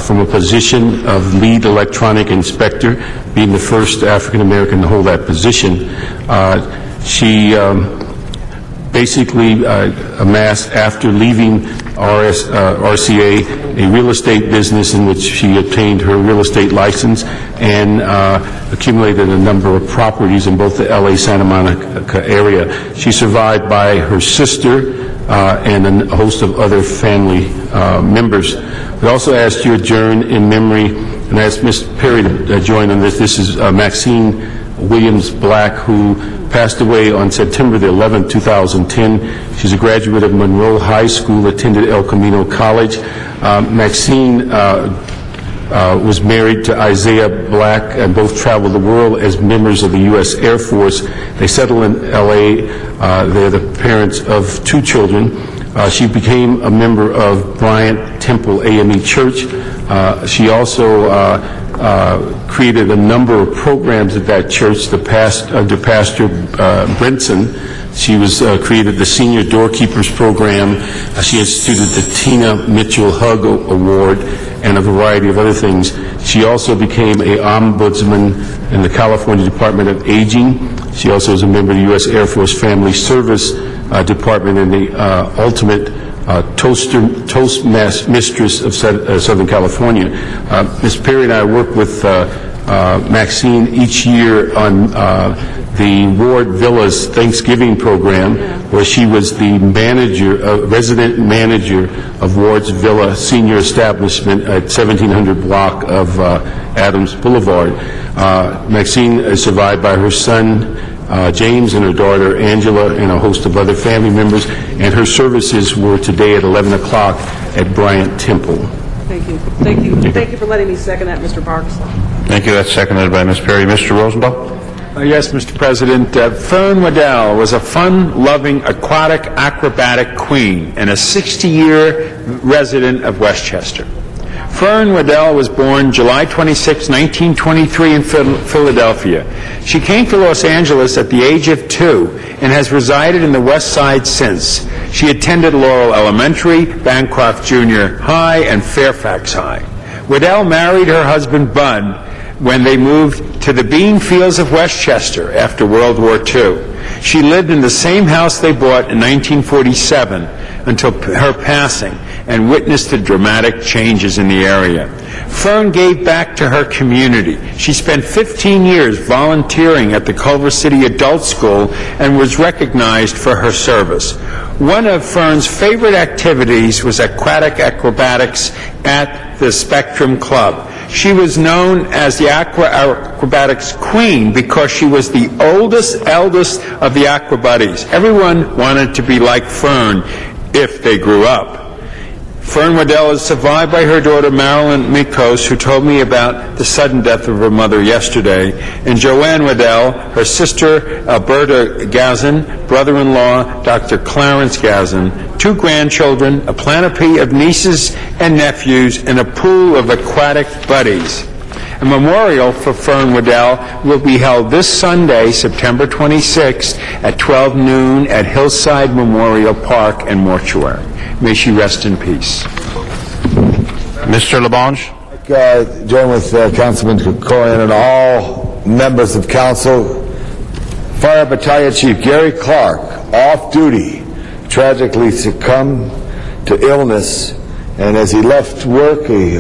from a position of lead electronic inspector, being the first African American to hold that position. She basically amassed, after leaving RCA, a real estate business in which she obtained her real estate license and accumulated a number of properties in both the L.A. Santa Monica area. She's survived by her sister and a host of other family members. We also asked you to adjourn in memory, and I asked Ms. Perry to join on this. This is Maxine Williams Black, who passed away on September the 11th, 2010. She's a graduate of Monroe High School, attended El Camino College. Maxine was married to Isaiah Black, and both traveled the world as members of the U.S. Air Force. They settled in L.A. They're the parents of 2 children. She became a member of Bryant Temple AME Church. She also created a number of programs at that church. Under Pastor Brinson, she created the Senior Doorkeepers Program. She instituted the Tina Mitchell Hug Award and a variety of other things. She also became an ombudsman in the California Department of Aging. She also is a member of the U.S. Air Force Family Service Department and the ultimate Toastmistress of Southern California. Ms. Perry and I work with Maxine each year on the Ward Villas Thanksgiving program, where she was the resident manager of Ward's Villa Senior Establishment at 1700 block of Adams Boulevard. Maxine is survived by her son, James, and her daughter, Angela, and a host of other family members, and her services were today at 11 o'clock at Bryant Temple. Thank you. Thank you. Thank you for letting me second that, Mr. Parks. Thank you. That's seconded by Ms. Perry. Mr. Rosenbaum? Yes, Mr. President. Fern Waddell was a fun-loving aquatic acrobatic queen and a 60-year resident of Westchester. Fern Waddell was born July 26, 1923 in Philadelphia. She came to Los Angeles at the age of 2 and has resided in the West Side since. She attended Laurel Elementary, Bancroft Junior High, and Fairfax High. Waddell married her husband, Bud, when they moved to the bean fields of Westchester after World War II. She lived in the same house they bought in 1947 until her passing and witnessed the dramatic changes in the area. Fern gave back to her community. She spent 15 years volunteering at the Culver City Adult School and was recognized for her service. One of Fern's favorite activities was aquatic acrobatics at the Spectrum Club. She was known as the acrobatics queen because she was the eldest of the acrobuddies. Everyone wanted to be like Fern if they grew up. Fern Waddell is survived by her daughter Marilyn Mikos, who told me about the sudden death of her mother yesterday, and Joanne Waddell, her sister Alberta Gazin, brother-in-law Dr. Clarence Gazin, 2 grandchildren, a panoply of nieces and nephews, and a pool of aquatic buddies. A memorial for Fern Waddell will be held this Sunday, September 26th at 12 noon at Hillside Memorial Park and Mortuary. May she rest in peace. Mr. LaBonge? Join with Councilman Kukorian and all members of council. Fire Battalion Chief Gary Clark, off duty, tragically succumbed to illness, and as he left work, he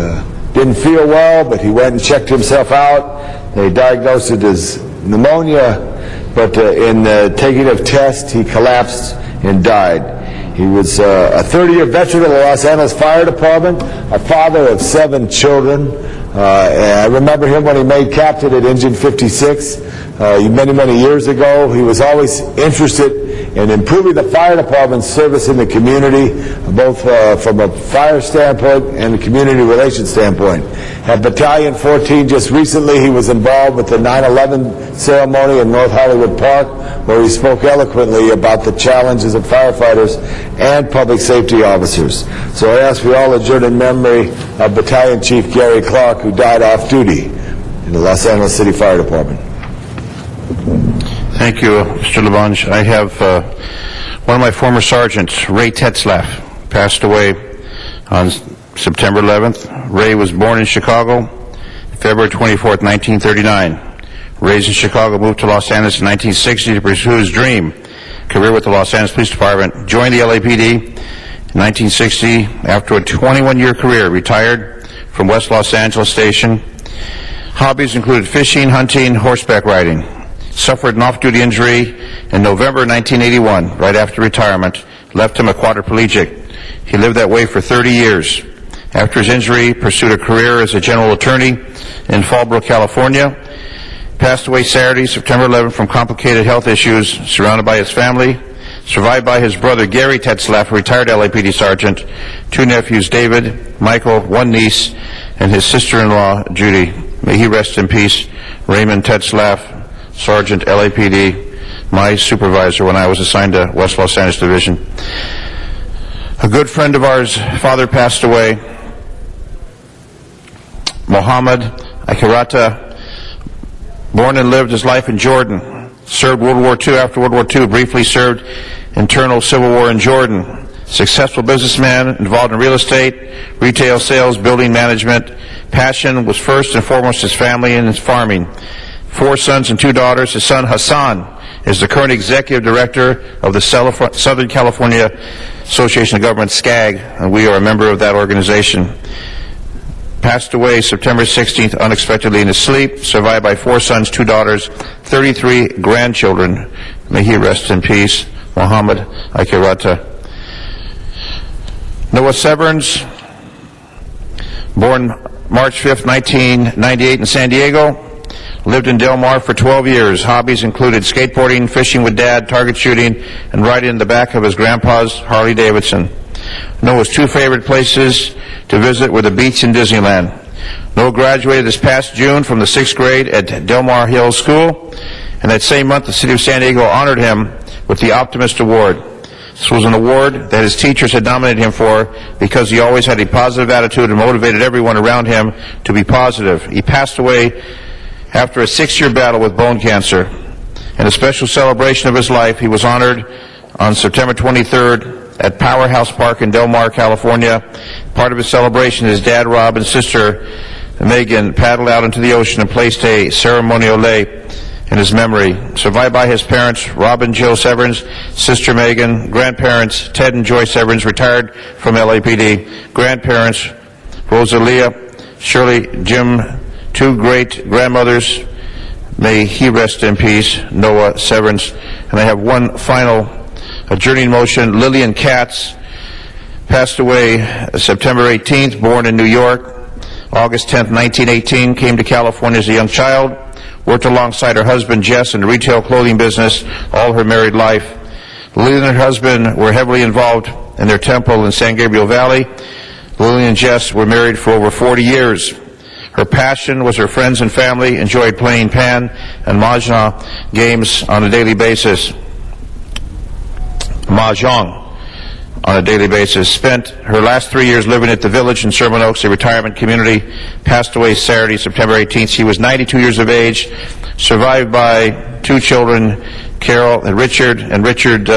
didn't feel well, but he went and checked himself out. They diagnosed it as pneumonia, but in taking of tests, he collapsed and died. He was a 30-year veteran of the Los Angeles Fire Department, a father of 7 children. I remember him when he made captain at Engine 56 many years ago. He was always interested in improving the fire department's service in the community, both from a fire standpoint and a community relations standpoint. At Battalion 14, just recently, he was involved with the 9/11 ceremony in North Hollywood Park, where he spoke eloquently about the challenges of firefighters and public safety officers. So I ask we all adjourn in memory of Battalion Chief Gary Clark, who died off duty in the Los Angeles City Fire Department. Thank you, Mr. LaBonge. I have one of my former sergeants, Ray Tetzlaff, passed away on September 11th. Ray was born in Chicago, February 24th, 1939. Raised in Chicago, moved to Los Angeles in 1960 to pursue his dream career with the Los Angeles Police Department. Joined the LAPD in 1960 after a 21-year career. Retired from West Los Angeles Station. Hobbies included fishing, hunting, horseback riding. Suffered an off-duty injury in November 1981, right after retirement. Left him a quadriplegic. He lived that way for 30 years. After his injury, pursued a career as a general attorney in Fallbrook, California. Passed away Saturday, September 11th, from complicated health issues, surrounded by his family. Survived by his brother, Gary Tetzlaff, a retired LAPD sergeant, 2 nephews, David, Michael, 1 niece, and his sister-in-law, Judy. May he rest in peace. Raymond Tetzlaff, Sergeant, LAPD, my supervisor when I was assigned to West Los Angeles Division. A good friend of ours' father passed away. Mohammed Akirata, born and lived his life in Jordan. Served World War II. After World War II, briefly served internal civil war in Jordan. Successful businessman, involved in real estate, retail sales, building management. Passion was first and foremost his family and his farming. 4 sons and 2 daughters. His son Hassan is the current executive director of the Southern California Association of Governments, SCAG, and we are a member of that organization. Passed away September 16th unexpectedly in his sleep, survived by 4 sons, 2 daughters, 33 grandchildren. May he rest in peace. Muhammad Akirata. Noah Severns, born March 5th, 1998 in San Diego. Lived in Del Mar for 12 years. Hobbies included skateboarding, fishing with Dad, target shooting, and riding in the back of his grandpa's Harley Davidson. Noah's 2 favorite places to visit were the beach and Disneyland. Noah graduated this past June from the 6th grade at Del Mar Hills School, and that same month the City of San Diego honored him with the Optimist Award. This was an award that his teachers had nominated him for because he always had a positive attitude and motivated everyone around him to be positive. He passed away after a 6-year battle with bone cancer. In a special celebration of his life, he was honored on September 23rd at Powerhouse Park in Del Mar, California. Part of his celebration, his dad, Rob, and sister, Megan, paddled out into the ocean and placed a ceremonial lei in his memory. Survived by his parents, Rob and Jill Severns, sister Megan, grandparents, Ted and Joy Severns, retired from LAPD, grandparents, Rosalia, Shirley, Jim, 2 great-grandmothers. May he rest in peace, Noah Severns. And I have one final adjourning motion. Lillian Katz passed away September 18th, born in New York. August 10th, 1918, came to California as a young child, worked alongside her husband Jess in the retail clothing business all her married life. Lillian and her husband were heavily involved in their temple in San Gabriel Valley. Lillian and Jess were married for over 40 years. Her passion was her friends and family, enjoyed playing Pan and Mahjong games on a daily basis. Spent her last 3 years living at the Village in Sherman Oaks, a retirement community. Passed away Saturday, September 18th. He was 92 years of age, survived by 2 children, Carol and Richard. And Richard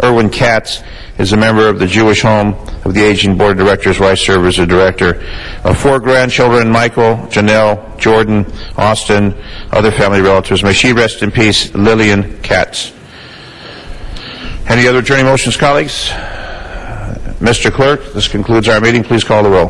Irwin Katz is a member of the Jewish Home of the Aging Board of Directors, where I serve as a director. 4 grandchildren, Michael, Janelle, Jordan, Austin, other family relatives. May she rest in peace, Lillian Katz. Any other adjourning motions, colleagues? Mr. Clerk, this concludes our meeting. Please call the roll.